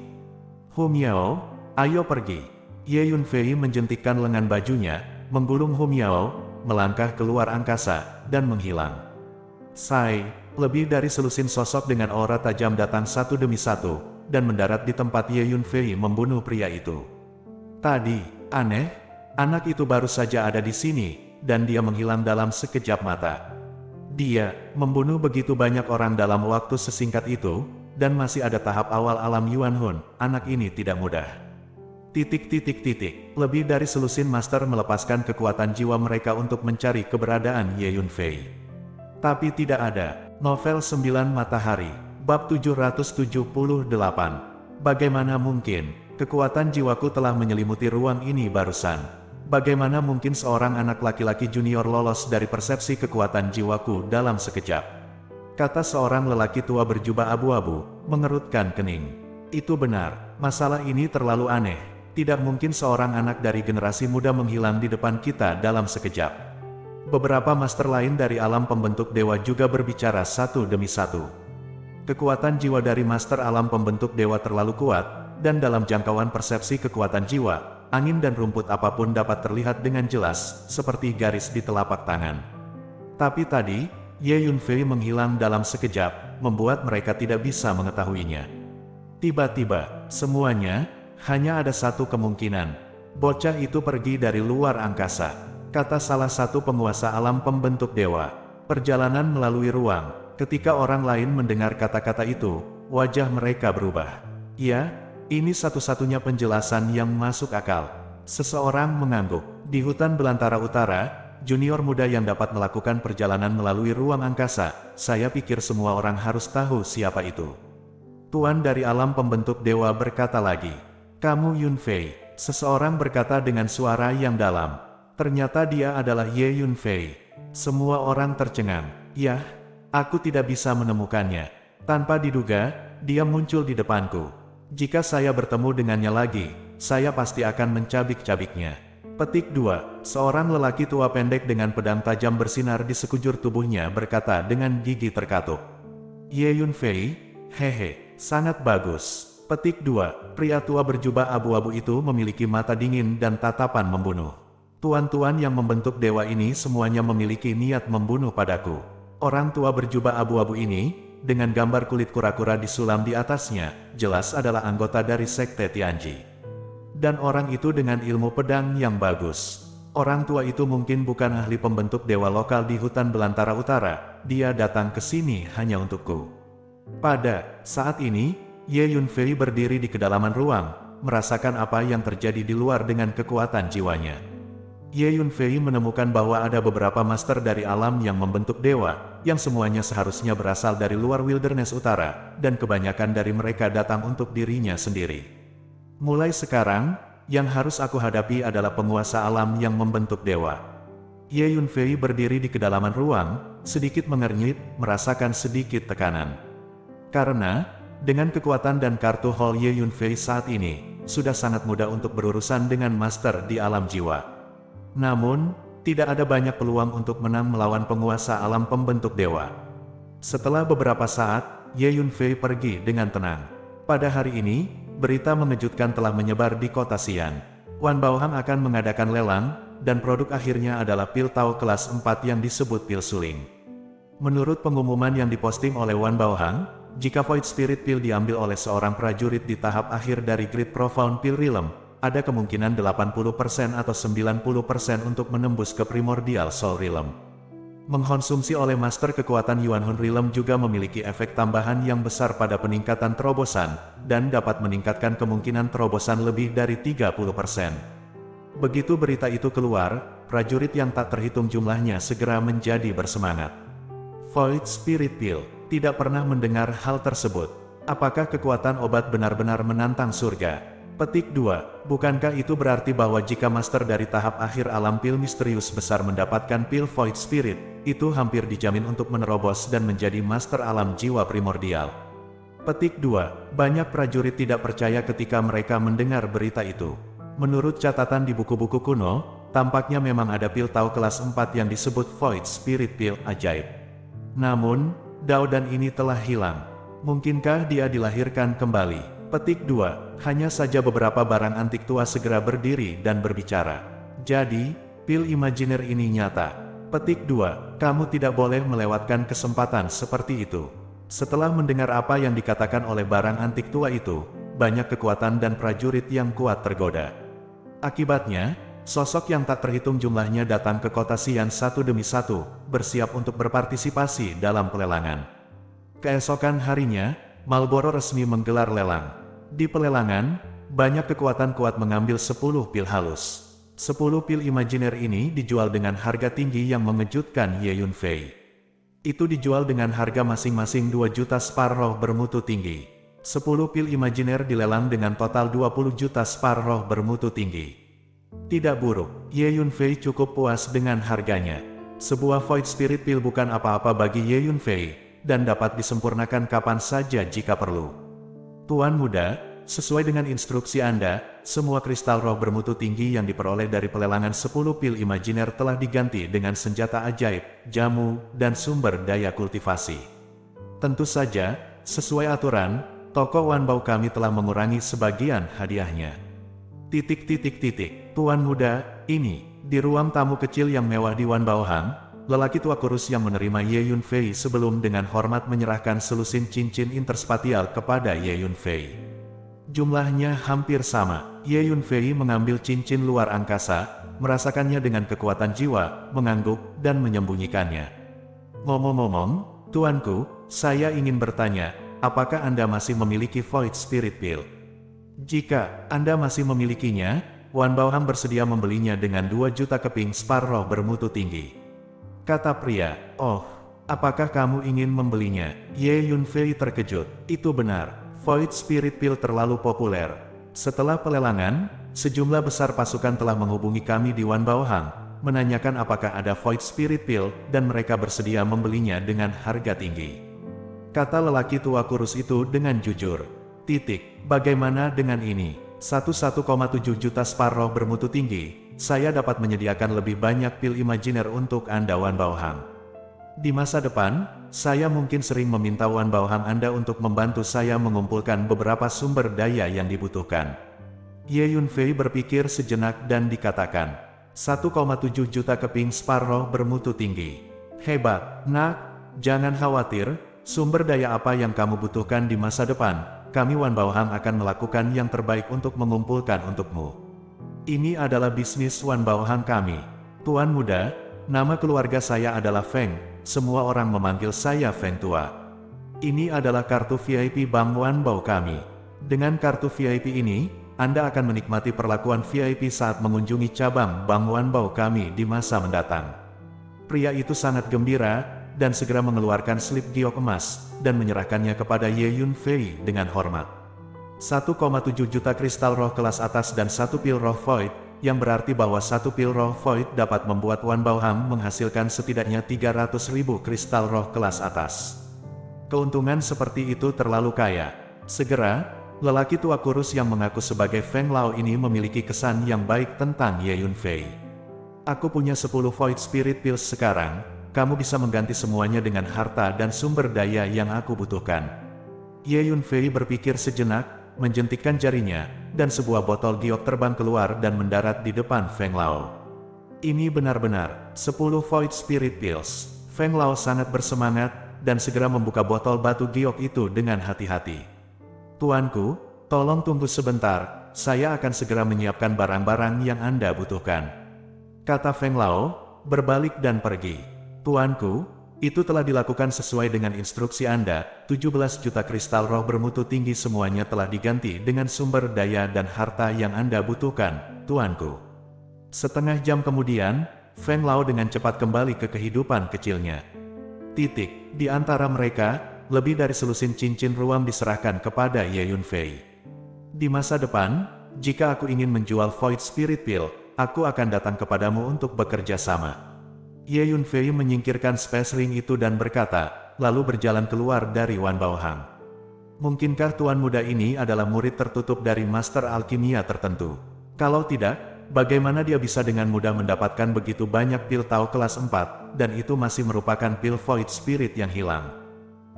Hu Miao, ayo pergi. Ye Yunfei menjentikkan lengan bajunya, menggulung Hu Miao, melangkah keluar angkasa, dan menghilang. Sai, lebih dari selusin sosok dengan aura tajam datang satu demi satu, dan mendarat di tempat Ye Yunfei membunuh pria itu. Tadi, aneh, anak itu baru saja ada di sini, dan dia menghilang dalam sekejap mata. Dia membunuh begitu banyak orang dalam waktu sesingkat itu, dan masih ada tahap awal alam Yuan Hun, anak ini tidak mudah. Lebih dari selusin master melepaskan kekuatan jiwa mereka untuk mencari keberadaan Ye Yunfei. Tapi tidak ada. Novel 9 Matahari, bab 778. Bagaimana mungkin? Kekuatan jiwaku telah menyelimuti ruang ini barusan. Bagaimana mungkin seorang anak laki-laki junior lolos dari persepsi kekuatan jiwaku dalam sekejap? Kata seorang lelaki tua berjubah abu-abu, mengerutkan kening. Itu benar, masalah ini terlalu aneh. Tidak mungkin seorang anak dari generasi muda menghilang di depan kita dalam sekejap. Beberapa master lain dari alam pembentuk dewa juga berbicara satu demi satu. Kekuatan jiwa dari master alam pembentuk dewa terlalu kuat, dan dalam jangkauan persepsi kekuatan jiwa, angin dan rumput apapun dapat terlihat dengan jelas, seperti garis di telapak tangan. Tapi tadi, Ye Yunfei menghilang dalam sekejap, membuat mereka tidak bisa mengetahuinya. Tiba-tiba, semuanya, hanya ada satu kemungkinan. Bocah itu pergi dari luar angkasa, kata salah satu penguasa alam pembentuk dewa. Perjalanan melalui ruang. Ketika orang lain mendengar kata-kata itu, wajah mereka berubah. Ya, ini satu-satunya penjelasan yang masuk akal. Seseorang mengangguk. Di hutan belantara utara, junior muda yang dapat melakukan perjalanan melalui ruang angkasa, saya pikir semua orang harus tahu siapa itu. Tuan dari alam pembentuk dewa berkata lagi. Kamu Yunfei, seseorang berkata dengan suara yang dalam. Ternyata dia adalah Ye Yunfei. Semua orang tercengang. Yah, aku tidak bisa menemukannya. Tanpa diduga, dia muncul di depanku. Jika saya bertemu dengannya lagi, saya pasti akan mencabik-cabiknya. Petik 2. Seorang lelaki tua pendek dengan pedang tajam bersinar di sekujur tubuhnya berkata dengan gigi terkatup. Ye Yunfei, hehe, sangat bagus. Petik 2. Pria tua berjubah abu-abu itu memiliki mata dingin dan tatapan membunuh. Tuan-tuan yang membentuk dewa ini semuanya memiliki niat membunuh padaku. Orang tua berjubah abu-abu ini, dengan gambar kulit kura-kura disulam di atasnya, jelas adalah anggota dari Sekte Tianji. Dan orang itu dengan ilmu pedang yang bagus. Orang tua itu mungkin bukan ahli pembentuk dewa lokal di hutan belantara utara, dia datang ke sini hanya untukku. Pada saat ini, Ye Yunfei berdiri di kedalaman ruang, merasakan apa yang terjadi di luar dengan kekuatan jiwanya. Ye Yunfei menemukan bahwa ada beberapa master dari alam yang membentuk dewa, yang semuanya seharusnya berasal dari luar wilderness utara, dan kebanyakan dari mereka datang untuk dirinya sendiri. Mulai sekarang, yang harus aku hadapi adalah penguasa alam yang membentuk dewa. Ye Yunfei berdiri di kedalaman ruang, sedikit mengernyit, merasakan sedikit tekanan. Karena, dengan kekuatan dan kartu Hall Ye Yunfei saat ini, sudah sangat mudah untuk berurusan dengan master di alam jiwa. Namun, tidak ada banyak peluang untuk menang melawan penguasa alam pembentuk dewa. Setelah beberapa saat, Ye Yunfei pergi dengan tenang. Pada hari ini, berita mengejutkan telah menyebar di kota Xi'an. Wan Baohang akan mengadakan lelang, dan produk akhirnya adalah pil Tao kelas 4 yang disebut pil suling. Menurut pengumuman yang diposting oleh Wan Baohang, jika Void Spirit Pill diambil oleh seorang prajurit di tahap akhir dari Great Profound Pill Realm, ada kemungkinan 80% atau 90% untuk menembus ke Primordial Soul Realm. Mengkonsumsi oleh Master kekuatan Yuan Hun Realm juga memiliki efek tambahan yang besar pada peningkatan terobosan, dan dapat meningkatkan kemungkinan terobosan lebih dari 30%. Begitu berita itu keluar, prajurit yang tak terhitung jumlahnya segera menjadi bersemangat. Void Spirit Pill. Tidak pernah mendengar hal tersebut. Apakah kekuatan obat benar-benar menantang surga? Petik 2. Bukankah itu berarti bahwa jika master dari tahap akhir alam pil misterius besar mendapatkan pil Void Spirit, itu hampir dijamin untuk menerobos dan menjadi master alam jiwa primordial? Petik 2. Banyak prajurit tidak percaya ketika mereka mendengar berita itu. Menurut catatan di buku-buku kuno, tampaknya memang ada pil Tao kelas 4 yang disebut Void Spirit Pill ajaib. Namun, Dao dan ini telah hilang. Mungkinkah dia dilahirkan kembali? Petik 2. Hanya saja beberapa barang antik tua segera berdiri dan berbicara. Jadi, pil imajiner ini nyata. Petik 2. Kamu tidak boleh melewatkan kesempatan seperti itu. Setelah mendengar apa yang dikatakan oleh barang antik tua itu, banyak kekuatan dan prajurit yang kuat tergoda. Akibatnya, sosok yang tak terhitung jumlahnya datang ke kota Xi'an satu demi satu, bersiap untuk berpartisipasi dalam pelelangan. Keesokan harinya, Marlboro resmi menggelar lelang. Di pelelangan, banyak kekuatan kuat mengambil 10 pil halus. 10 pil imajiner ini dijual dengan harga tinggi yang mengejutkan Ye Yunfei. Itu dijual dengan harga masing-masing 2 juta spar roh bermutu tinggi. 10 pil imajiner dilelang dengan total 20 juta spar roh bermutu tinggi. Tidak buruk, Ye Yunfei cukup puas dengan harganya. Sebuah Void Spirit Pill bukan apa-apa bagi Ye Yunfei, dan dapat disempurnakan kapan saja jika perlu. Tuan muda, sesuai dengan instruksi Anda, semua kristal roh bermutu tinggi yang diperoleh dari pelelangan 10 pil imajiner telah diganti dengan senjata ajaib, jamu, dan sumber daya kultivasi. Tentu saja, sesuai aturan, toko Wanbao kami telah mengurangi sebagian hadiahnya. Tuan muda, ini, di ruang tamu kecil yang mewah di Wanbao Hang, lelaki tua kurus yang menerima Ye Yunfei sebelum dengan hormat menyerahkan selusin cincin interspatial kepada Ye Yunfei. Jumlahnya hampir sama. Ye Yunfei mengambil cincin luar angkasa, merasakannya dengan kekuatan jiwa, mengangguk, dan menyembunyikannya. Ngomong-ngomong, tuanku, saya ingin bertanya, apakah Anda masih memiliki Void Spirit Pill? Jika Anda masih memilikinya, Wanbao Hang bersedia membelinya dengan 2 juta keping spar roh bermutu tinggi. Kata pria, "Oh, apakah kamu ingin membelinya?" Ye Yunfei terkejut. Itu benar, Void Spirit Pill terlalu populer. Setelah pelelangan, sejumlah besar pasukan telah menghubungi kami di Wanbao Hang, menanyakan apakah ada Void Spirit Pill, dan mereka bersedia membelinya dengan harga tinggi. Kata lelaki tua kurus itu dengan jujur. Bagaimana dengan ini? 1,7 juta spar roh bermutu tinggi, saya dapat menyediakan lebih banyak pil imajiner untuk Anda Wanbao Hang. Di masa depan, saya mungkin sering meminta Wanbao Hang Anda untuk membantu saya mengumpulkan beberapa sumber daya yang dibutuhkan. Ye Yunfei berpikir sejenak dan dikatakan, 1,7 juta keping spar roh bermutu tinggi. Hebat, nak, jangan khawatir, sumber daya apa yang kamu butuhkan di masa depan, kami Wanbao Hang akan melakukan yang terbaik untuk mengumpulkan untukmu. Ini adalah bisnis Wanbao Hang kami. Tuan muda, nama keluarga saya adalah Feng, semua orang memanggil saya Feng Tua. Ini adalah kartu VIP Bank Wanbao kami. Dengan kartu VIP ini, Anda akan menikmati perlakuan VIP saat mengunjungi cabang Bank Wanbao kami di masa mendatang. Pria itu sangat gembira, dan segera mengeluarkan slip giok emas, dan menyerahkannya kepada Ye Yunfei dengan hormat. 1,7 juta kristal roh kelas atas dan 1 pil roh void, yang berarti bahwa 1 pil roh void dapat membuat Wanbao Hang menghasilkan setidaknya 300.000 kristal roh kelas atas. Keuntungan seperti itu terlalu kaya. Segera, lelaki tua kurus yang mengaku sebagai Feng Lao ini memiliki kesan yang baik tentang Ye Yunfei. Aku punya 10 Void Spirit Pills sekarang, kamu bisa mengganti semuanya dengan harta dan sumber daya yang aku butuhkan. Ye Yunfei berpikir sejenak, menjentikkan jarinya, dan sebuah botol giok terbang keluar dan mendarat di depan Feng Lao. Ini benar-benar 10 Void Spirit Pills. Feng Lao sangat bersemangat, dan segera membuka botol batu giok itu dengan hati-hati. Tuanku, tolong tunggu sebentar, saya akan segera menyiapkan barang-barang yang Anda butuhkan. Kata Feng Lao, berbalik dan pergi. Tuanku, itu telah dilakukan sesuai dengan instruksi Anda, 17 juta kristal roh bermutu tinggi semuanya telah diganti dengan sumber daya dan harta yang Anda butuhkan, tuanku. Setengah jam kemudian, Feng Lao dengan cepat kembali ke kehidupan kecilnya. Di antara mereka, lebih dari selusin cincin ruam diserahkan kepada Ye Yunfei. Di masa depan, jika aku ingin menjual Void Spirit Pill, aku akan datang kepadamu untuk bekerja sama. Ye Yunfei menyingkirkan space ring itu dan berkata, lalu berjalan keluar dari Wanbao Hang. Mungkinkah tuan muda ini adalah murid tertutup dari master alkimia tertentu? Kalau tidak, bagaimana dia bisa dengan mudah mendapatkan begitu banyak pil Tao kelas 4, dan itu masih merupakan pil Void Spirit yang hilang?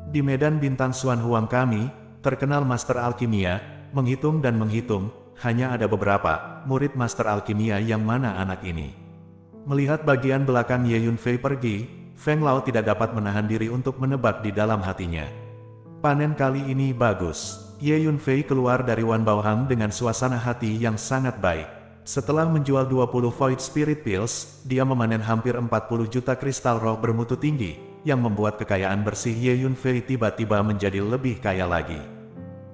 Di medan bintang Xuan Huang kami, terkenal master alkimia, menghitung dan menghitung, hanya ada beberapa murid master alkimia yang mana anak ini. Melihat bagian belakang Ye Yunfei pergi, Feng Lao tidak dapat menahan diri untuk menebak di dalam hatinya. Panen kali ini bagus. Ye Yunfei keluar dari Wanbao Hang dengan suasana hati yang sangat baik. Setelah menjual 20 Void Spirit Pills, dia memanen hampir 40 juta kristal roh bermutu tinggi, yang membuat kekayaan bersih Ye Yunfei tiba-tiba menjadi lebih kaya lagi.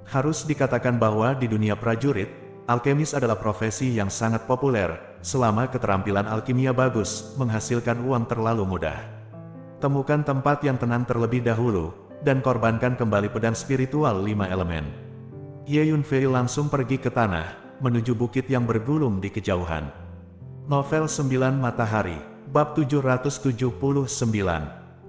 Harus dikatakan bahwa di dunia prajurit, alkemis adalah profesi yang sangat populer, selama keterampilan alkimia bagus, menghasilkan uang terlalu mudah. Temukan tempat yang tenang terlebih dahulu, dan korbankan kembali pedang spiritual 5 elemen. Ye Yunfei langsung pergi ke tanah, menuju bukit yang bergulung di kejauhan. Novel 9 Matahari, Bab 779.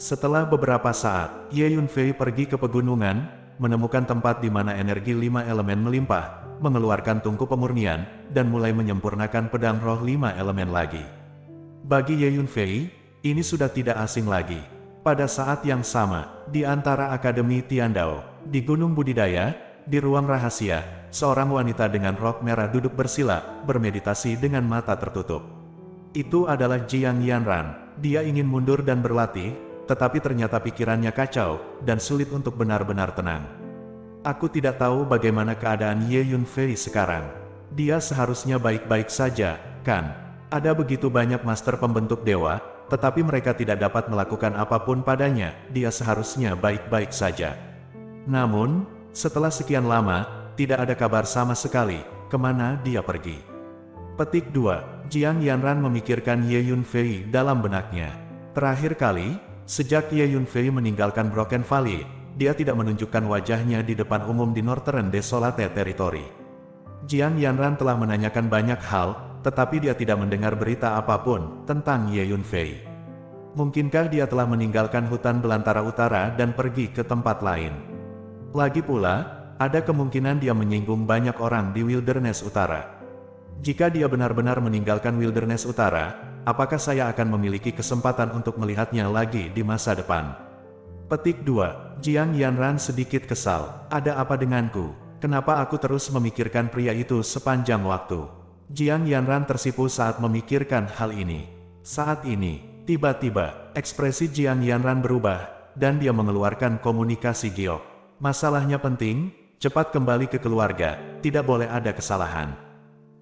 Setelah beberapa saat, Ye Yunfei pergi ke pegunungan, menemukan tempat di mana energi 5 elemen melimpah, mengeluarkan tungku pemurnian, dan mulai menyempurnakan pedang roh 5 elemen lagi. Bagi Ye Yunfei, ini sudah tidak asing lagi. Pada saat yang sama, di antara Akademi Tiandao, di Gunung Budidaya, di ruang rahasia, seorang wanita dengan rok merah duduk bersila, bermeditasi dengan mata tertutup. Itu adalah Jiang Yanran. Dia ingin mundur dan berlatih, tetapi ternyata pikirannya kacau, dan sulit untuk benar-benar tenang. Aku tidak tahu bagaimana keadaan Ye Yunfei sekarang. Dia seharusnya baik-baik saja, kan? Ada begitu banyak master pembentuk dewa, tetapi mereka tidak dapat melakukan apapun padanya. Dia seharusnya baik-baik saja. Namun, setelah sekian lama, tidak ada kabar sama sekali, kemana dia pergi. Petik 2. Jiang Yanran memikirkan Ye Yunfei dalam benaknya. Terakhir kali, sejak Ye Yunfei meninggalkan Broken Valley, dia tidak menunjukkan wajahnya di depan umum di Northern Desolate Territory. Jiang Yanran telah menanyakan banyak hal, tetapi dia tidak mendengar berita apapun tentang Ye Yunfei. Mungkinkah dia telah meninggalkan hutan belantara utara dan pergi ke tempat lain? Lagi pula, ada kemungkinan dia menyinggung banyak orang di Wilderness Utara. Jika dia benar-benar meninggalkan Wilderness Utara, apakah saya akan memiliki kesempatan untuk melihatnya lagi di masa depan? Petik 2. Jiang Yanran sedikit kesal. Ada apa denganku? Kenapa aku terus memikirkan pria itu sepanjang waktu? Jiang Yanran tersipu saat memikirkan hal ini. Saat ini, tiba-tiba, ekspresi Jiang Yanran berubah, dan dia mengeluarkan komunikasi giok. Masalahnya penting, cepat kembali ke keluarga, tidak boleh ada kesalahan.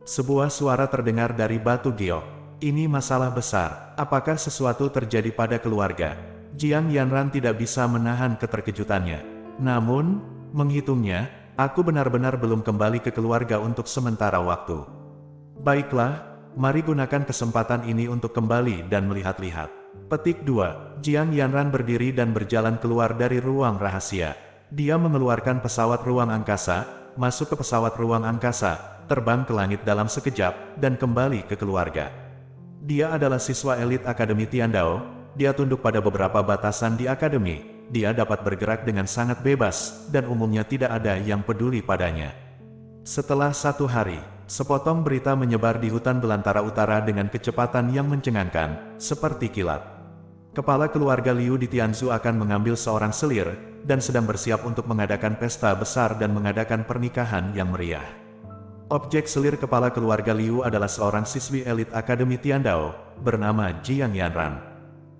Sebuah suara terdengar dari batu giok. Ini masalah besar, apakah sesuatu terjadi pada keluarga? Jiang Yanran tidak bisa menahan keterkejutannya. Namun, menghitungnya, aku benar-benar belum kembali ke keluarga untuk sementara waktu. Baiklah, mari gunakan kesempatan ini untuk kembali dan melihat-lihat. Petik 2. Jiang Yanran berdiri dan berjalan keluar dari ruang rahasia. Dia mengeluarkan pesawat ruang angkasa, masuk ke pesawat ruang angkasa, terbang ke langit dalam sekejap, dan kembali ke keluarga. Dia adalah siswa elit Akademi Tiandao. Dia tunduk pada beberapa batasan di akademi. Dia dapat bergerak dengan sangat bebas, dan umumnya tidak ada yang peduli padanya. Setelah 1 hari, sepotong berita menyebar di hutan belantara utara dengan kecepatan yang mencengangkan, seperti kilat. Kepala keluarga Liu di Tianzhu akan mengambil seorang selir, dan sedang bersiap untuk mengadakan pesta besar dan mengadakan pernikahan yang meriah. Objek selir kepala keluarga Liu adalah seorang siswi elit Akademi Tiandao, bernama Jiang Yanran.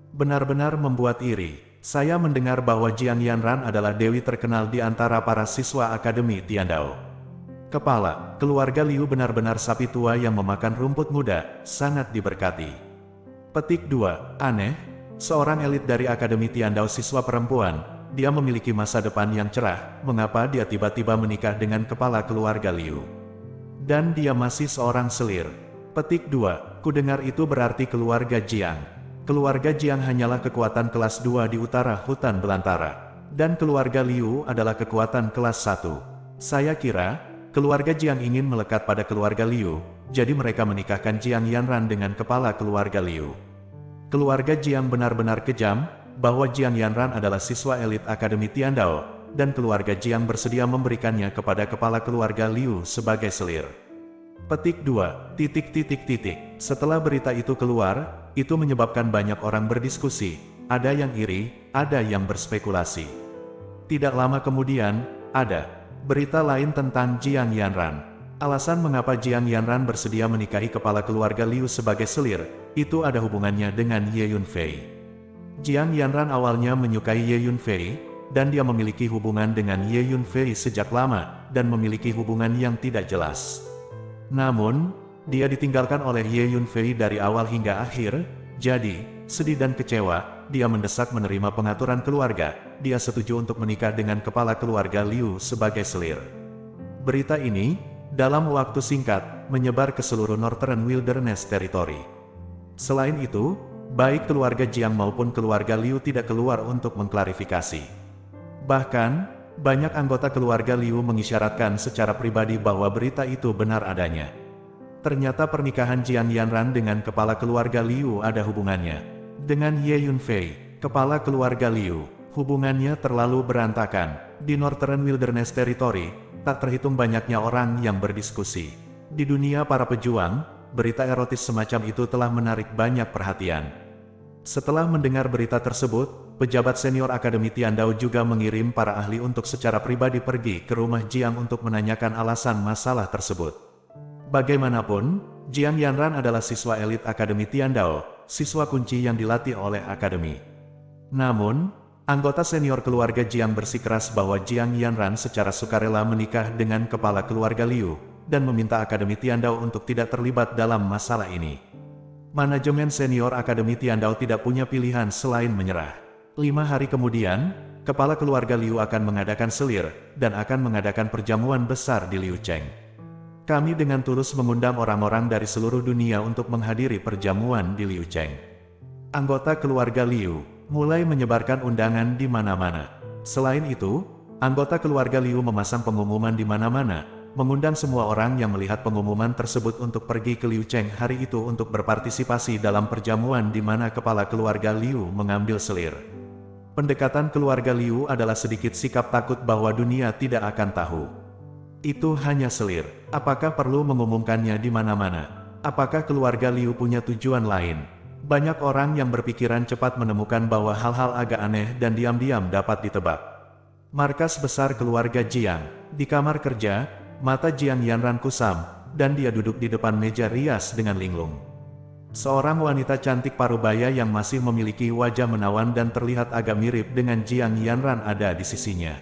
Benar-benar membuat iri. Saya mendengar bahwa Jiang Yanran adalah dewi terkenal di antara para siswa Akademi Tiandao. Kepala keluarga Liu benar-benar sapi tua yang memakan rumput muda, sangat diberkati. Petik 2. Aneh, seorang elit dari Akademi Tiandao siswa perempuan, dia memiliki masa depan yang cerah, mengapa dia tiba-tiba menikah dengan kepala keluarga Liu? Dan dia masih seorang selir. Petik 2. Kudengar itu berarti keluarga Jiang. Keluarga Jiang hanyalah kekuatan kelas 2 di utara hutan belantara. Dan keluarga Liu adalah kekuatan kelas 1. Saya kira, keluarga Jiang ingin melekat pada keluarga Liu, jadi mereka menikahkan Jiang Yanran dengan kepala keluarga Liu. Keluarga Jiang benar-benar kejam, bahwa Jiang Yanran adalah siswa elit Akademi Tiandao, dan keluarga Jiang bersedia memberikannya kepada kepala keluarga Liu sebagai selir. Petik 2. Setelah berita itu keluar, itu menyebabkan banyak orang berdiskusi, ada yang iri, ada yang berspekulasi. Tidak lama kemudian, ada berita lain tentang Jiang Yanran. Alasan mengapa Jiang Yanran bersedia menikahi kepala keluarga Liu sebagai selir, itu ada hubungannya dengan Ye Yunfei. Jiang Yanran awalnya menyukai Ye Yunfei, dan dia memiliki hubungan dengan Ye Yunfei sejak lama, dan memiliki hubungan yang tidak jelas. Namun, dia ditinggalkan oleh Ye Yunfei dari awal hingga akhir, jadi, sedih dan kecewa, dia mendesak menerima pengaturan keluarga, dia setuju untuk menikah dengan kepala keluarga Liu sebagai selir. Berita ini, dalam waktu singkat, menyebar ke seluruh Northern Wilderness Territory. Selain itu, baik keluarga Jiang maupun keluarga Liu tidak keluar untuk mengklarifikasi. Bahkan, banyak anggota keluarga Liu mengisyaratkan secara pribadi bahwa berita itu benar adanya. Ternyata pernikahan Jiang Yanran dengan kepala keluarga Liu ada hubungannya dengan Ye Yunfei, kepala keluarga Liu. Hubungannya terlalu berantakan. Di Northern Wilderness Territory, tak terhitung banyaknya orang yang berdiskusi. Di dunia para pejuang, berita erotis semacam itu telah menarik banyak perhatian. Setelah mendengar berita tersebut, pejabat senior Akademi Tiandao juga mengirim para ahli untuk secara pribadi pergi ke rumah Jiang untuk menanyakan alasan masalah tersebut. Bagaimanapun, Jiang Yanran adalah siswa elit Akademi Tiandao, siswa kunci yang dilatih oleh Akademi. Namun, anggota senior keluarga Jiang bersikeras bahwa Jiang Yanran secara sukarela menikah dengan kepala keluarga Liu, dan meminta Akademi Tiandao untuk tidak terlibat dalam masalah ini. Manajemen senior Akademi Tiandao tidak punya pilihan selain menyerah. 5 hari kemudian, kepala keluarga Liu akan mengadakan selir, dan akan mengadakan perjamuan besar di Liucheng. Kami dengan tulus mengundang orang-orang dari seluruh dunia untuk menghadiri perjamuan di Liucheng. Anggota keluarga Liu mulai menyebarkan undangan di mana-mana. Selain itu, anggota keluarga Liu memasang pengumuman di mana-mana, mengundang semua orang yang melihat pengumuman tersebut untuk pergi ke Liucheng hari itu untuk berpartisipasi dalam perjamuan di mana kepala keluarga Liu mengambil selir. Pendekatan keluarga Liu adalah sedikit sikap takut bahwa dunia tidak akan tahu. Itu hanya selir. Apakah perlu mengumumkannya di mana-mana? Apakah keluarga Liu punya tujuan lain? Banyak orang yang berpikiran cepat menemukan bahwa hal-hal agak aneh dan diam-diam dapat ditebak. Markas besar keluarga Jiang. Di kamar kerja, mata Jiang Yanran kusam, dan dia duduk di depan meja rias dengan linglung. Seorang wanita cantik parubaya yang masih memiliki wajah menawan dan terlihat agak mirip dengan Jiang Yanran ada di sisinya.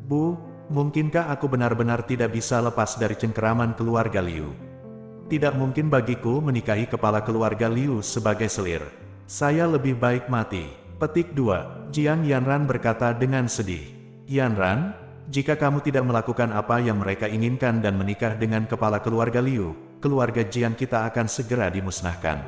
"Bu, mungkinkah aku benar-benar tidak bisa lepas dari cengkeraman keluarga Liu? Tidak mungkin bagiku menikahi kepala keluarga Liu sebagai selir. Saya lebih baik mati." Petik 2. Jiang Yanran berkata dengan sedih. "Yanran, jika kamu tidak melakukan apa yang mereka inginkan dan menikah dengan kepala keluarga Liu, keluarga Jiang kita akan segera dimusnahkan.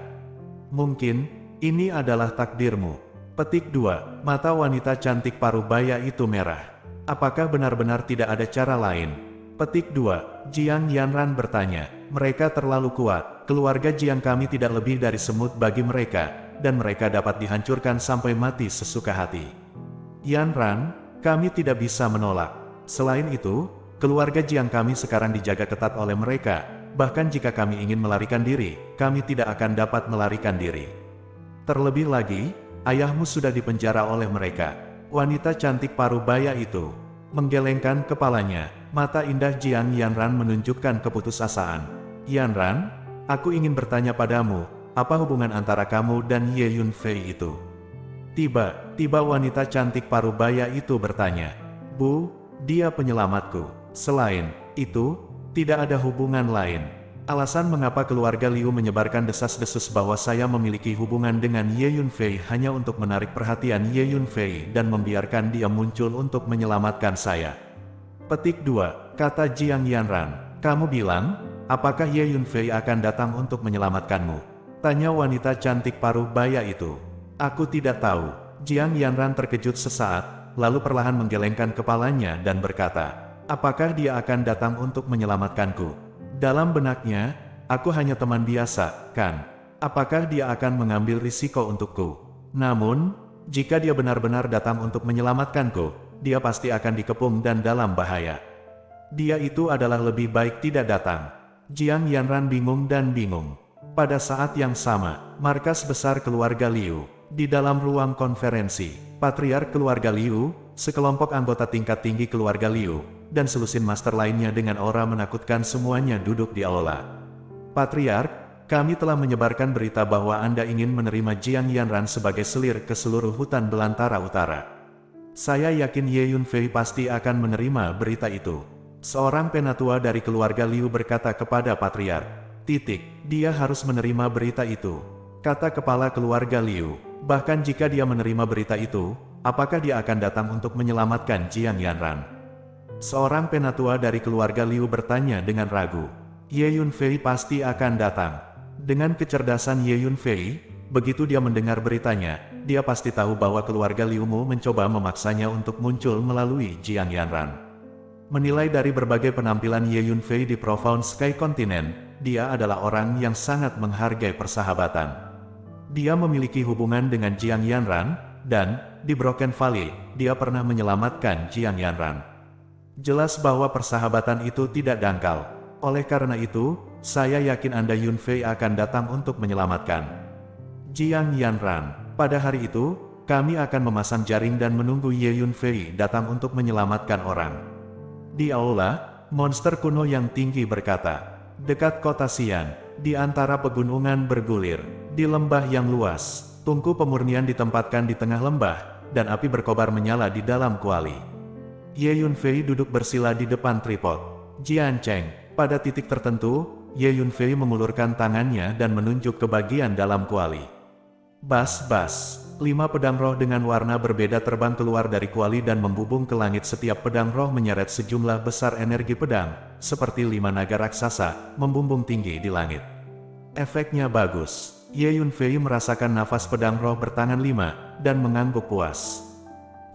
Mungkin, ini adalah takdirmu." Petik 2. Mata wanita cantik parubaya itu merah. "Apakah benar-benar tidak ada cara lain?" Petik 2. Jiang Yanran bertanya. "Mereka terlalu kuat. Keluarga Jiang kami tidak lebih dari semut bagi mereka, dan mereka dapat dihancurkan sampai mati sesuka hati. Yanran, kami tidak bisa menolak. Selain itu, keluarga Jiang kami sekarang dijaga ketat oleh mereka. Bahkan jika kami ingin melarikan diri, kami tidak akan dapat melarikan diri. Terlebih lagi, ayahmu sudah dipenjara oleh mereka." Wanita cantik parubaya itu menggelengkan kepalanya. Mata indah Jiang Yanran menunjukkan keputusasaan. "Yanran, aku ingin bertanya padamu, apa hubungan antara kamu dan Ye Yunfei itu?" Tiba-tiba wanita cantik parubaya itu bertanya. "Bu, dia penyelamatku. Selain itu, tidak ada hubungan lain." Alasan mengapa keluarga Liu menyebarkan desas-desus bahwa saya memiliki hubungan dengan Ye Yunfei hanya untuk menarik perhatian Ye Yunfei dan membiarkan dia muncul untuk menyelamatkan saya. Petik 2. Kata Jiang Yanran. "Kamu bilang, apakah Ye Yunfei akan datang untuk menyelamatkanmu?" Tanya wanita cantik parubaya itu. "Aku tidak tahu." Jiang Yanran terkejut sesaat, lalu perlahan menggelengkan kepalanya dan berkata, "Apakah dia akan datang untuk menyelamatkanku?" Dalam benaknya, "Aku hanya teman biasa, kan? Apakah dia akan mengambil risiko untukku? Namun, jika dia benar-benar datang untuk menyelamatkanku, dia pasti akan dikepung dan dalam bahaya. Dia itu adalah lebih baik tidak datang." Jiang Yanran bingung dan bingung. Pada saat yang sama, markas besar keluarga Liu, di dalam ruang konferensi, patriark keluarga Liu, sekelompok anggota tingkat tinggi keluarga Liu, dan selusin master lainnya dengan aura menakutkan semuanya duduk di aula. "Patriark, kami telah menyebarkan berita bahwa Anda ingin menerima Jiang Yanran sebagai selir ke seluruh hutan belantara utara. Saya yakin Ye Yunfei pasti akan menerima berita itu." Seorang penatua dari keluarga Liu berkata kepada patriark. "Dia harus menerima berita itu," kata kepala keluarga Liu. "Bahkan jika dia menerima berita itu, apakah dia akan datang untuk menyelamatkan Jiang Yanran?" Seorang penatua dari keluarga Liu bertanya dengan ragu. "Ye Yunfei pasti akan datang." Dengan kecerdasan Ye Yunfei, begitu dia mendengar beritanya, dia pasti tahu bahwa keluarga Liu Mu mencoba memaksanya untuk muncul melalui Jiang Yanran. Menilai dari berbagai penampilan Ye Yunfei di Profound Sky Continent, dia adalah orang yang sangat menghargai persahabatan. Dia memiliki hubungan dengan Jiang Yanran, dan, di Broken Valley, dia pernah menyelamatkan Jiang Yanran. Jelas bahwa persahabatan itu tidak dangkal. Oleh karena itu, saya yakin Anda Yunfei akan datang untuk menyelamatkan Jiang Yanran. Pada hari itu, kami akan memasang jaring dan menunggu Ye Yunfei datang untuk menyelamatkan orang. Di aula, monster kuno yang tinggi berkata, dekat kota Xian, di antara pegunungan bergulir, di lembah yang luas, tungku pemurnian ditempatkan di tengah lembah, dan api berkobar menyala di dalam kuali. Ye Yunfei duduk bersila di depan tripod. Jian Cheng, pada titik tertentu, Ye Yunfei mengulurkan tangannya dan menunjuk ke bagian dalam kuali. Bas-bas, 5 pedang roh dengan warna berbeda terbang keluar dari kuali dan membubung ke langit. Setiap pedang roh menyeret sejumlah besar energi pedang, seperti 5 naga raksasa, membumbung tinggi di langit. Efeknya bagus. Ye Yunfei merasakan nafas pedang roh bertangan 5, dan mengangguk puas.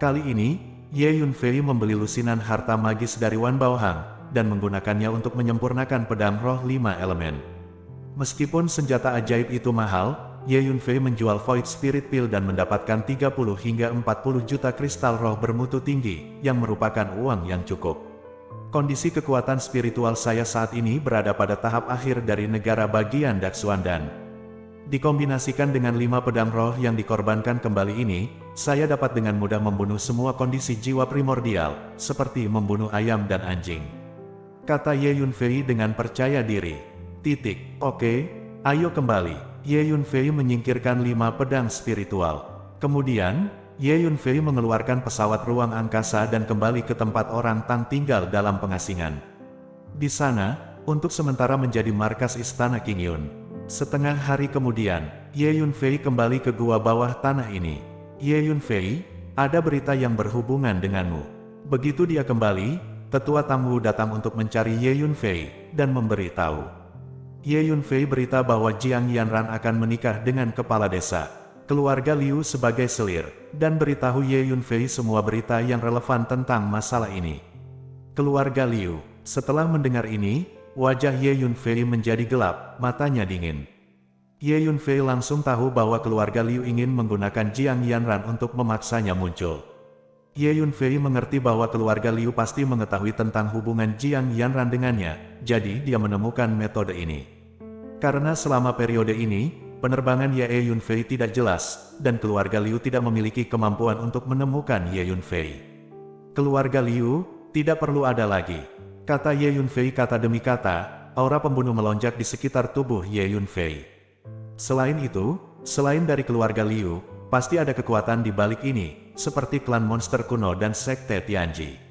Kali ini, Ye Yunfei membeli lusinan harta magis dari Wan Baohang, dan menggunakannya untuk menyempurnakan pedang roh 5 elemen. Meskipun senjata ajaib itu mahal, Ye Yunfei menjual Void Spirit Pill dan mendapatkan 30 hingga 40 juta kristal roh bermutu tinggi, yang merupakan uang yang cukup. Kondisi kekuatan spiritual saya saat ini berada pada tahap akhir dari negara bagian Daxuandan. Dikombinasikan dengan 5 pedang roh yang dikorbankan kembali ini, saya dapat dengan mudah membunuh semua kondisi jiwa primordial, seperti membunuh ayam dan anjing. Kata Ye Yunfei dengan percaya diri. Oke, ayo kembali. Ye Yunfei menyingkirkan 5 pedang spiritual. Kemudian, Ye Yunfei mengeluarkan pesawat ruang angkasa dan kembali ke tempat orang Tang tinggal dalam pengasingan. Di sana, untuk sementara menjadi markas istana King Yun. Setengah hari kemudian, Ye Yunfei kembali ke gua bawah tanah ini. Ye Yunfei, ada berita yang berhubungan denganmu. Begitu dia kembali, tetua Tang Wu datang untuk mencari Ye Yunfei, dan memberitahu. Ye Yunfei berita bahwa Jiang Yanran akan menikah dengan kepala desa, keluarga Liu sebagai selir, dan beritahu Ye Yunfei semua berita yang relevan tentang masalah ini. Keluarga Liu, setelah mendengar ini, wajah Ye Yunfei menjadi gelap, matanya dingin. Ye Yunfei langsung tahu bahwa keluarga Liu ingin menggunakan Jiang Yanran untuk memaksanya muncul. Ye Yunfei mengerti bahwa keluarga Liu pasti mengetahui tentang hubungan Jiang Yanran dengannya, jadi dia menemukan metode ini. Karena selama periode ini, penerbangan Ye Yunfei tidak jelas, dan keluarga Liu tidak memiliki kemampuan untuk menemukan Ye Yunfei. Keluarga Liu, tidak perlu ada lagi. Kata Ye Yunfei kata demi kata, aura pembunuh melonjak di sekitar tubuh Ye Yunfei. Selain itu, selain dari keluarga Liu, pasti ada kekuatan di balik ini, seperti klan monster kuno dan sekte Tianji.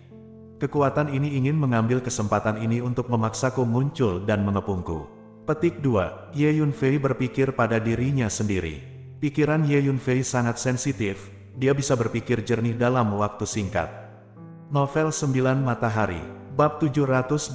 Kekuatan ini ingin mengambil kesempatan ini untuk memaksaku muncul dan mengepungku. Petik 2. Ye Yunfei berpikir pada dirinya sendiri. Pikiran Ye Yunfei sangat sensitif, dia bisa berpikir jernih dalam waktu singkat. Novel 9 Matahari, Bab 780.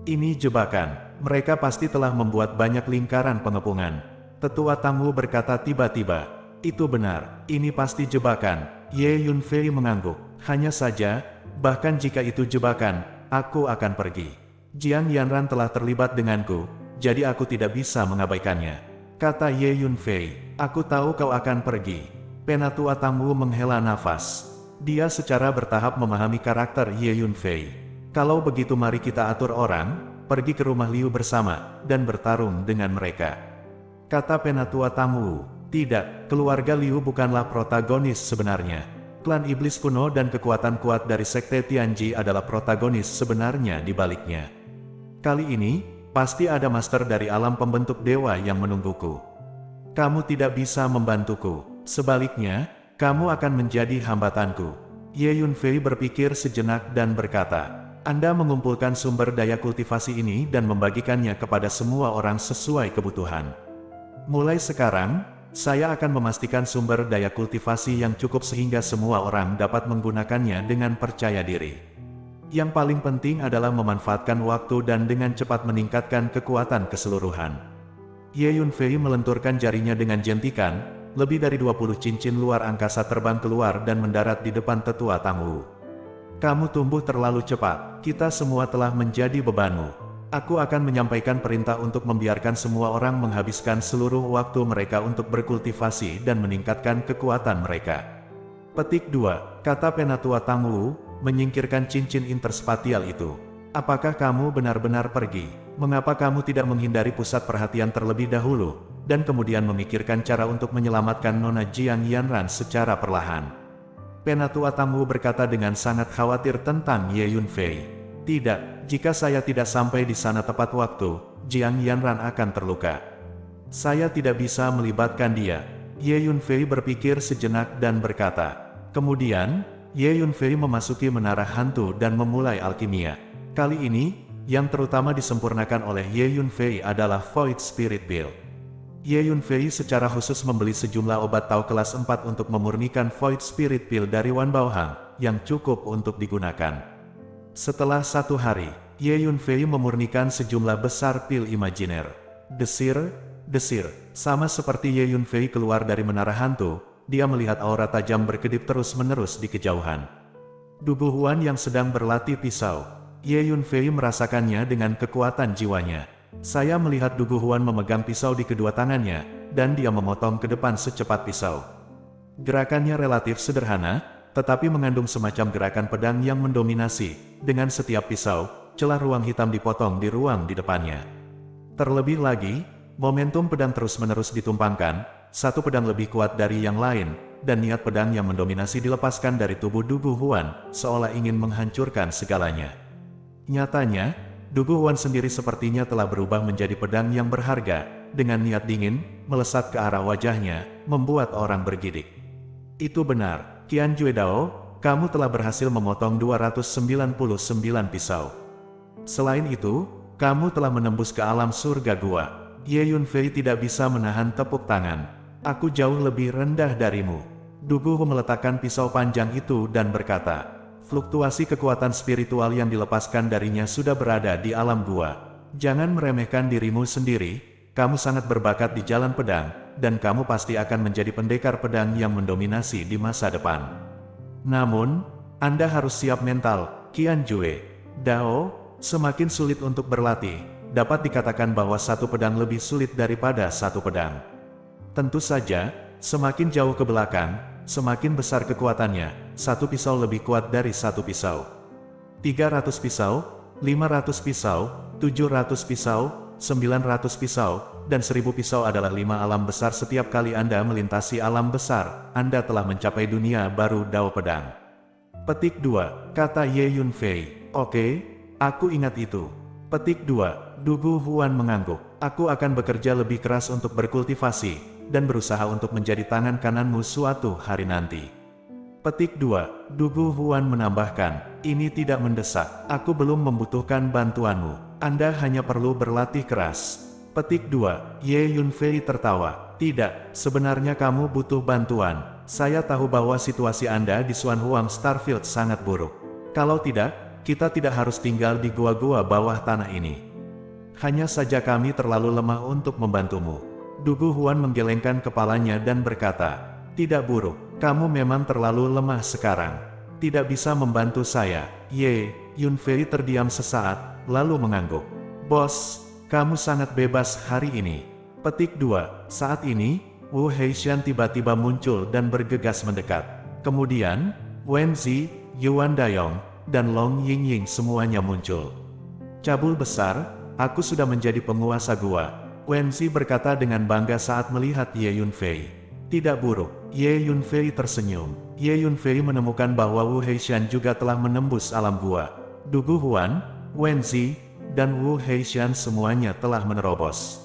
Ini jebakan, mereka pasti telah membuat banyak lingkaran pengepungan. Tetua Tang Wu berkata tiba-tiba, itu benar, ini pasti jebakan. Ye Yunfei mengangguk, hanya saja, bahkan jika itu jebakan, aku akan pergi. Jiang Yanran telah terlibat denganku, jadi aku tidak bisa mengabaikannya. Kata Ye Yunfei, aku tahu kau akan pergi. Penatua Tang Wu menghela nafas. Dia secara bertahap memahami karakter Ye Yunfei. Kalau begitu mari kita atur orang, pergi ke rumah Liu bersama, dan bertarung dengan mereka. Kata Penatua Tang Wu, tidak, keluarga Liu bukanlah protagonis sebenarnya. Klan iblis kuno dan kekuatan kuat dari sekte Tianji adalah protagonis sebenarnya di baliknya. Kali ini, pasti ada master dari alam pembentuk dewa yang menungguku. Kamu tidak bisa membantuku, sebaliknya, kamu akan menjadi hambatanku. Ye Yunfei berpikir sejenak dan berkata, Anda mengumpulkan sumber daya kultivasi ini dan membagikannya kepada semua orang sesuai kebutuhan. Mulai sekarang, saya akan memastikan sumber daya kultivasi yang cukup sehingga semua orang dapat menggunakannya dengan percaya diri. Yang paling penting adalah memanfaatkan waktu dan dengan cepat meningkatkan kekuatan keseluruhan. Ye Yunfei melenturkan jarinya dengan jentikan, lebih dari 20 cincin luar angkasa terbang keluar dan mendarat di depan tetua Tang Wu. Kamu tumbuh terlalu cepat, kita semua telah menjadi bebanmu. Aku akan menyampaikan perintah untuk membiarkan semua orang menghabiskan seluruh waktu mereka untuk berkultivasi dan meningkatkan kekuatan mereka. Petik 2, kata Penatua Tang Wu, menyingkirkan cincin interspatial itu. Apakah kamu benar-benar pergi? Mengapa kamu tidak menghindari pusat perhatian terlebih dahulu, dan kemudian memikirkan cara untuk menyelamatkan Nona Jiang Yanran secara perlahan? Penatua Tang Wu berkata dengan sangat khawatir tentang Ye Yunfei. Tidak, jika saya tidak sampai di sana tepat waktu, Jiang Yanran akan terluka. Saya tidak bisa melibatkan dia. Ye Yunfei berpikir sejenak dan berkata. Kemudian, Ye Yunfei memasuki menara hantu dan memulai alkimia. Kali ini, yang terutama disempurnakan oleh Ye Yunfei adalah Void Spirit Pill. Ye Yunfei secara khusus membeli sejumlah obat tau kelas 4 untuk memurnikan Void Spirit Pill dari Wan Baohang, yang cukup untuk digunakan. Setelah 1 hari, Ye Yunfei memurnikan sejumlah besar pil imajiner. Desir, sama seperti Ye Yunfei keluar dari menara hantu, dia melihat aura tajam berkedip terus-menerus di kejauhan. Dugu Huan yang sedang berlatih pisau. Ye Yunfei merasakannya dengan kekuatan jiwanya. Saya melihat Dugu Huan memegang pisau di kedua tangannya, dan dia memotong ke depan secepat pisau. Gerakannya relatif sederhana, tetapi mengandung semacam gerakan pedang yang mendominasi. Dengan setiap pisau, celah ruang hitam dipotong di ruang di depannya. Terlebih lagi, momentum pedang terus-menerus ditumpangkan, satu pedang lebih kuat dari yang lain, dan niat pedang yang mendominasi dilepaskan dari tubuh Dugu Huan, seolah ingin menghancurkan segalanya. Nyatanya, Dugu Huan sendiri sepertinya telah berubah menjadi pedang yang berharga, dengan niat dingin, melesat ke arah wajahnya, membuat orang bergidik. Itu benar, Qian Jue Dao, kamu telah berhasil memotong 299 pisau. Selain itu, kamu telah menembus ke alam surga gua. Ye Yunfei tidak bisa menahan tepuk tangan. Aku jauh lebih rendah darimu. Dugu Hu meletakkan pisau panjang itu dan berkata, fluktuasi kekuatan spiritual yang dilepaskan darinya sudah berada di alam gua. Jangan meremehkan dirimu sendiri, kamu sangat berbakat di jalan pedang, dan kamu pasti akan menjadi pendekar pedang yang mendominasi di masa depan. Namun, Anda harus siap mental, Qian Jue Dao, semakin sulit untuk berlatih, dapat dikatakan bahwa satu pedang lebih sulit daripada satu pedang. Tentu saja, semakin jauh ke belakang, semakin besar kekuatannya, satu pisau lebih kuat dari satu pisau. 300 pisau, 500 pisau, 700 pisau, 900 pisau, dan 1000 pisau adalah 5 alam besar. Setiap kali Anda melintasi alam besar, Anda telah mencapai dunia baru Dao Pedang. Petik 2, kata Ye Yunfei. Oke, aku ingat itu. Petik 2, Dugu Huan mengangguk. Aku akan bekerja lebih keras untuk berkultivasi, dan berusaha untuk menjadi tangan kananmu suatu hari nanti. Petik 2, Dugu Huan menambahkan, ini tidak mendesak, aku belum membutuhkan bantuanmu. Anda hanya perlu berlatih keras. Petik 2, Ye Yunfei tertawa. Tidak, sebenarnya kamu butuh bantuan. Saya tahu bahwa situasi Anda di Xuanhuang Starfield sangat buruk. Kalau tidak, kita tidak harus tinggal di gua-gua bawah tanah ini. Hanya saja kami terlalu lemah untuk membantumu. Dugu Huan menggelengkan kepalanya dan berkata, tidak buruk, kamu memang terlalu lemah sekarang. Tidak bisa membantu saya. Ye Yunfei terdiam sesaat, lalu mengangguk. Bos, kamu sangat bebas hari ini. Petik 2, saat ini, Wu Heishan tiba-tiba muncul dan bergegas mendekat. Kemudian, Wen Zi, Yuan Dayong, dan Long Yingying semuanya muncul. Cabul besar, aku sudah menjadi penguasa gua. Wen Zi berkata dengan bangga saat melihat Ye Yunfei. Tidak buruk, Ye Yunfei tersenyum. Ye Yunfei menemukan bahwa Wu Heishan juga telah menembus alam gua. Dugu Huan, Wen Zi, dan Wu Heishan semuanya telah menerobos.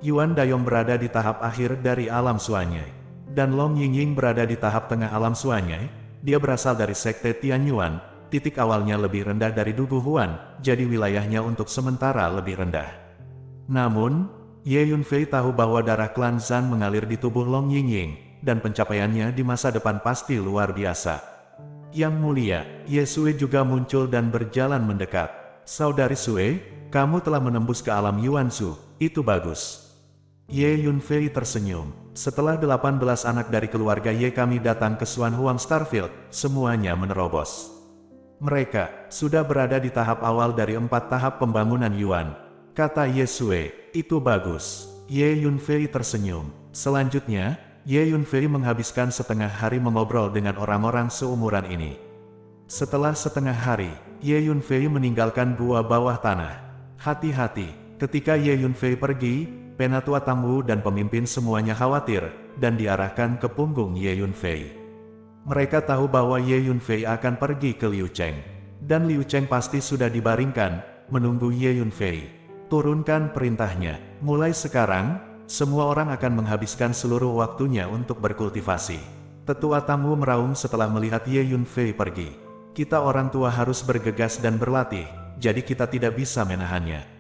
Yuan Dayong berada di tahap akhir dari alam Suanyai, dan Long Yingying berada di tahap tengah alam Suanyai. Dia berasal dari sekte Tianyuan, titik awalnya lebih rendah dari Dugu Huan, jadi wilayahnya untuk sementara lebih rendah. Namun, Ye Yunfei tahu bahwa darah klan Zhan mengalir di tubuh Long Yingying, dan pencapaiannya di masa depan pasti luar biasa. Yang mulia, Ye Sui juga muncul dan berjalan mendekat. Saudari Sui, kamu telah menembus ke alam Yuanzu, itu bagus. Ye Yunfei tersenyum. Setelah 18 anak dari keluarga Ye kami datang ke Xuanhuang Starfield, semuanya menerobos. Mereka sudah berada di tahap awal dari 4 tahap pembangunan Yuan. Kata Ye Sui, itu bagus. Ye Yunfei tersenyum. Selanjutnya, Ye Yunfei menghabiskan setengah hari mengobrol dengan orang-orang seumuran ini. Setelah setengah hari, Ye Yunfei meninggalkan gua bawah tanah. Hati-hati, ketika Ye Yunfei pergi, Penatua Tangwu dan pemimpin semuanya khawatir, dan diarahkan ke punggung Ye Yunfei. Mereka tahu bahwa Ye Yunfei akan pergi ke Liu Cheng. Dan Liu Cheng pasti sudah dibaringkan, menunggu Ye Yunfei. Turunkan perintahnya. Mulai sekarang, semua orang akan menghabiskan seluruh waktunya untuk berkultivasi. Tetua Tangwu meraung setelah melihat Ye Yunfei pergi. Kita orang tua harus bergegas dan berlatih, jadi kita tidak bisa menahannya.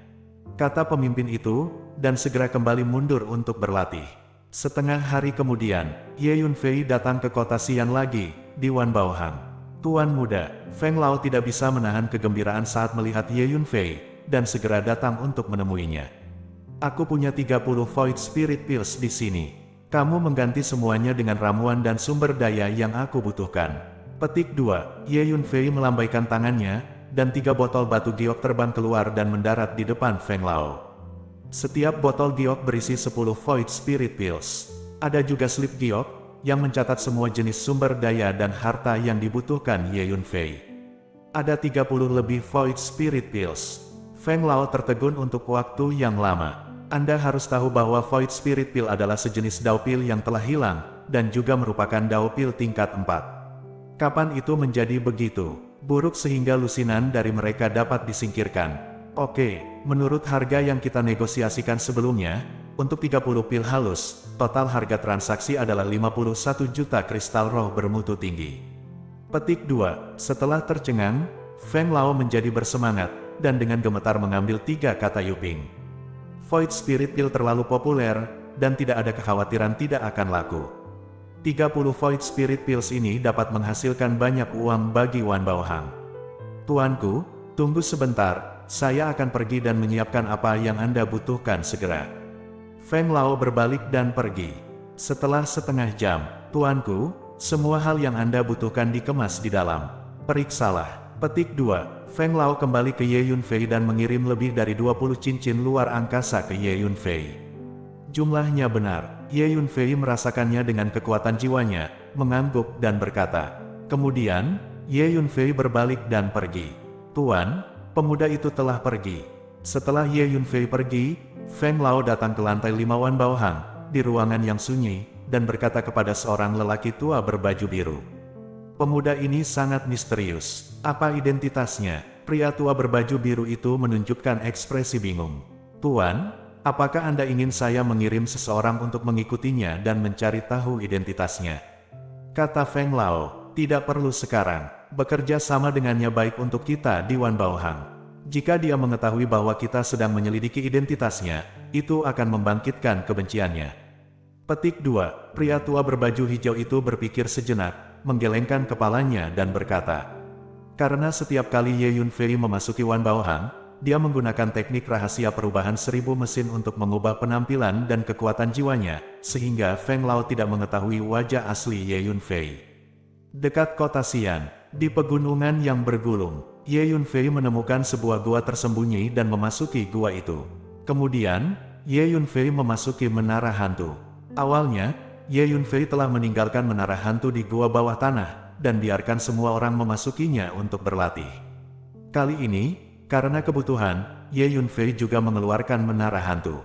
Kata pemimpin itu, dan segera kembali mundur untuk berlatih. Setengah hari kemudian, Ye Yunfei datang ke kota Xian lagi, di Wanbaohang. Tuan muda, Feng Lao tidak bisa menahan kegembiraan saat melihat Ye Yunfei, dan segera datang untuk menemuinya. Aku punya 30 Void Spirit Pills di sini. Kamu mengganti semuanya dengan ramuan dan sumber daya yang aku butuhkan. Petik 2, Ye Yunfei melambaikan tangannya, dan 3 botol batu giok terbang keluar dan mendarat di depan Feng Lao. Setiap botol giok berisi 10 Void Spirit Pills. Ada juga slip giok, yang mencatat semua jenis sumber daya dan harta yang dibutuhkan Ye Yunfei. Ada 30 lebih Void Spirit Pills. Feng Lao tertegun untuk waktu yang lama. Anda harus tahu bahwa Void Spirit Pill adalah sejenis Dao Pill yang telah hilang, dan juga merupakan Dao Pill tingkat 4. Kapan itu menjadi begitu buruk sehingga lusinan dari mereka dapat disingkirkan? Oke, menurut harga yang kita negosiasikan sebelumnya, untuk 30 pil halus, total harga transaksi adalah 51 juta kristal roh bermutu tinggi. Petik 2, setelah tercengang, Feng Lao menjadi bersemangat, dan dengan gemetar mengambil 3 kata Yuping. Void Spirit Pill terlalu populer, dan tidak ada kekhawatiran tidak akan laku. 30 Void Spirit Pills ini dapat menghasilkan banyak uang bagi Wanbaohang. Tuanku, tunggu sebentar. Saya akan pergi dan menyiapkan apa yang Anda butuhkan segera. Feng Lao berbalik dan pergi. Setelah setengah jam, tuanku, semua hal yang Anda butuhkan dikemas di dalam. Periksalah. Petik 2, Feng Lao kembali ke Ye Yunfei dan mengirim lebih dari 20 cincin luar angkasa ke Ye Yunfei. Jumlahnya benar. Ye Yunfei merasakannya dengan kekuatan jiwanya, mengangguk dan berkata. Kemudian, Ye Yunfei berbalik dan pergi. Tuan, pemuda itu telah pergi. Setelah Ye Yunfei pergi, Feng Lao datang ke lantai 5 Wanbaohang, di ruangan yang sunyi, dan berkata kepada seorang lelaki tua berbaju biru. Pemuda ini sangat misterius. Apa identitasnya? Pria tua berbaju biru itu menunjukkan ekspresi bingung. Tuan, apakah Anda ingin saya mengirim seseorang untuk mengikutinya dan mencari tahu identitasnya? Kata Feng Lao, tidak perlu sekarang. Bekerja sama dengannya baik untuk kita di Wanbaohang. Jika dia mengetahui bahwa kita sedang menyelidiki identitasnya, itu akan membangkitkan kebenciannya. Petik 2, pria tua berbaju hijau itu berpikir sejenak, menggelengkan kepalanya dan berkata, karena setiap kali Ye Yunfei memasuki Wanbaohang, dia menggunakan teknik rahasia perubahan 1000 mesin untuk mengubah penampilan dan kekuatan jiwanya, sehingga Feng Lao tidak mengetahui wajah asli Ye Yunfei. Dekat kota Xian, di pegunungan yang bergulung, Ye Yunfei menemukan sebuah gua tersembunyi dan memasuki gua itu. Kemudian, Ye Yunfei memasuki menara hantu. Awalnya, Ye Yunfei telah meninggalkan menara hantu di gua bawah tanah, dan biarkan semua orang memasukinya untuk berlatih. Kali ini, karena kebutuhan, Ye Yunfei juga mengeluarkan menara hantu.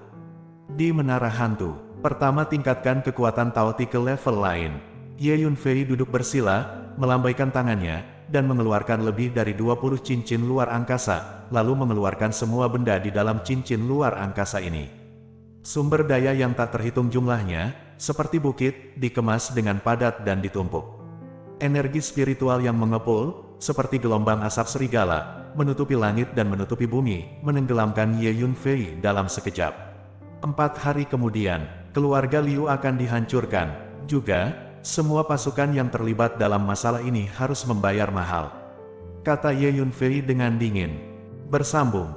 Di menara hantu, pertama tingkatkan kekuatan Taoti ke level lain. Ye Yunfei duduk bersila, melambaikan tangannya, dan mengeluarkan lebih dari 20 cincin luar angkasa, lalu mengeluarkan semua benda di dalam cincin luar angkasa ini. Sumber daya yang tak terhitung jumlahnya, seperti bukit, dikemas dengan padat dan ditumpuk. Energi spiritual yang mengepul, seperti gelombang asap serigala, menutupi langit dan menutupi bumi, menenggelamkan Ye Yunfei dalam sekejap. 4 hari kemudian, keluarga Liu akan dihancurkan. Juga, semua pasukan yang terlibat dalam masalah ini harus membayar mahal. Kata Ye Yunfei dengan dingin. Bersambung.